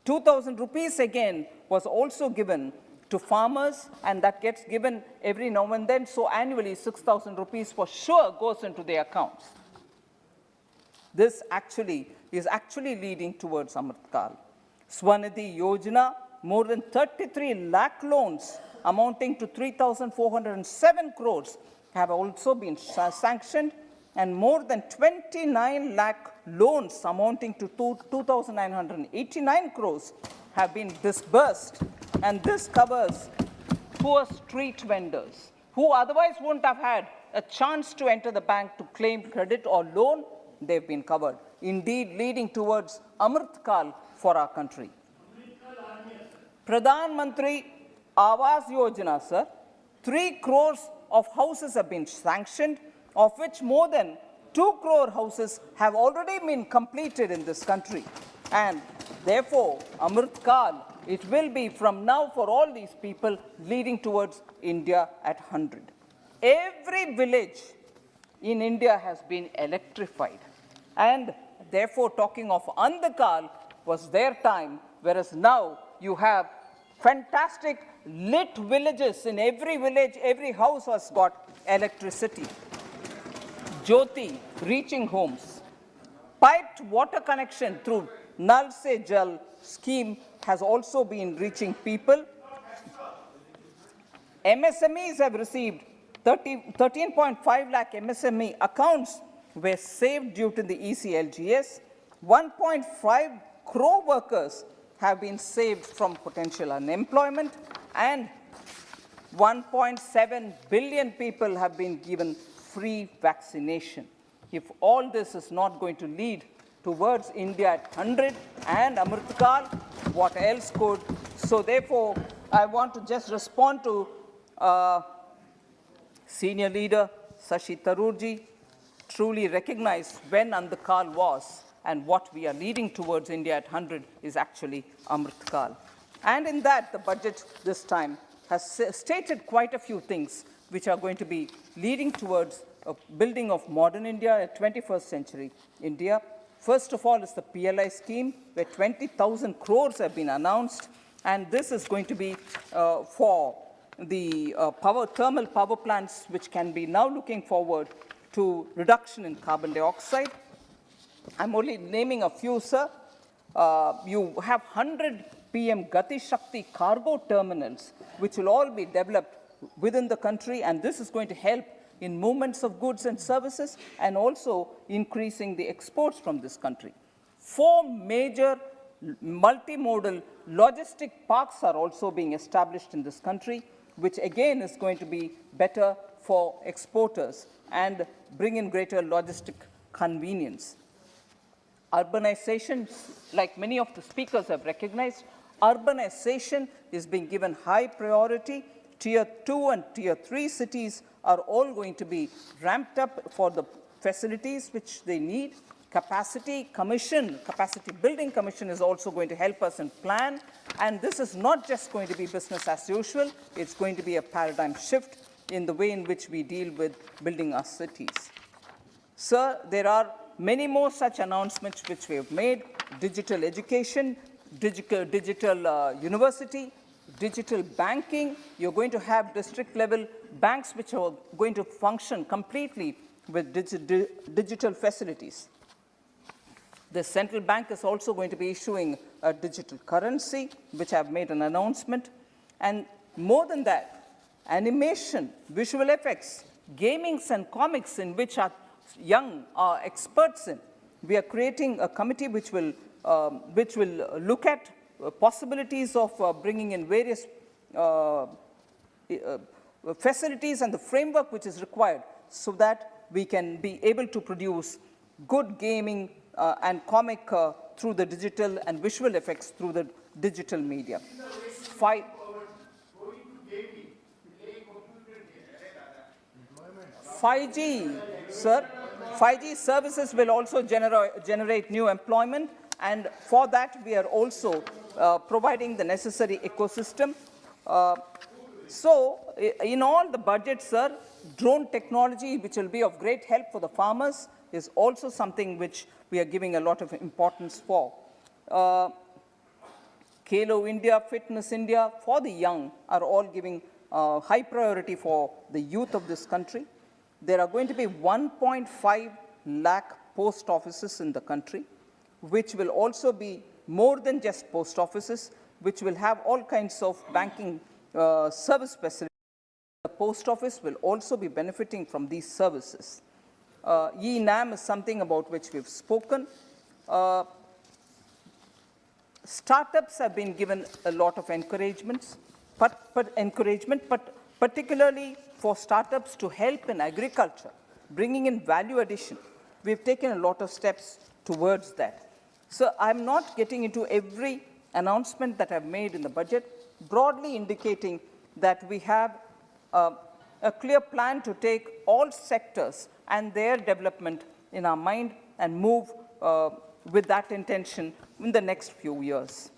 2,000 rupees again was also given to farmers, and that gets given every now and then, so annually 6,000 rupees for sure goes into their accounts. This is actually leading towards Amritkal. Swanidhi Yojana, more than 33 lakh loans amounting to 3,407 crores have also been sanctioned, and more than 29 lakh loans amounting to 2,989 crores have been disbursed. And this covers poor street vendors who otherwise wouldn't have had a chance to enter the bank to claim credit or loan. They've been covered. indeed leading towards Amrit Kal for our country. Pradhan Mantri Awas Yojana, sir, 3 crores of houses have been sanctioned, of which more than 2 crore houses have already been completed in this country. And therefore, Amrit Kal, it will be from now for all these people leading towards India at 100. Every village in India has been electrified. And therefore, talking of Andhakal was their time, whereas now you have fantastic lit villages. In every village, every house has got electricity. Jyoti reaching homes. Piped water connection through Nal Se Jal scheme has also been reaching people. MSMEs have received 13.5 lakh MSME accounts were saved due to the ECLGS. 1.5 crore workers have been saved from potential unemployment, and 1.7 billion people have been given free vaccination. If all this is not going to lead towards India at 100 and Amrit Kal, what else could? So therefore, I want to just respond to senior leader Shashi Tharoor ji, truly recognize when Amrit Kal was, and what we are leading towards India at 100 is actually Amrit Kal. And in that, the budget this time has stated quite a few things which are going to be leading towards a building of modern India, a 21st century India. First of all is the PLI scheme, where 20,000 crores have been announced, and this is going to be for the thermal power plants, which can be now looking forward to reduction in carbon dioxide. I'm only naming a few, sir. You have 100 PM Gati Shakti cargo terminals, which will all be developed within the country, and this is going to help in movements of goods and services, and also increasing the exports from this country. 4 major multimodal logistic parks are also being established in this country, which again is going to be better for exporters and bring in greater logistic convenience. Urbanization, like many of the speakers have recognized, urbanization is being given high priority. Tier 2 and Tier 3 cities are all going to be ramped up for the facilities which they need. Capacity building commission is also going to help us in plan. And this is not just going to be business as usual, it's going to be a paradigm shift in the way in which we deal with building our cities. Sir, there are many more such announcements which we have made: digital education, digital university, digital banking. You're going to have district level banks which are going to function completely with digital facilities. The central bank is also going to be issuing a digital currency, which I've made an announcement. And more than that, animation, visual effects, gamings and comics, in which our young are experts in. We are creating a committee which will look at possibilities of bringing in various facilities and the framework which is required, so that we can be able to produce good gaming and comic through the digital, and visual effects through the digital media. 5G, sir. 5G services will also generate new employment, and for that we are also providing the necessary ecosystem. So, in all the budgets, sir, drone technology, which will be of great help for the farmers, is also something which we are giving a lot of importance for. Khelo India, Fitness India for the young are all giving high priority for the youth of this country. There are going to be 1.5 lakh post offices in the country, which will also be more than just post offices, which will have all kinds of banking service facilities. The post office will also be benefiting from these services. E-NAM is something about which we've spoken. Startups have been given a lot of encouragement, but particularly for startups to help in agriculture, bringing in value addition. We've taken a lot of steps towards that. So I'm not getting into every announcement that I've made in the budget, broadly indicating that we have a clear plan to take all sectors and their development in our mind and move with that intention in the next few years.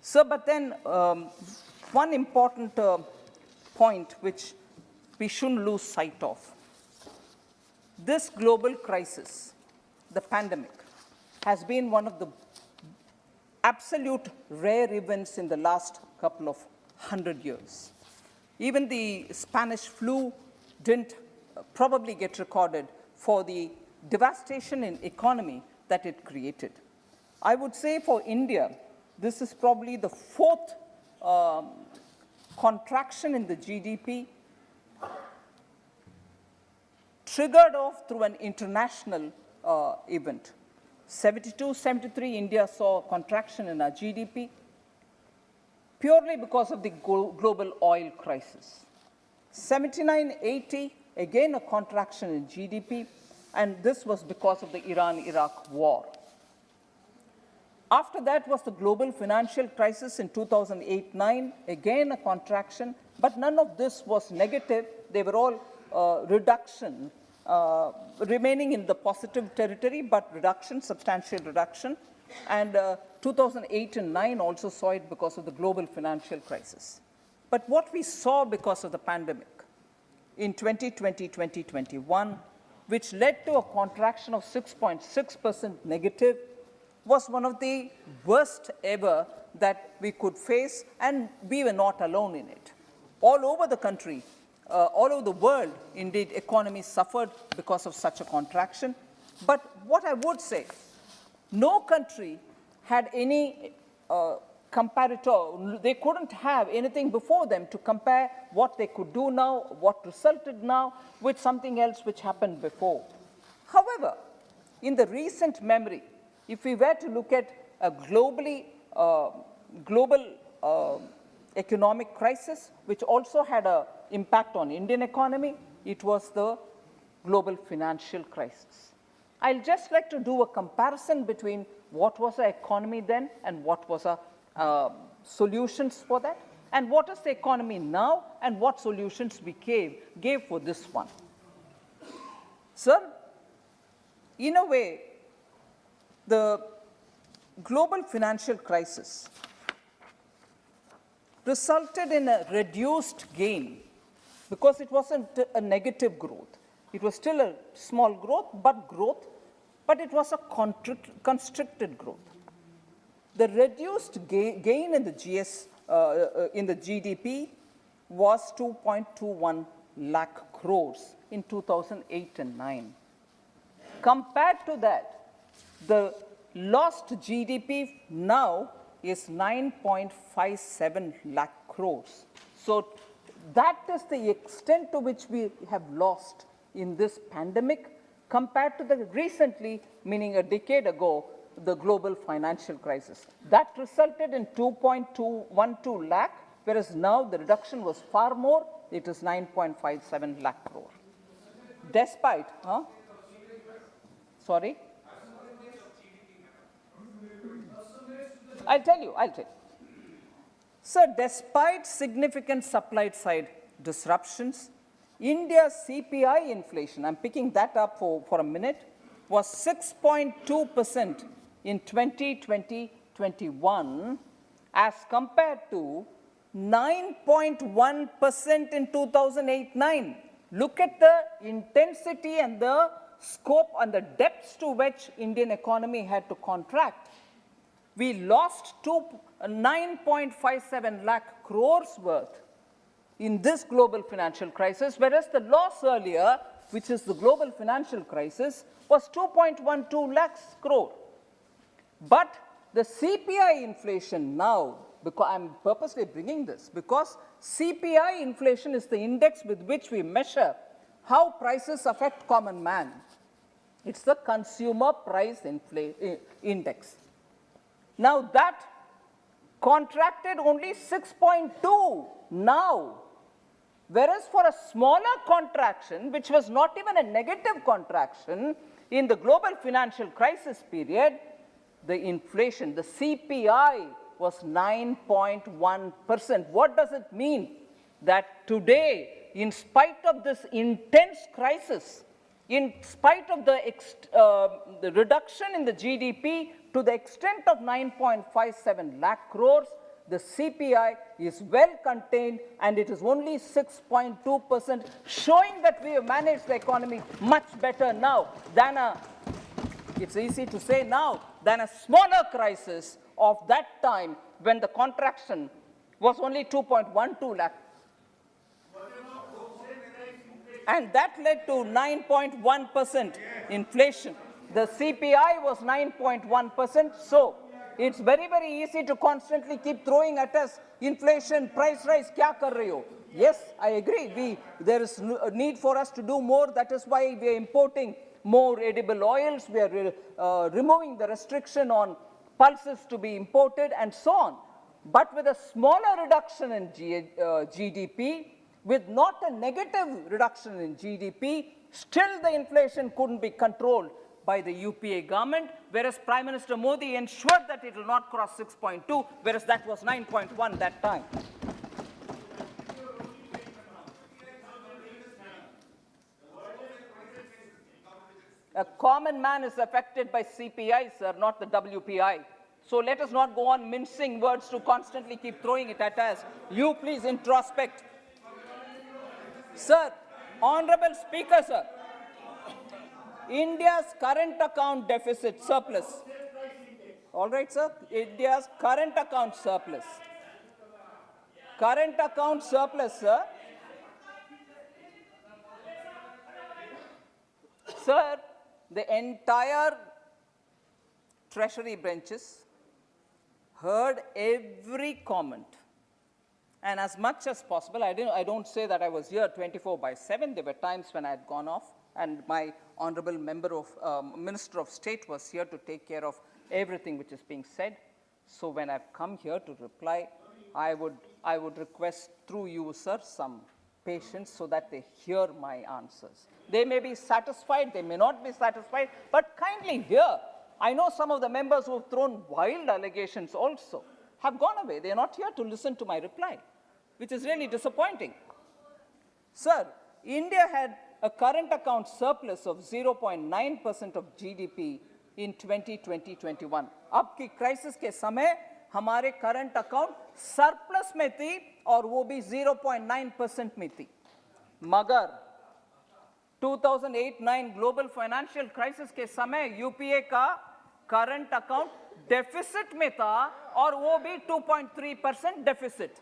So, but then one important point which we shouldn't lose sight of. This global crisis, the pandemic, has been one of the absolute rare events in the last couple of 100 years. Even the Spanish flu didn't probably get recorded for the devastation in economy that it created. I would say for India, this is probably the fourth contraction in the GDP triggered off through an international event. 72, 73, India saw a contraction in our GDP purely because of the global oil crisis. 79, 80, again a contraction in GDP, and this was because of the Iran-Iraq war. After that was the global financial crisis in 2008-9, again a contraction, but none of this was negative. They were all reduction, remaining in the positive territory, but reduction, substantial reduction. And 2008 and 9 also saw it because of the global financial crisis. But what we saw because of the pandemic in 2020-2021, which led to a contraction of 6.6% negative, was one of the worst ever that we could face, and we were not alone in it. All over the country, all over the world, indeed, economies suffered because of such a contraction. But what I would say, no country had any comparator. They couldn't have anything before them to compare what they could do now, what resulted now, with something else which happened before. However, in the recent memory, if we were to look at a global economic crisis, which also had an impact on Indian economy, it was the global financial crisis. I'll just like to do a comparison between what was the economy then and what was our solutions for that, and what is the economy now and what solutions we gave for this one. Sir, in a way, the global financial crisis resulted in a reduced gain because it wasn't a negative growth. It was still a small growth, but it was a constricted growth. The reduced gain in the in the GDP was 2.21 lakh crores in 2008 and 9. Compared to that, the lost GDP now is 9.57 lakh crores. So that is the extent to which we have lost in this pandemic compared to the recently, meaning a decade ago, the global financial crisis. That resulted in 2.212 lakh, whereas now the reduction was far more. It is 9.57 lakh crore. Despite, sorry? I'll tell you. So despite significant supply side disruptions, India's CPI inflation, I'm picking that up for a minute, was 6.2% in 2020-21 as compared to 9.1% in 2008-9. Look at the intensity and the scope and the depths to which Indian economy had to contract. We lost 9.57 lakh crores worth in this global financial crisis, whereas the loss earlier, which is the global financial crisis, was 2.12 lakhs crore. But the CPI inflation now, because I'm purposely bringing this, because CPI inflation is the index with which we measure how prices affect common man. It's the consumer price index. Now that contracted only 6.2 now, whereas for a smaller contraction, which was not even a negative contraction, In the global financial crisis period, the inflation, the CPI was 9.1%. What does it mean? That today, in spite of this intense crisis, in spite of the reduction in the GDP to the extent of 9.57 lakh crores, the CPI is well contained and it is only 6.2%, showing that we have managed the economy much better now than it's easy to say now, than a smaller crisis of that time when the contraction was only 2.12 lakh. And that led to 9.1% inflation. The CPI was 9.1%. So it's very, very easy to constantly keep throwing at us inflation, price rise, kya kar rahe ho? Yes, I agree. There is a need for us to do more. That is why we are importing more edible oils. We are removing the restriction on pulses to be imported and so on. But with a smaller reduction in GDP, with not a negative reduction in GDP, still the inflation couldn't be controlled by the UPA government, whereas Prime Minister Modi ensured that it will not cross 6.2, whereas that was 9.1 that time. A common man is affected by CPI, sir, not the WPI. So let us not go on mincing words to constantly keep throwing it at us. You please introspect. Sir, Honorable Speaker, sir, India's current account deficit surplus. All right, sir, India's current account surplus. Current account surplus, sir. Sir, the entire treasury benches heard every comment. And as much as possible, I don't say that I was here 24/7. There were times when I had gone off, and my honorable Minister of State was here to take care of everything which is being said. So when I've come here to reply, I would request through you, sir, some patience so that they hear my answers. They may be satisfied, they may not be satisfied, but kindly hear. I know some of the members who have thrown wild allegations also have gone away. They are not here to listen to my reply, which is really disappointing. Sir, India had a current account surplus of 0.9% of GDP in 2020-21. अब की क्राइसिस के समय हमारे करंट अकाउंट सरप्लस में थी और वो भी 0.9% में थी. मगर 2008-9 ग्लोबल फाइनेंशियल क्राइसिस के समय यूपीए का करंट अकाउंट डेफिसिट में था और वो भी 2.3% डेफिसिट.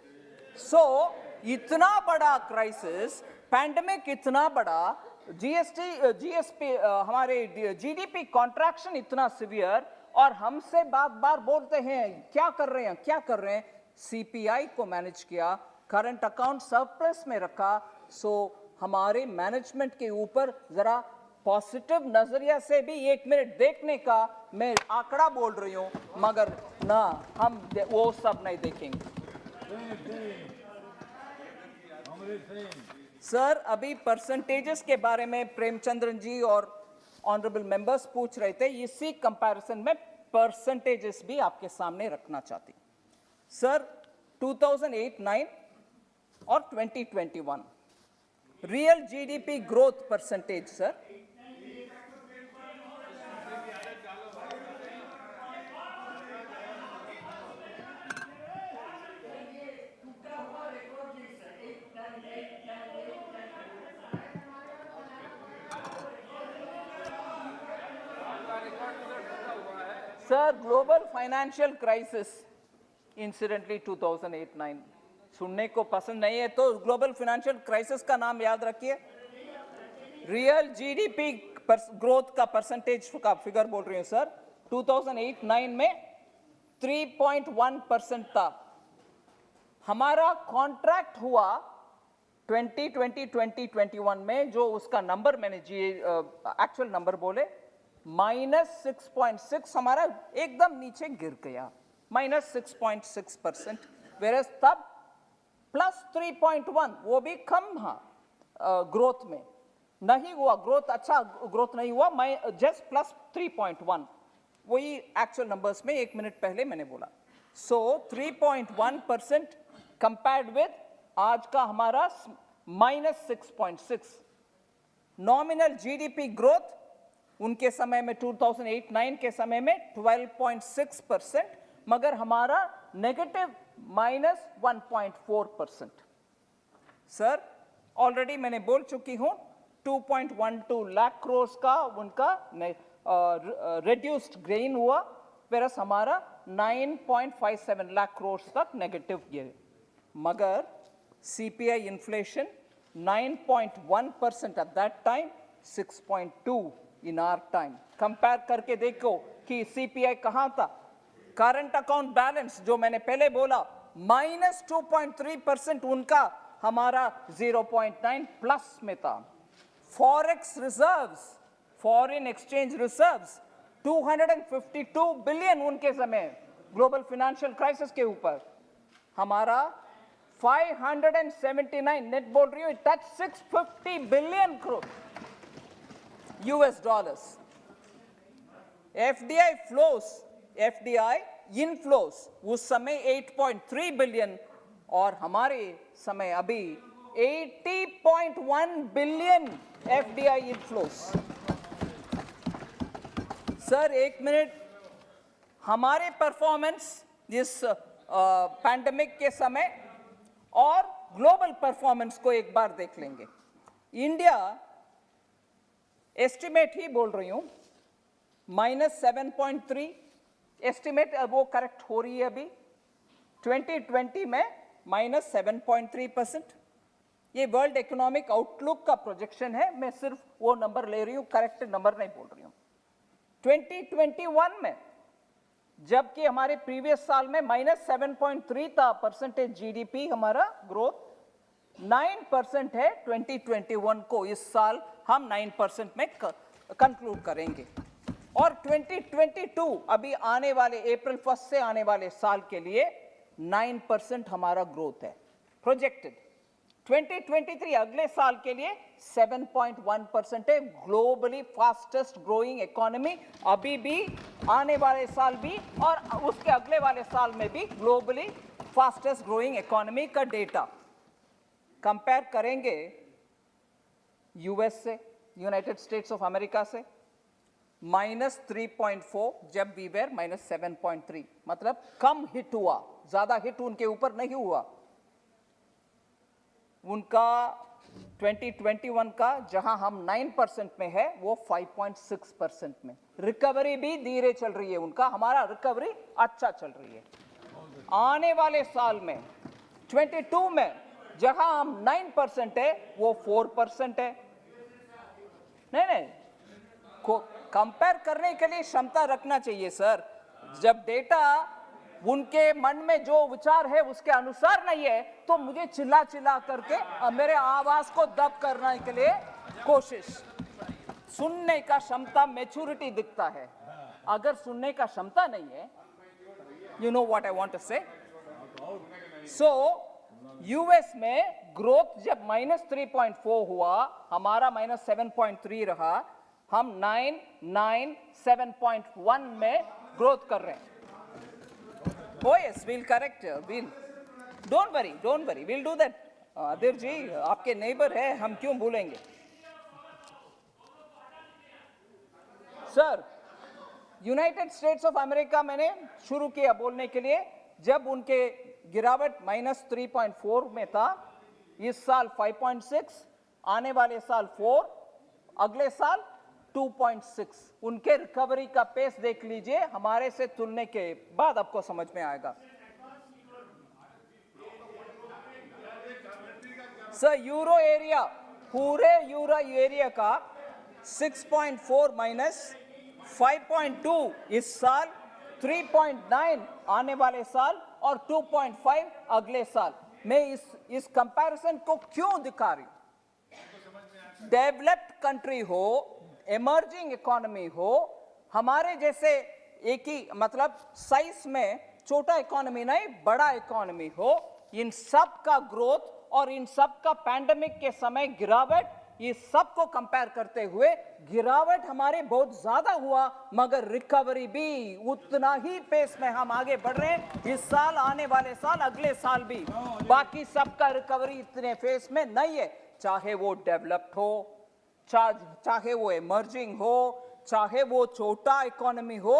सो इतना बड़ा क्राइसिस, पैंडेमिक इतना बड़ा, जीएसपी हमारे जीडीपी कॉन्ट्रैक्शन इतना सिवियर, और हमसे बार बोलते हैं क्या कर रहे हैं. सीपीआई को मैनेज किया, करंट अकाउंट सरप्लस में रखा. सो हमारे मैनेजमेंट के ऊपर जरा पॉजिटिव नजरिया से भी 1 मिनट देखने का मैं आंकड़ा बोल रही हूं, मगर ना हम वो सब नहीं देखेंगे. सर, अभी परसेंटेजेस के बारे में प्रेमचंद्रन जी और ऑनरेबल मेंबर्स पूछ रहे थे. इसी कंपैरिजन में परसेंटेजेस भी आपके सामने रखना चाहती. सर, 2008-9 और 2021 real GDP growth percentage, sir, sir, global financial crisis incidentally 2008-9 सुनने को पसंद नहीं है तो ग्लोबल फाइनेंशियल क्राइसिस का नाम याद रखिए. रियल जीडीपी ग्रोथ का परसेंटेज का फिगर बोल रही हूं सर. 2008-9 में 3.1% था. हमारा कॉन्ट्रैक्ट हुआ 2020-2021 में, जो उसका नंबर मैंने एक्चुअल नंबर बोले, -6.6 हमारा एकदम नीचे गिर गया, -6.6%. वेरस तब +3.1 वो भी कम था ग्रोथ में. नहीं हुआ ग्रोथ, अच्छा ग्रोथ नहीं हुआ, मैं जस्ट प्लस 3.1, वही एक्चुअल नंबर्स में 1 मिनट पहले मैंने बोला। सो 3.1% कंपेयर्ड विद आज का हमारा -6.6। नॉमिनल जीडीपी ग्रोथ उनके समय में 2008-9 के समय में 12.6%, मगर हमारा नेगेटिव -1.4%। सर ऑलरेडी मैंने बोल चुकी हूं 2.12 लाख करोड़ का उनका रिड्यूस्ड गेन हुआ, वेरस हमारा 9.57 लाख करोड़ तक नेगेटिव गिरे, मगर CPI inflation 9.1% at that time, 6.2 in our time. Compare करके देखो कि सीपीआई कहां था। करंट अकाउंट बैलेंस जो मैंने पहले बोला -2.3% उनका, हमारा 0.9 प्लस में था। Forex reserves, foreign exchange reserves 252 billion उनके समय ग्लोबल फाइनेंशियल क्राइसिस के ऊपर, हमारा 579, नेट बोल रही हूं, touch 650 billion US dollars. FDI flows, FDI inflows उस समय 8.3 बिलियन और हमारे समय अभी 80.1 billion FDI inflows. Sir 1 minute, हमारे परफॉर्मेंस इस पैंडेमिक के समय और ग्लोबल परफॉर्मेंस को एक बार देख लेंगे। इंडिया एस्टिमेट ही बोल रही हूं -7.3 एस्टिमेट, वो करेक्ट हो रही है अभी 2020 में -7.3%। ये वर्ल्ड इकोनॉमिक आउटलुक का प्रोजेक्शन है, मैं सिर्फ वो नंबर ले रही हूं, करेक्ट नंबर नहीं बोल रही हूं। 2021 में जबकि हमारे प्रीवियस साल में -7.3 था परसेंटेज जीडीपी, हमारा ग्रोथ 9% है 2021 को। इस साल हम 9% में कंक्लूड करेंगे। और 2022 अभी आने वाले अप्रैल 1 से आने वाले साल के लिए 9% हमारा ग्रोथ है प्रोजेक्टेड। 2023 अगले साल के लिए 7.1% है, ग्लोबली फास्टेस्ट ग्रोइंग इकोनॉमी अभी भी, आने वाले साल भी और उसके अगले वाले साल में भी ग्लोबली फास्टेस्ट ग्रोइंग इकोनॉमी का डेटा कंपेयर करेंगे यूएस से, यूनाइटेड स्टेट्स ऑफ अमेरिका से। -3.4 जब वी वेर -7.3, मतलब कम हिट हुआ, ज्यादा हिट उनके ऊपर नहीं हुआ। उनका 2021 का जहां हम 9% में है, वो 5.6% में। रिकवरी भी धीरे चल रही है उनका, हमारा रिकवरी अच्छा चल रही है। आने वाले साल में 22 में जहां हम 9% है, वो 4% है। नहीं, कंपेयर करने के लिए क्षमता रखना चाहिए सर। जब डेटा उनके मन में जो विचार है उसके अनुसार नहीं है, तो मुझे चिल्ला चिल्ला करके मेरे आवाज को दब करने के लिए कोशिश। सुनने का क्षमता, मैच्योरिटी दिखता है। अगर सुनने का क्षमता नहीं है, you know what I want to say. So US में ग्रोथ जब -3.4 हुआ, हमारा -7.3 रहा, हम 7.1 में ग्रोथ कर रहे हैं। Oh yes, we'll correct. Don't worry, we'll do that. अधीर जी आपके नेबर है, हम क्यों भूलेंगे। Sir United states of America मैंने शुरू किया बोलने के लिए, जब उनके गिरावट -3.4 में था, इस साल 5.6, आने वाले साल 4, अगले साल 2.6। उनके रिकवरी का पेस देख लीजिए, हमारे से तुलने के बाद आपको समझ में आएगा। सर यूरो एरिया, पूरे यूरो एरिया का 6.4 -5.2 इस साल, 3.9 आने वाले साल और 2.5 अगले साल। मैं इस कंपैरिजन को क्यों दिखा रही हूं। डेवलप्ड कंट्री हो, इमर्जिंग इकोनॉमी हो, हमारे जैसे एक ही मतलब साइज में छोटा इकोनॉमी नहीं, बड़ा इकोनॉमी हो, इन सब का ग्रोथ और इन सब का पैंडेमिक के समय गिरावट ये सब को कंपेयर करते हुए गिरावट हमारे बहुत ज्यादा हुआ, मगर रिकवरी भी उतना ही पेस में हम आगे बढ़ रहे हैं। इस साल, आने वाले साल, अगले साल भी बाकी सबका रिकवरी इतने फेस में नहीं है, चाहे वो डेवलप्ड हो, चाहे वो इमर्जिंग हो, चाहे वो छोटा इकोनॉमी हो।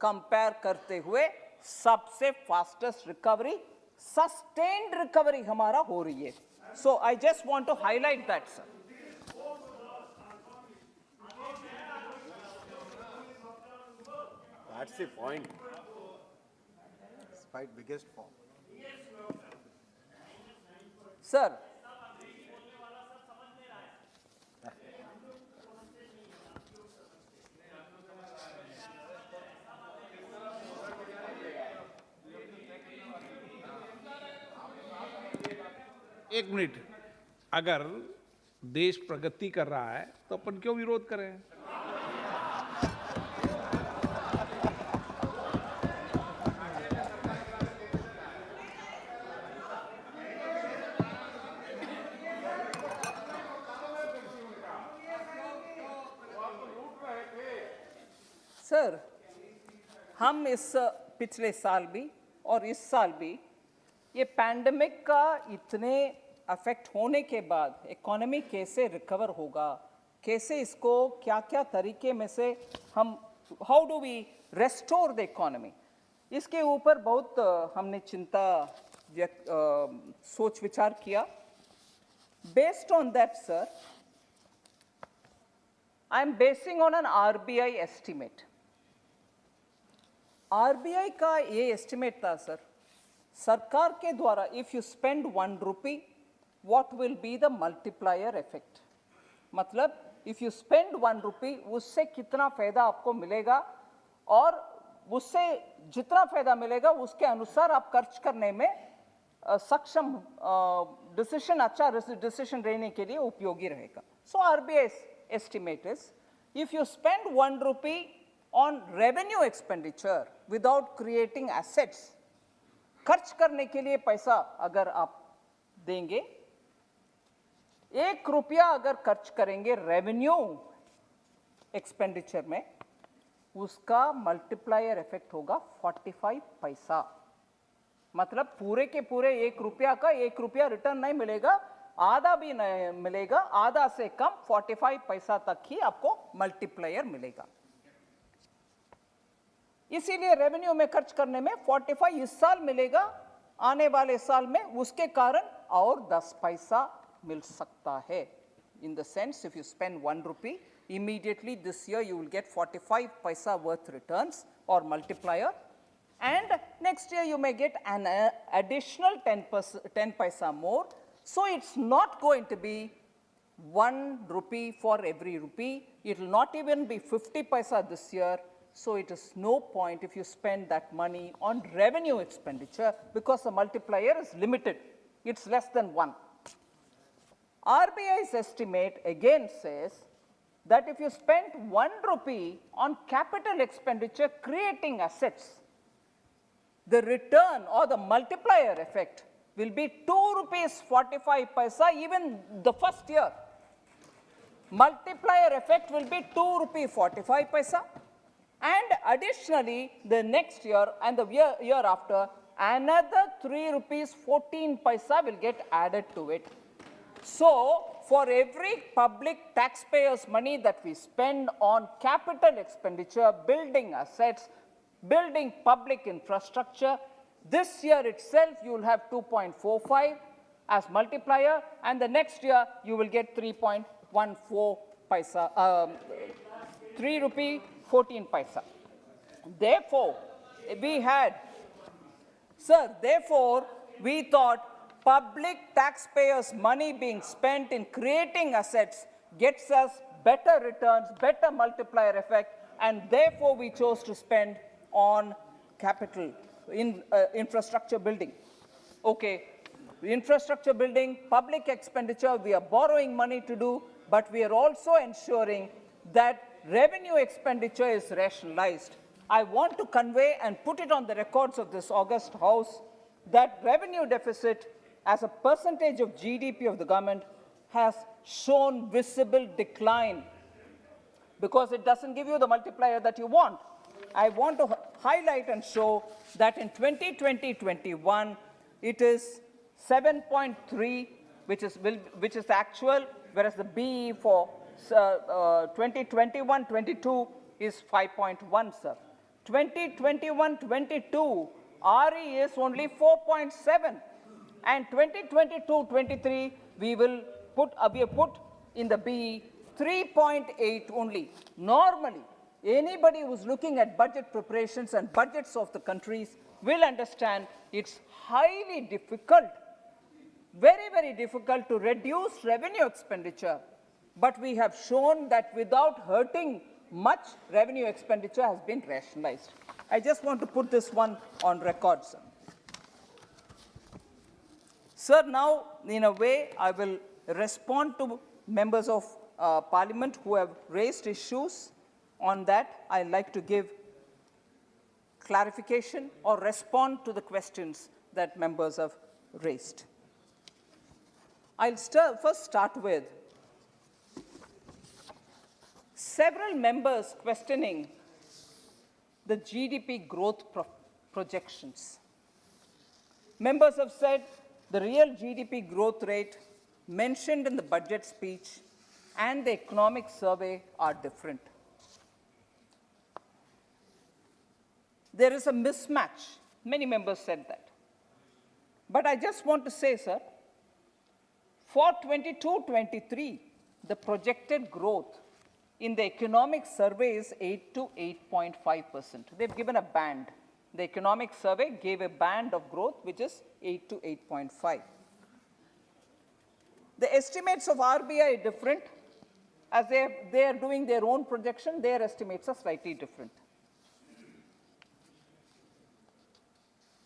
कंपेयर करते हुए सबसे फास्टेस्ट रिकवरी, सस्टेन्ड रिकवरी हमारा हो रही है। So I just want to highlight that sir. That's the point. Despite biggest form. Sir, एक मिनट, अगर देश प्रगति कर रहा है तो अपन क्यों विरोध करें? सर, हम इस पिछले साल भी और इस साल भी ये पैंडेमिक का इतने अफेक्ट होने के बाद इकोनॉमी कैसे रिकवर होगा, कैसे इसको क्या क्या तरीके में से हम, how do we restore the economy, इसके ऊपर बहुत हमने चिंता सोच विचार किया। Based on that sir, I am basing on an RBI estimate. RBI का ये एस्टिमेट था सर, सरकार के द्वारा if you spend 1 rupee what will be the multiplier effect, मतलब इफ यू स्पेंड 1 रुपी उससे कितना फायदा आपको मिलेगा, और उससे जितना फायदा मिलेगा उसके अनुसार आप खर्च करने में सक्षम, डिसीजन, अच्छा डिसीजन लेने के लिए उपयोगी रहेगा। So RBI estimate is if you spend 1 rupee on revenue expenditure without creating assets, खर्च करने के लिए पैसा अगर आप देंगे, 1 रुपया अगर खर्च करेंगे रेवेन्यू एक्सपेंडिचर में, उसका मल्टीप्लायर इफेक्ट होगा 45 पैसा। मतलब पूरे के पूरे 1 रुपया का 1 रुपया रिटर्न नहीं मिलेगा, आधा भी नहीं मिलेगा, आधा से कम 45 पैसा तक ही आपको मल्टीप्लायर मिलेगा। इसीलिए रेवेन्यू में खर्च करने में 45 इस साल मिलेगा, आने वाले साल में उसके कारण और 10 पैसा मिल सकता है। In the sense if you spend 1 rupee, immediately this year you will get 45 paisa worth returns or multiplier, and next year you may get an additional 10 paisa more. So it's not going to be 1 rupee for every rupee. It will not even be 50 paisa this year. So it is no point if you spend that money on revenue expenditure, because the multiplier is limited. It's less than 1. RBI's estimate again says that if you spend 1 rupee on capital expenditure creating assets, the return or the multiplier effect will be 2 rupees 45 paisa even the first year. Multiplier effect will be 2 rupee 45 paisa. And additionally, the next year and the year after, another 3 rupees 14 paisa will get added to it. So, for every public taxpayers' money that we spend on capital expenditure, building assets, building public infrastructure, this year itself you will have 2.45 as multiplier, and the next year you will get 3.14 paisa, 3 rupee 14 paisa. Therefore, we thought public taxpayers' money being spent in creating assets gets us better returns, better multiplier effect, and therefore we chose to spend on capital, in infrastructure building. Okay, infrastructure building, public expenditure, we are borrowing money to do, but we are also ensuring that revenue expenditure is rationalized. I want to convey and put it on the records of this august House that revenue deficit as a percentage of GDP of the government has shown visible decline because it doesn't give you the multiplier that you want. I want to highlight and show that in 2020-21, it is 7.3, which is actual, whereas the BE for 2021-22 is 5.1, sir. 2021-22, RE is only 4.7, and 2022-23, we have put in the BE 3.8 only. Normally, anybody who's looking at budget preparations and budgets of the countries will understand it's highly difficult, very, very difficult to reduce revenue expenditure. But we have shown that without hurting much, revenue expenditure has been rationalized. I just want to put this one on record, sir. Sir, now, in a way, I will respond to members of Parliament who have raised issues. On that, I'd like to give clarification or respond to the questions that members have raised. I'll first start with several members questioning the GDP growth projections. Members have said the real GDP growth rate mentioned in the budget speech and the economic survey are different. There is a mismatch. Many members said that. But I just want to say, sir, for 22-23, the projected growth in the economic survey is 8 to 8.5%. They've given a band. The economic survey gave a band of growth which is 8 to 8.5. The estimates of RBI are different. As they are doing their own projection, their estimates are slightly different.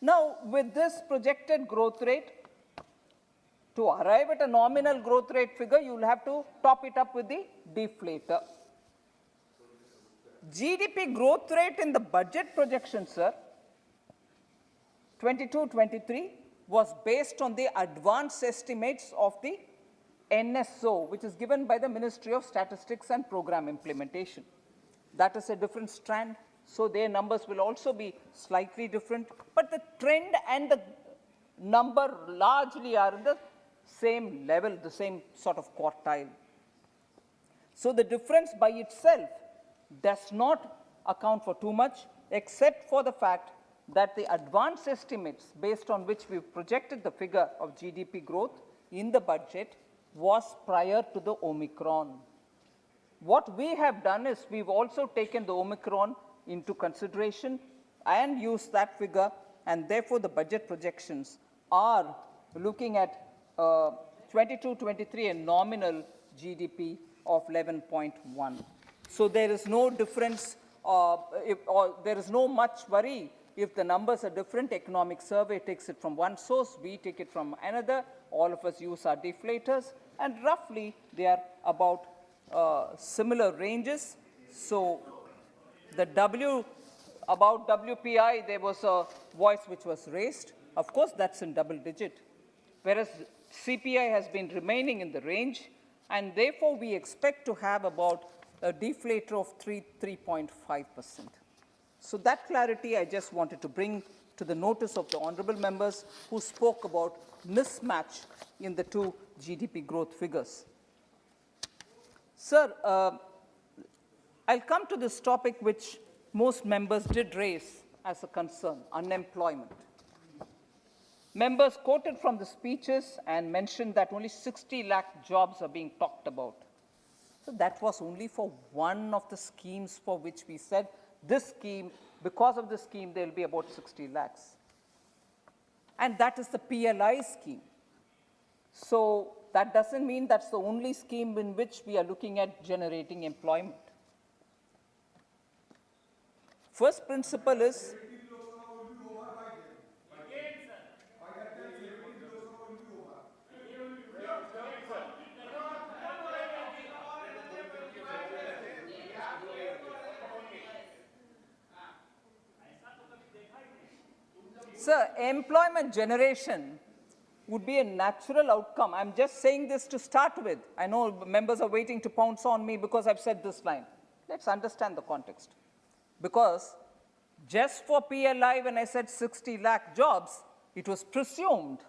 Now, with this projected growth rate, to arrive at a nominal growth rate figure, you will have to top it up with the deflator. GDP growth rate in the budget projection, sir, 22-23, was based on the advanced estimates of the NSO, which is given by the Ministry of Statistics and Program Implementation. That is a different strand, so their numbers will also be slightly different, but the trend and the number largely are in the same level, the same sort of quartile. So the difference by itself does not account for too much, except for the fact that the advanced estimates based on which we projected the figure of GDP growth in the budget was prior to the Omicron. What we have done is we've also taken the Omicron into consideration and used that figure, and therefore the budget projections are looking at 22-23 a nominal GDP of 11.1. So there is no difference, there is no much worry if the numbers are different. Economic survey takes it from one source, we take it from another, all of us use our deflators, and roughly they are about similar ranges. So the about WPI, there was a voice which was raised. Of course, that's in double digit, whereas CPI has been remaining in the range, and therefore we expect to have about a deflator of 3.5%. So that clarity I just wanted to bring to the notice of the honorable members who spoke about mismatch in the two GDP growth figures. Sir, I'll come to this topic which most members did raise as a concern, unemployment. Members quoted from the speeches and mentioned that only 60 lakh jobs are being talked about. So that was only for one of the schemes for which we said this scheme, because of this scheme, there will be about 60 lakhs. And that is the PLI scheme. So that doesn't mean that's the only scheme in which we are looking at generating employment. First principle is Sir, employment generation would be a natural outcome. I'm just saying this to start with. I know members are waiting to pounce on me because I've said this line. Let's understand the context. Because just for PLI, when I said 60 lakh jobs, it was presumed,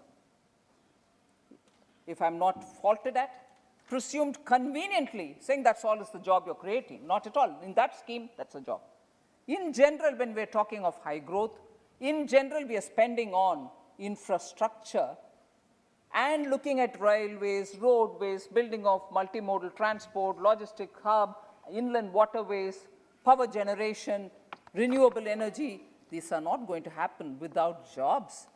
if I'm not faulted at, presumed conveniently, saying that's all is the job you're creating. Not at all. In that scheme, that's a job. In general, when we're talking of high growth, in general, we are spending on infrastructure and looking at railways, roadways, building of multimodal transport, logistic hub, inland waterways, power generation, renewable energy. These are not going to happen without jobs.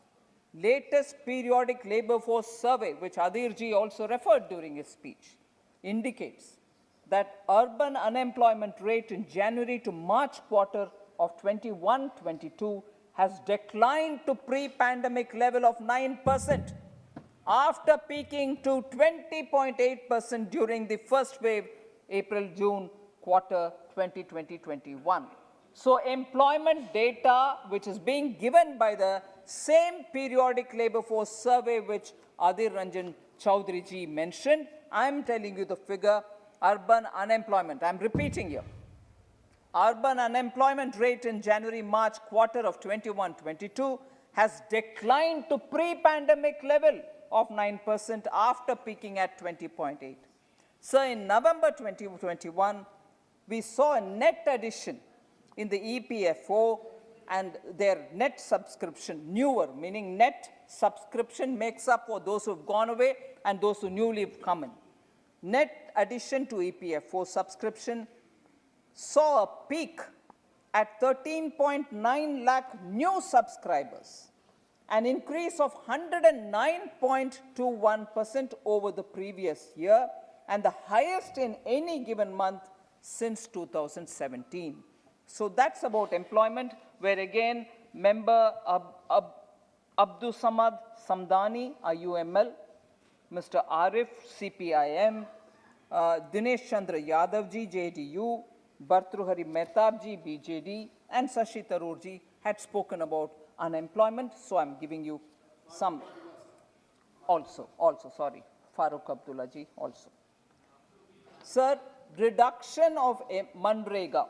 Latest periodic labor force survey, which Adirji also referred during his speech, indicates that urban unemployment rate in January to March quarter of 21-22 has declined to pre-pandemic level of 9% after peaking to 20.8% during the first wave, April-June quarter 2020-21. So employment data, which is being given by the same periodic labor force survey which Adir Ranjan Chaudhary ji mentioned, I'm telling you the figure, urban unemployment, I'm repeating here. Urban unemployment rate in January-March quarter of 21-22 has declined to pre-pandemic level of 9% after peaking at 20.8. So in November 2021, we saw a net addition in the EPFO and their net subscription, newer, meaning net subscription makes up for those who have gone away and those who newly have come in. Net addition to EPFO subscription saw a peak at 13.9 lakh new subscribers, an increase of 109.21% over the previous year and the highest in any given month since 2017. So that's about employment, where again, member Abdul Samad Samdani, IUML, Mr. Arif, CPIM, Dinesh Chandra Yadavji, JDU, Bhartruhari Mehtabji, BJD, and Shashi Tharoorji had spoken about unemployment, so I'm giving you some also, sorry, Farooq Abdullaji also. Sir, reduction of Manrega.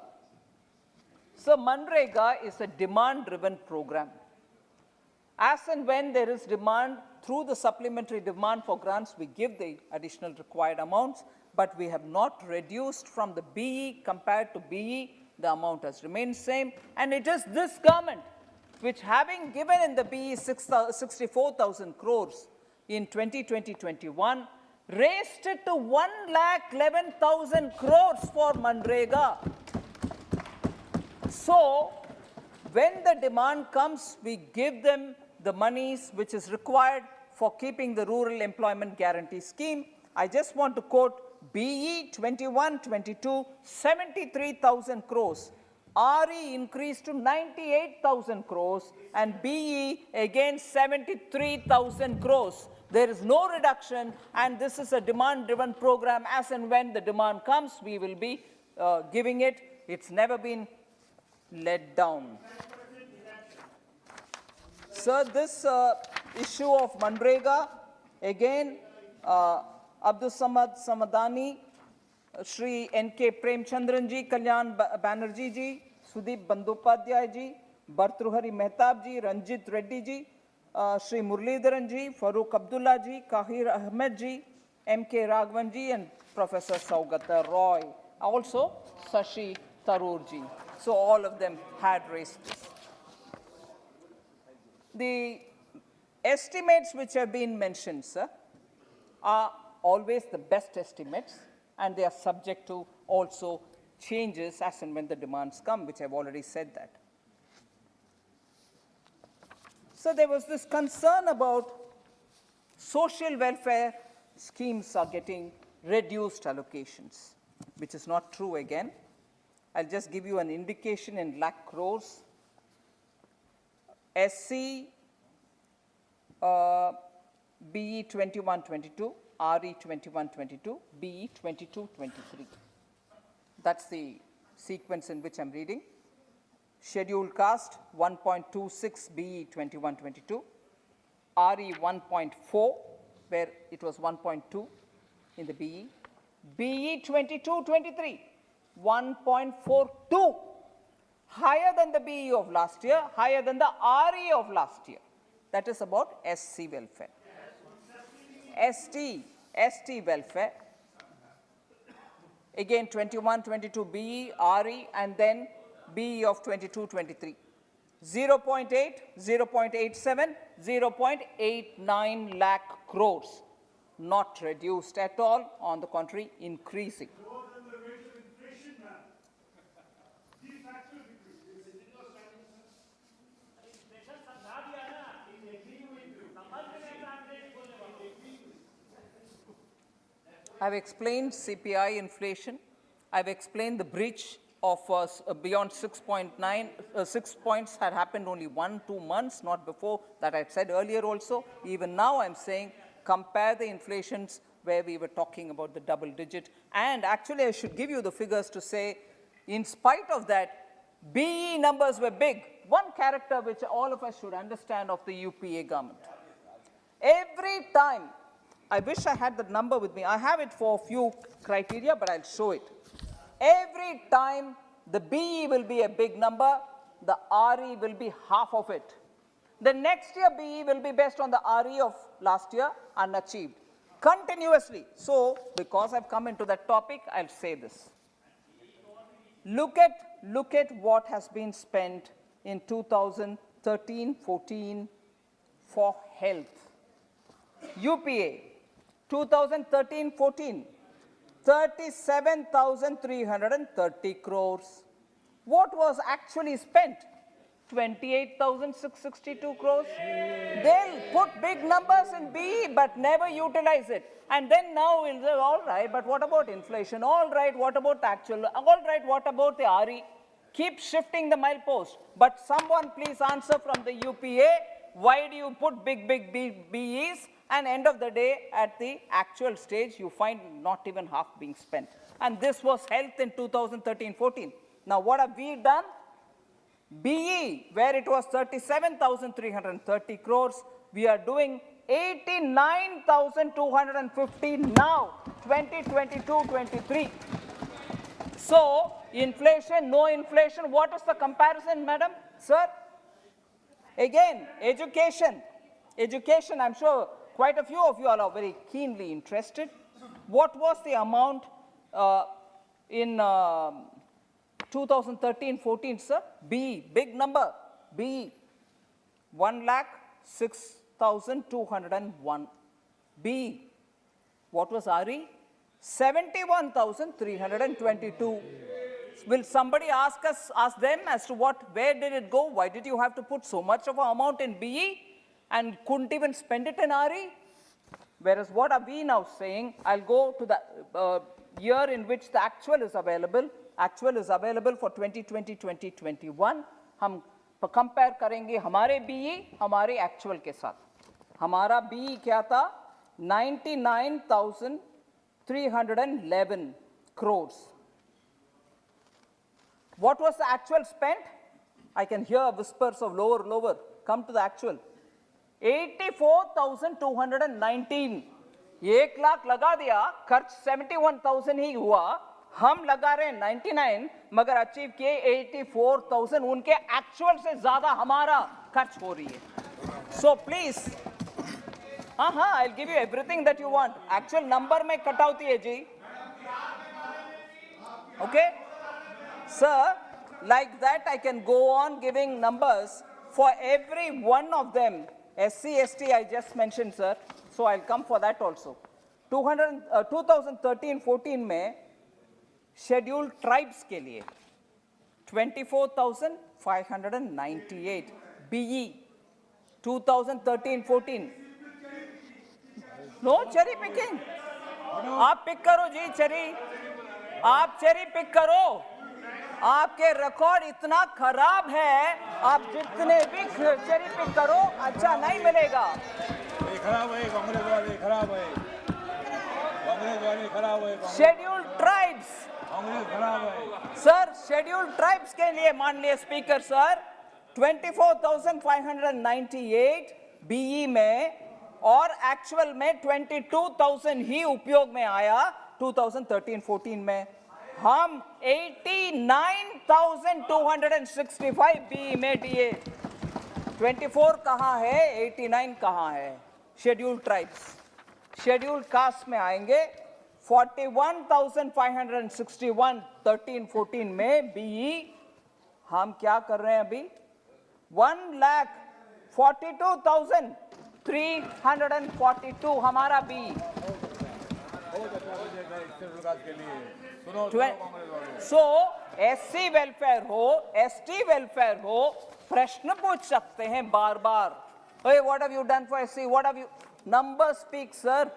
So Manrega is a demand-driven program. As and when there is demand, through the supplementary demand for grants, we give the additional required amounts, but we have not reduced from the BE compared to BE. The amount has remained same, and it is this government which, having given in the BE 64,000 crores in 2020-21, raised it to 1,11,000 crores for Manrega. So, when the demand comes, we give them the monies which is required for keeping the Rural Employment Guarantee Scheme. I just want to quote BE 21-22, 73,000 crores. RE increased to 98,000 crores and BE again 73,000 crores. There is no reduction, and this is a demand-driven program. As and when the demand comes, we will be giving it. It's never been let down. Sir, this issue of Manrega, again, Abdul Samad Samadani, Shri N.K. Premchandran ji, Kalyan Banerjee ji, Sudeep Bandopadhyay ji, Bhartruhari Mehtab ji, Ranjit Reddy ji, Shri Muralidharan ji, Farooq Abdullah ji, Kahir Ahmed ji, M.K. Raghavan ji, and Professor Saugata Roy. Also, Shashi Tharoor ji. So all of them had raised this. The estimates which have been mentioned, sir, are always the best estimates, and they are subject to also changes as and when the demands come, which I've already said that. So there was this concern about social welfare schemes are getting reduced allocations, which is not true again. I'll just give you an indication in lakh crores. SC, BE 21-22, RE 21-22, BE 22-23. That's the sequence in which I'm reading. Scheduled caste 1.26 BE 21-22, RE 1.4, where it was 1.2 in the BE. BE 22-23, 1.42, higher than the BE of last year, higher than the RE of last year. That is about SC welfare. ST welfare, again 21-22 BE, RE, and then BE of 22-23. 0.8, 0.87, 0.89 lakh crores. Not reduced at all, on the contrary, increasing. I've explained CPI inflation. I've explained the breach of beyond 6.9, 6 points had happened only 1-2 months, not before. That I said earlier also. Even now I'm saying compare the inflations where we were talking about the double digit. And actually I should give you the figures to say, in spite of that, BE numbers were big. One character which all of us should understand of the UPA government. Every time, I wish I had the number with me. I have it for a few criteria, but I'll show it. Every time the BE will be a big number, the RE will be half of it. The next year BE will be based on the RE of last year, unachieved. Continuously. So, because I've come into that topic, I'll say this. Look at what has been spent in 2013-14 for health. UPA, 2013-14, 37,330 crores. What was actually spent? 28,662 crores. They'll put big numbers in BE but never utilize it. And then now we'll say, all right, but what about inflation? All right, what about actual? All right, what about the RE? Keep shifting the milepost. But someone please answer from the UPA, why do you put big BEs? And end of the day, at the actual stage, you find not even half being spent. And this was health in 2013-14. Now, what have we done? BE, where it was 37,330 crores, we are doing 89,250 now, 2022-23. So, inflation, no inflation, what is the comparison, madam, sir? Again, education. Education, I'm sure quite a few of you all are very keenly interested. What was the amount in 2013-14, sir? BE, big number, BE, 1,06,201. BE, what was RE? 71,322. Will somebody ask them as to where did it go? Why did you have to put so much of an amount in BE and couldn't even spend it in RE? Whereas what are we now saying? I'll go to the year in which the actual is available. Actual is available for 2020-2021. हम compare करेंगे हमारे BE हमारे actual के साथ. हमारा BE क्या था? 99,311 crores. What was the actual spent? I can hear whispers of lower. Come to the actual. 84,219. 1 lakh लगा दिया, खर्च 71,000 ही हुआ. हम लगा रहे 99, मगर अचीव किए 84,000. उनके एक्चुअल से ज्यादा हमारा खर्च हो रही है. So please, I'll give you everything that you want. Actual number में कटौती है जी. Okay? Sir, like that I can go on giving numbers for every one of them. SC, ST I just mentioned, sir. So I'll come for that also. 2013-14 में scheduled tribes के लिए 24,598 BE. 2013-14. No cherry picking. आप पिक करो जी चेरी. आप चेरी पिक करो. आपके रिकॉर्ड इतना खराब है, आप जितने भी चेरी पिक करो, अच्छा नहीं मिलेगा. खराब है, कांग्रेस वाले खराब है. Scheduled tribes. कांग्रेस खराब है. सर, शेड्यूल्ड ट्राइब्स के लिए माननीय स्पीकर सर, 24,598 बीई में, और एक्चुअल में 22,000 ही उपयोग में आया 2013-14 में। हम 89,265 बीई में दिए। 24 कहाँ है, 89 कहाँ है? शेड्यूल्ड ट्राइब्स, शेड्यूल्ड कास्ट में आएंगे 41,561 13-14 में बीई। हम क्या कर रहे हैं अभी? 1,42,342 हमारा बीई। सो एससी वेलफेयर हो, एसटी वेलफेयर हो, प्रश्न पूछ सकते हैं बार बार, what have you done for SC, what have you, number speak sir.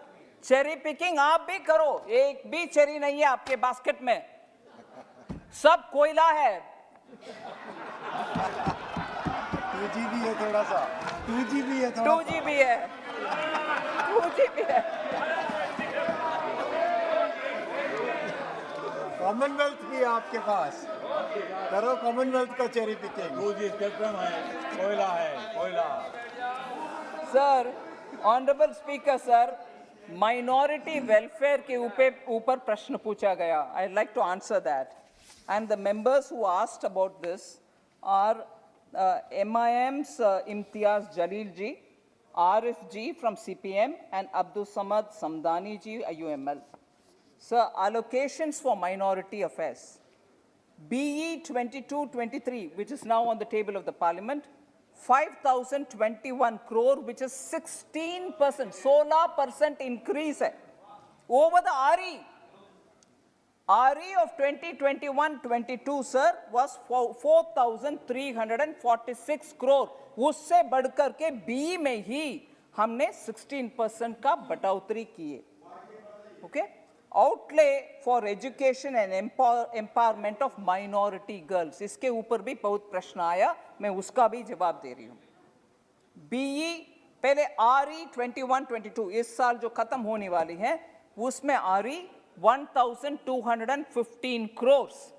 Cherry picking आप भी करो, एक भी चेरी नहीं है आपके बास्केट में, सब कोयला है। 2GB है, थोड़ा सा 2GB है, 2GB है, 2GB है। कॉमनवेल्थ भी है आपके पास, करो कॉमनवेल्थ का चेरी पिकिंग। 2G स्पेक्ट्रम है, कोयला है, कोयला। Sir, honourable speaker sir, minority welfare के ऊपर प्रश्न पूछा गया। I like to answer that, and the members who asked about this are MIM's Imtiaz Jaleel ji, RF ji from CPM, and Abdul Samad Samdani ji, IUML. Sir, allocations for minority affairs. BE 22-23, which is now on the table of the Parliament, 5,021 crore, which is 16%, 16% increase hai, over the RE. RE of 2021-22, sir, was 4,346 crore. उससे बढ़कर के BE में ही हमने 16% का बढ़ोतरी किए। Okay? Outlay for education and empowerment of minority girls, इसके ऊपर भी बहुत प्रश्न आया, मैं उसका भी जवाब दे रही हूँ। BE पहले RE 21-22 इस साल जो खत्म होने वाली है, उसमें RE 1,215 crores,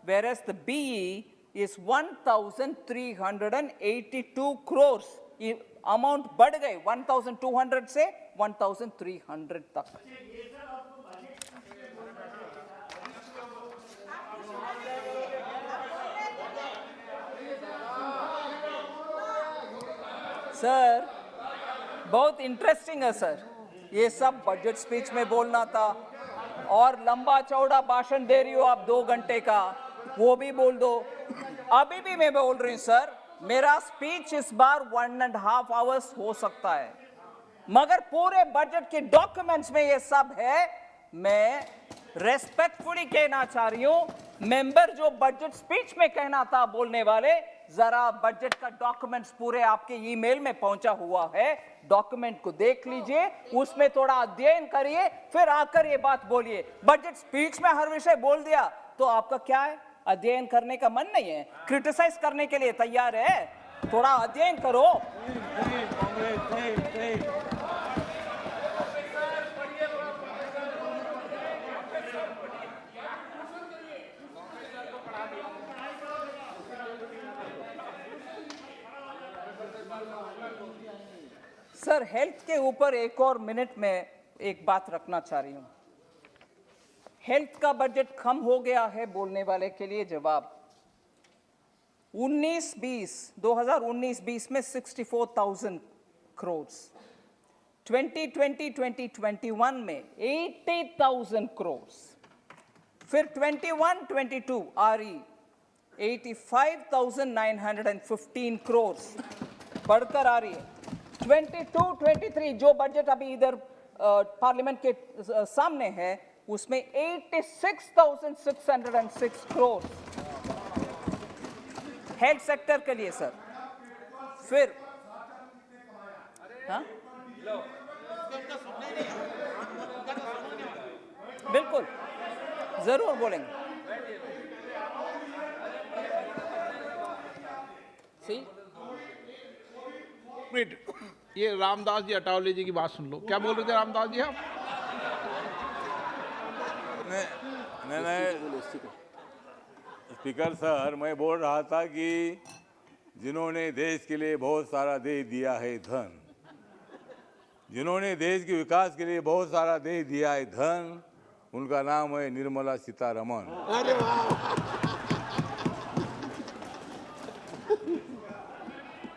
whereas the BE is 1,382 crores. Amount बढ़ गए 1,200 से 1,300 तक। सर, बहुत इंटरेस्टिंग है सर, ये सब बजट स्पीच में बोलना था, और लंबा चौड़ा भाषण दे रही हो आप 2 घंटे का, वो भी बोल दो। अभी भी मैं बोल रही हूँ सर, मेरा स्पीच इस बार 1.5 hours हो सकता है, मगर पूरे बजट के डॉक्यूमेंट्स में ये सब है। मैं रेस्पेक्टफुली कहना चाह रही हूँ, मेंबर जो बजट स्पीच में कहना था बोलने वाले, जरा बजट का डॉक्यूमेंट्स पूरे आपके ईमेल में पहुंचा हुआ है, डॉक्यूमेंट को देख लीजिए, उसमें थोड़ा अध्ययन करिए, फिर आकर ये बात बोलिए। बजट स्पीच में हर विषय बोल दिया तो आपका क्या है, अध्ययन करने का मन नहीं है, क्रिटिसाइज करने के लिए तैयार है, थोड़ा अध्ययन करो। सर, हेल्थ के ऊपर एक और मिनट में एक बात रखना चाह रही हूं। हेल्थ का बजट कम हो गया है बोलने वाले के लिए जवाब, 2019-20 में 64,000 करोड़, 2020-2021 में 80,000 करोड़, फिर 21-22 RE 85,915 करोड़ बढ़कर आ रही है। 22-23 जो बजट अभी इधर पार्लियामेंट के सामने है, उसमें 86,606 करोड़ हेल्थ सेक्टर के लिए सर। फिर हाँ बिल्कुल जरूर बोलेंगे। ये रामदास जी अटावले जी की बात सुन लो, क्या बोल रहे थे रामदास जी आप? नहीं स्पीकर सर, मैं बोल रहा था कि जिन्होंने देश के लिए बहुत सारा दे दिया है धन, जिन्होंने देश के विकास के लिए बहुत सारा दे दिया है धन, उनका नाम है निर्मला सीतारमण। अरे वाह।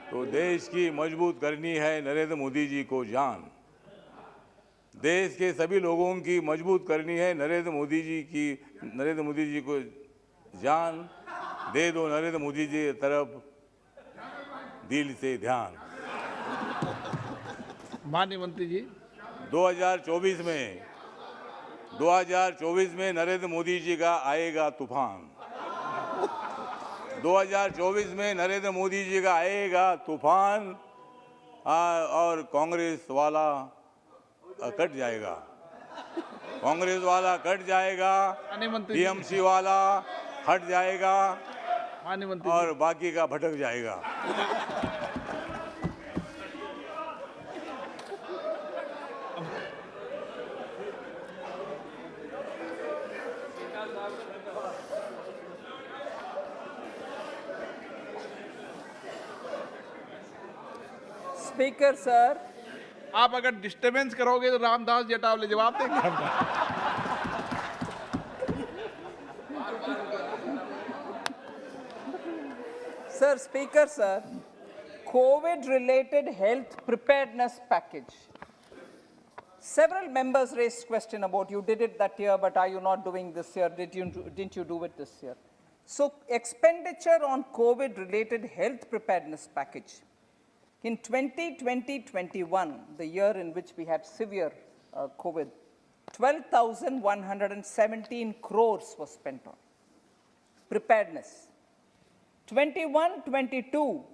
तो देश की मजबूत करनी है नरेंद्र मोदी जी को जान। देश के सभी लोगों की मजबूत करनी है नरेंद्र मोदी जी को जान। दे दो नरेंद्र मोदी जी की तरफ दिल से ध्यान। माननीय मंत्री जी। 2024 में नरेंद्र मोदी जी का आएगा तूफान। 2024 में नरेंद्र मोदी जी का आएगा तूफान और कांग्रेस वाला कट जाएगा। कांग्रेस वाला कट जाएगा, टीएमसी वाला हट जाएगा और बाकी का भटक जाएगा। Speaker, sir. आप अगर डिस्टर्बेंस करोगे तो रामदास जटावले जवाब देंगे। Sir, Speaker, sir, COVID-related health preparedness package. Several members raised question about you did it that year, but are you not doing this year? Didn't you do it this year? So expenditure on COVID-related health preparedness package. In 2020-21, the year in which we had severe COVID, 12,117 crores was spent on preparedness. 21-22,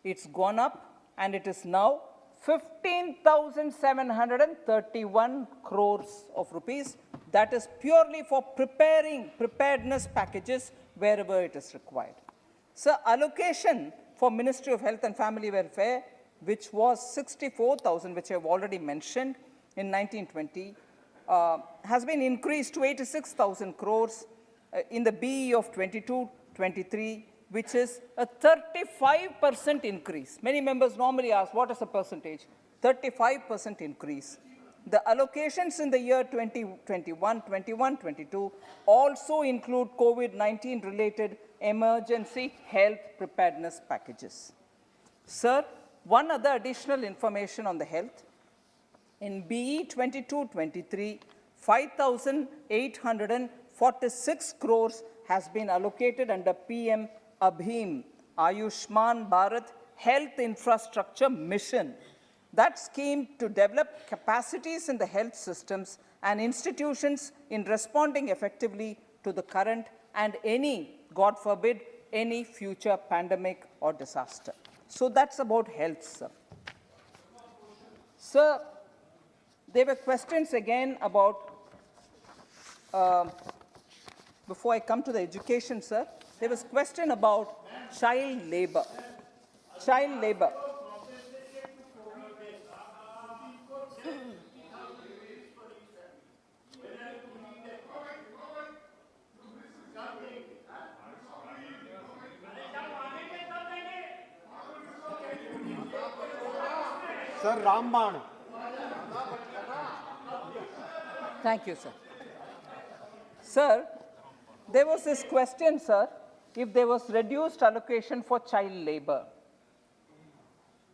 it's gone up and it is now 15,731 crores of rupees. That is purely for preparing preparedness packages wherever it is required. So allocation for Ministry of Health and Family Welfare, which was 64,000, which I've already mentioned in 1920, has been increased to 86,000 crores in the BE of 22-23, which is a 35% increase. Many members normally ask, what is the percentage? 35% increase. The allocations in the year 2021, 21-22 also include COVID-19 related emergency health preparedness packages. Sir, one other additional information on the health. In BE 22-23, 5,846 crores has been allocated under PM Abhim Ayushman Bharat Health Infrastructure Mission. That scheme to develop capacities in the health systems and institutions in responding effectively to the current and any, God forbid, any future pandemic or disaster. So that's about health, sir. Sir, there were questions again about, before I come to the education, sir, there was question about child labor. Child labor. Sir, Ramban. Thank you, sir. Sir, there was this question, sir, if there was reduced allocation for child labor.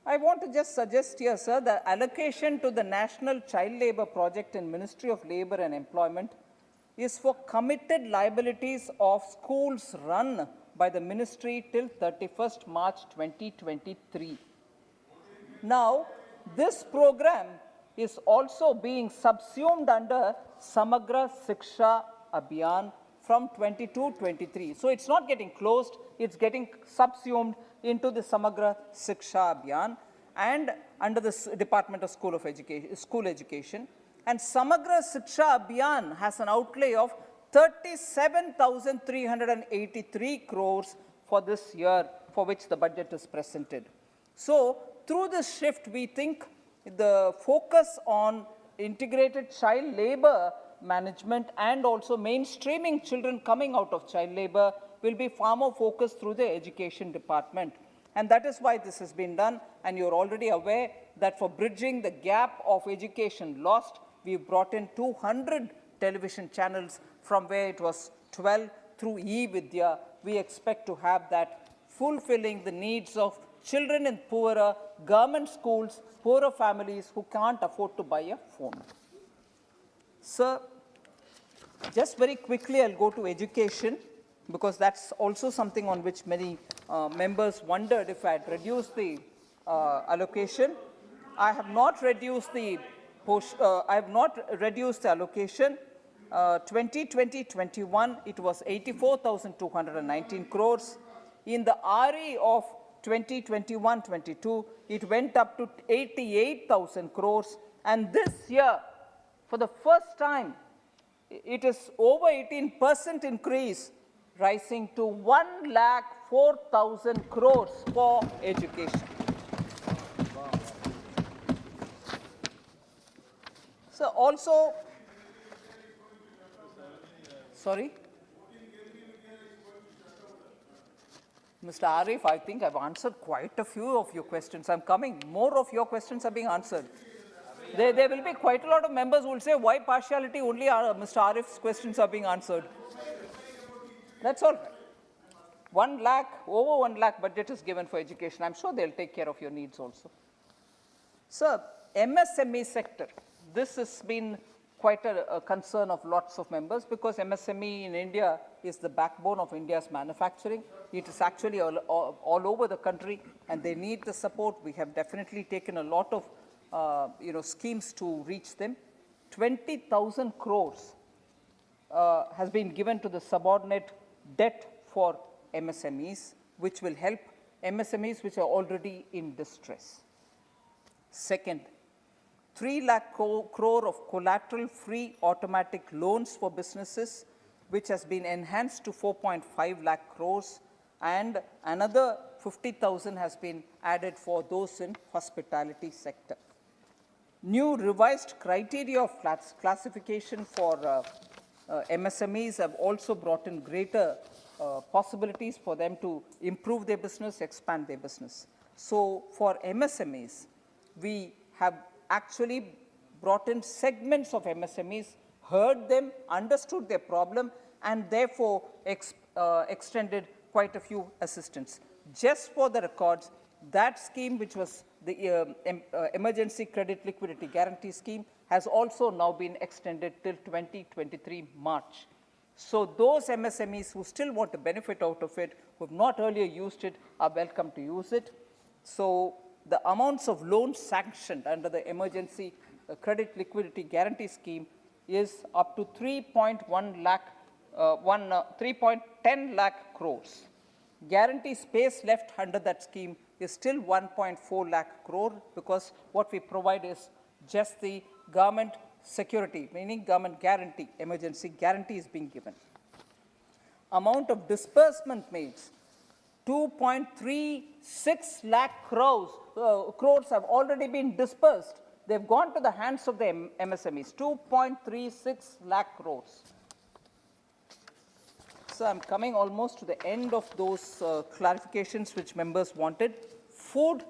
I want to just suggest here, sir, the allocation to the National Child Labor Project in Ministry of Labor and Employment is for committed liabilities of schools run by the ministry till 31st March 2023. Now, this program is also being subsumed under Samagra Shiksha Abhiyan from 22-23. So it's not getting closed, it's getting subsumed into the Samagra Shiksha Abhiyan and under the Department of School Education. And Samagra Shiksha Abhiyan has an outlay of 37,383 crores for this year, for which the budget is presented. So through this shift, we think the focus on integrated child labor management and also mainstreaming children coming out of child labor will be far more focused through the education department. And that is why this has been done. And you're already aware that for bridging the gap of education lost, we brought in 200 television channels from where it was 12 through e-Vidya. We expect to have that fulfilling the needs of children in poorer government schools, poorer families who can't afford to buy a phone. Sir, just very quickly, I'll go to education, because that's also something on which many members wondered if I had reduced the allocation. I have not reduced the allocation. 2020-21, it was 84,219 crores. In the RE of 2021-22, it went up to 88,000 crores. And this year, for the first time, it is over 18% increase, rising to 1,04,000 crores for education. So also, sorry? Mr. Arif, I think I've answered quite a few of your questions. I'm coming. More of your questions are being answered. There will be quite a lot of members who will say, why partiality? Only Mr. Arif's questions are being answered. That's all right. 1 lakh, over 1 lakh budget is given for education. I'm sure they'll take care of your needs also. Sir, MSME sector. This has been quite a concern of lots of members, because MSME in India is the backbone of India's manufacturing. It is actually all over the country, and they need the support. We have definitely taken a lot of schemes to reach them. 20,000 crores has been given to the subordinate debt for MSMEs, which will help MSMEs which are already in distress. Second, 3 lakh crore of collateral-free automatic loans for businesses, which has been enhanced to 4.5 lakh crores, and another 50,000 has been added for those in hospitality sector. New revised criteria of classification for MSMEs have also brought in greater possibilities for them to improve their business, expand their business. So for MSMEs, we have actually brought in segments of MSMEs, heard them, understood their problem, and therefore extended quite a few assistance. Just for the records, that scheme, which was the Emergency Credit Liquidity Guarantee Scheme, has also now been extended till 2023 March. So those MSMEs who still want to benefit out of it, who have not earlier used it, are welcome to use it. So the amounts of loans sanctioned under the Emergency Credit Liquidity Guarantee Scheme is up to 3.10 lakh crores. Guarantee space left under that scheme is still 1.4 lakh crore, because what we provide is just the government security, meaning government guarantee, emergency guarantee is being given. Amount of disbursement made, 2.36 lakh crores have already been dispersed. They've gone to the hands of the MSMEs, 2.36 lakh crores. So I'm coming almost to the end of those clarifications which members wanted. Food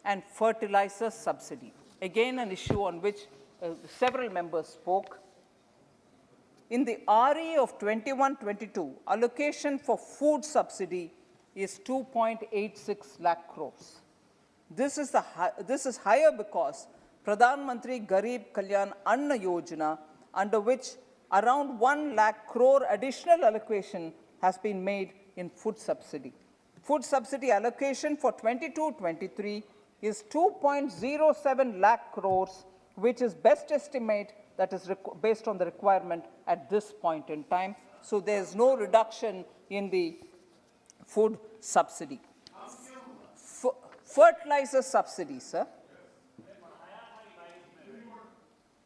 and fertilizer subsidy. Again, an issue on which several members spoke. In the RE of 21-22, allocation for food subsidy is 2.86 lakh crores. This is higher because Pradhan Mantri Garib Kalyan Anna Yojana, under which around 1 lakh crore additional allocation has been made in food subsidy. Food subsidy allocation for 22-23 is 2.07 lakh crores, which is best estimate that is based on the requirement at this point in time. So there's no reduction in the food subsidy. Fertilizer subsidy, sir.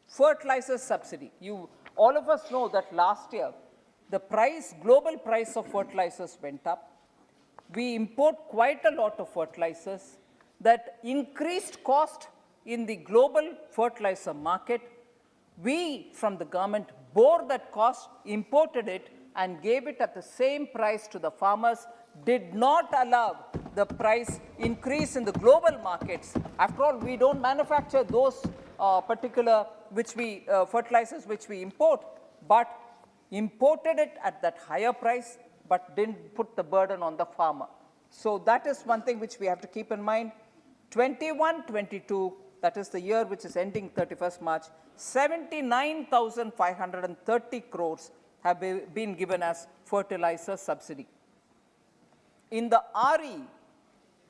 Fertilizer subsidy. All of us know that last year, the global price of fertilizers went up. We import quite a lot of fertilizers. That increased cost in the global fertilizer market, we from the government bore that cost, imported it, and gave it at the same price to the farmers, did not allow the price increase in the global markets. After all, we don't manufacture those particular fertilizers which we import, but imported it at that higher price, but didn't put the burden on the farmer. So that is one thing which we have to keep in mind. 21-22, that is the year which is ending 31st March, 79,530 crores have been given as fertilizer subsidy. In the RE,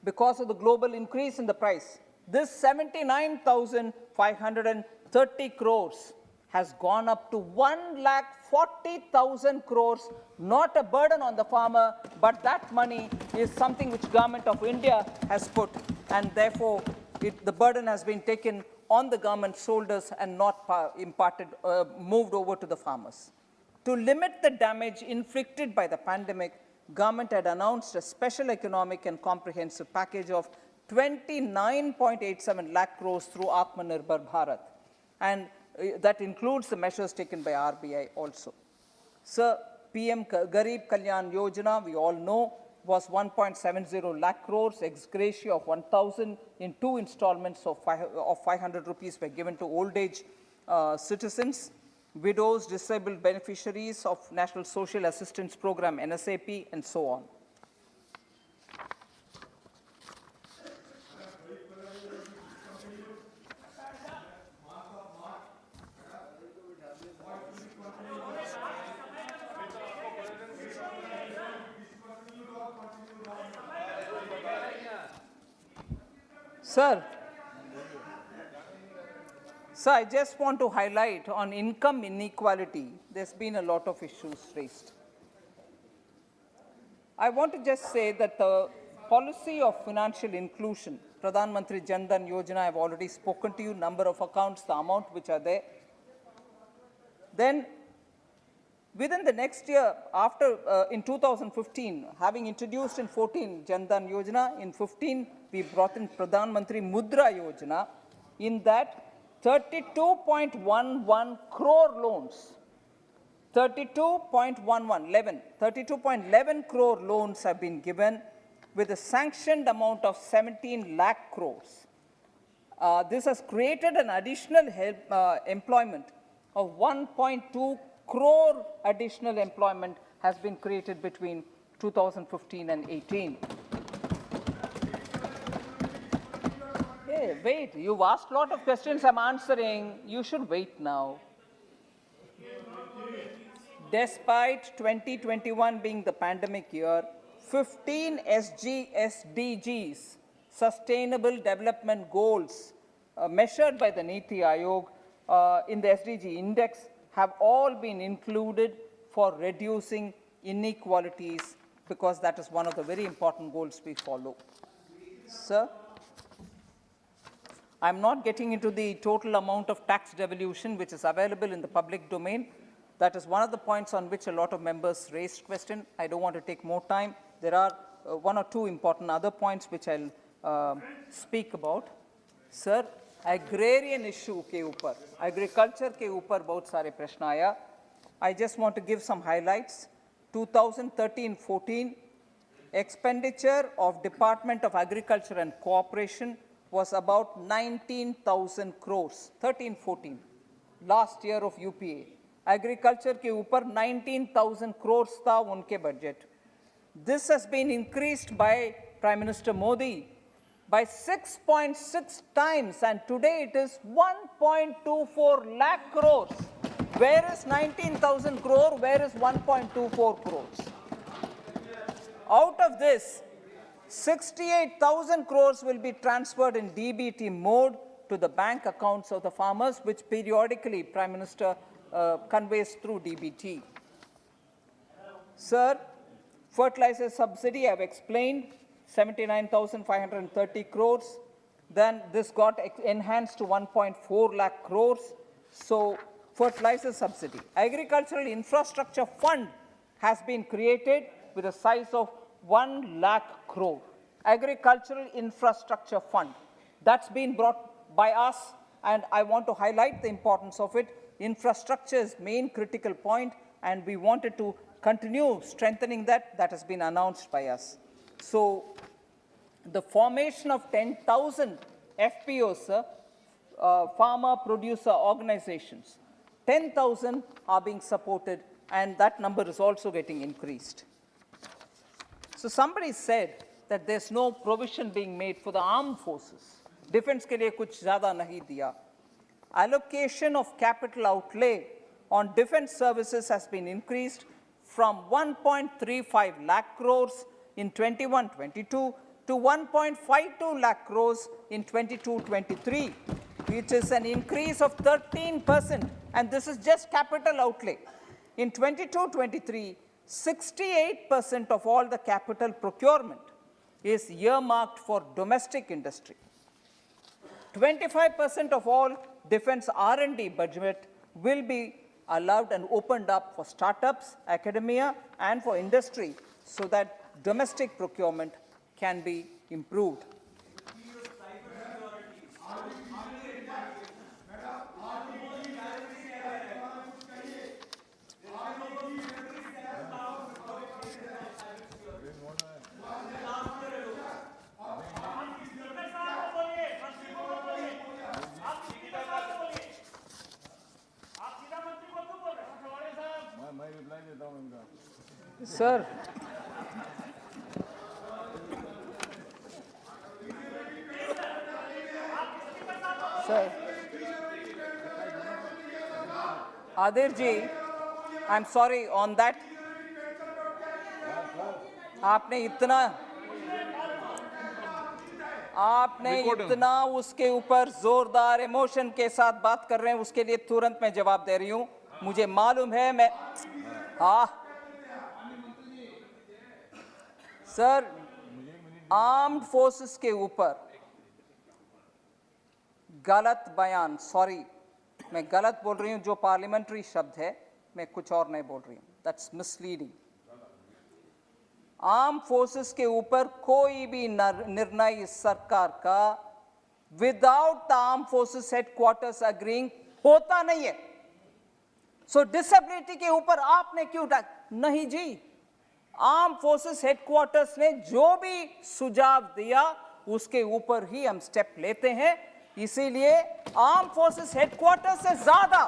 because of the global increase in the price, this 79,530 crores has gone up to 1,40,000 crores, not a burden on the farmer, but that money is something which Government of India has put, and therefore the burden has been taken on the government's shoulders and not moved over to the farmers. To limit the damage inflicted by the pandemic, government had announced a special economic and comprehensive package of 29.87 lakh crores through Atmanirbhar Bharat, and that includes the measures taken by RBI also. Sir, PM Garib Kalyan Yojana, we all know, was 1.70 lakh crores, ex gratia of 1,000 in 2 installments of 500 rupees were given to old age citizens, widows, disabled beneficiaries of National Social Assistance Program, NSAP, and so on. Sir, I just want to highlight on income inequality, there's been a lot of issues raised. I want to just say that the policy of financial inclusion, Pradhan Mantri Jan Dhan Yojana, I've already spoken to you, number of accounts, the amount which are there. Then within the next year, after in 2015, having introduced in 14 Jan Dhan Yojana, in 15 we brought in Pradhan Mantri Mudra Yojana. In that, 32.11 crore loans, 32.11 crore loans have been given with a sanctioned amount of 17 lakh crores. This has created an additional employment of 1.2 crore additional employment has been created between 2015 and 18. Hey, wait, you've asked a lot of questions, I'm answering. You should wait now. Despite 2021 being the pandemic year, 15 SDGs, Sustainable Development Goals, measured by the NITI Aayog in the SDG index, have all been included for reducing inequalities, because that is one of the very important goals we follow. Sir, I'm not getting into the total amount of tax devolution which is available in the public domain. That is one of the points on which a lot of members raised question. I don't want to take more time. There are one or two important other points which I'll speak about. Sir, agrarian issue के ऊपर, agriculture के ऊपर बहुत सारे प्रश्न आया. I just want to give some highlights. 2013-14, expenditure of Department of Agriculture and Cooperation was about 19,000 crores, 13-14, last year of UPA. Agriculture के ऊपर 19,000 crores था उनके budget. This has been increased by Prime Minister Modi by 6.6 times, and today it is 1.24 lakh crores. Where is 19,000 crore? Where is 1.24 crores? Out of this, 68,000 crores will be transferred in DBT mode to the bank accounts of the farmers, which periodically Prime Minister conveys through DBT. Sir, fertilizer subsidy, I've explained, 79,530 crores. Then this got enhanced to 1.4 lakh crores. So, fertilizer subsidy. Agricultural infrastructure fund has been created with a size of 1 lakh crore. Agricultural infrastructure fund. That's been brought by us, and I want to highlight the importance of it. Infrastructure is main critical point, and we wanted to continue strengthening that. That has been announced by us. So, the formation of 10,000 FPOs, sir, farmer producer organizations. 10,000 are being supported, and that number is also getting increased. So somebody said that there's no provision being made for the armed forces. Defense ke liye kuch zyada nahi diya. Allocation of capital outlay on defense services has been increased from 1.35 lakh crores in 21-22 to 1.52 lakh crores in 22-23, which is an increase of 13%, and this is just capital outlay. In 22-23, 68% of all the capital procurement is earmarked for domestic industry. 25% of all defense R&D budget will be allowed and opened up for startups, academia, and for industry, so that domestic procurement can be improved. Sir, Adir ji, I'm sorry on that. आपने इतना उसके ऊपर जोरदार इमोशन के साथ बात कर रहे हैं, उसके लिए तुरंत मैं जवाब दे रही हूं. मुझे मालूम है मैं सर, आर्म्ड फोर्सेस के ऊपर गलत बयान, सॉरी मैं गलत बोल रही हूं, जो पार्लियामेंट्री शब्द है मैं कुछ और नहीं बोल रही हूं, दैट्स मिसलीडिंग. आर्म फोर्सेस के ऊपर कोई भी निर्णय इस सरकार का without the arm forces headquarters agreeing होता नहीं है. सो डिसेबिलिटी के ऊपर आपने क्यों नहीं जी, आर्म फोर्सेस हेडक्वार्टर्स ने जो भी सुझाव दिया उसके ऊपर ही हम स्टेप लेते हैं. इसीलिए आर्म फोर्सेस हेडक्वार्टर्स से ज्यादा,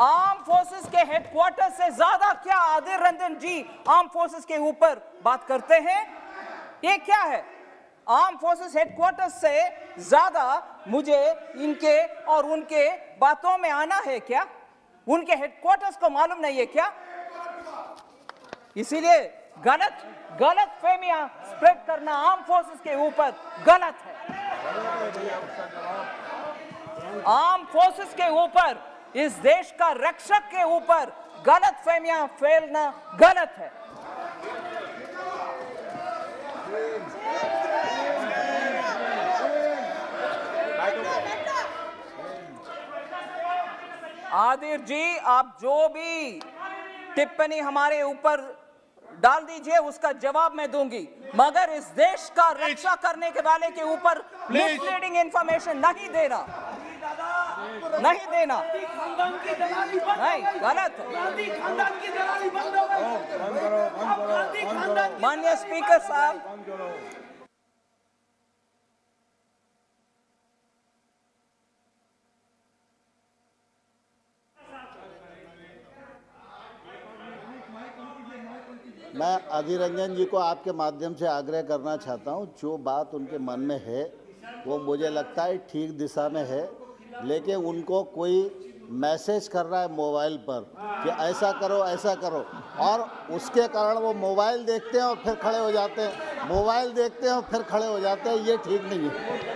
आर्म फोर्सेस के हेडक्वार्टर से ज्यादा क्या आदिर रंजन जी आर्म फोर्सेस के ऊपर बात करते हैं? ये क्या है? आर्म फोर्सेस हेडक्वार्टर से ज्यादा मुझे इनके और उनके बातों में आना है क्या? उनके हेडक्वार्टर्स को मालूम नहीं है क्या? इसीलिए गलत फहमियां स्प्रेड करना आर्म फोर्सेस के ऊपर गलत है. आर्म फोर्सेस के ऊपर, इस देश का रक्षक के ऊपर गलत फहमियां फैलना गलत है. आदिर जी, आप जो भी टिप्पणी हमारे ऊपर डाल दीजिए, उसका जवाब मैं दूंगी, मगर इस देश का रक्षा करने के वाले के ऊपर मिसलीडिंग इंफॉर्मेशन नहीं देना, नहीं देना, नहीं, गलत है. माननीय स्पीकर साहब, मैं अधीर रंजन जी को आपके माध्यम से आग्रह करना चाहता हूं, जो बात उनके मन में है वो मुझे लगता है ठीक दिशा में है, लेकिन उनको कोई मैसेज कर रहा है मोबाइल पर कि ऐसा करो, और उसके कारण वो मोबाइल देखते हैं और फिर खड़े हो जाते हैं, मोबाइल देखते हैं और फिर खड़े हो जाते हैं. ये ठीक नहीं है.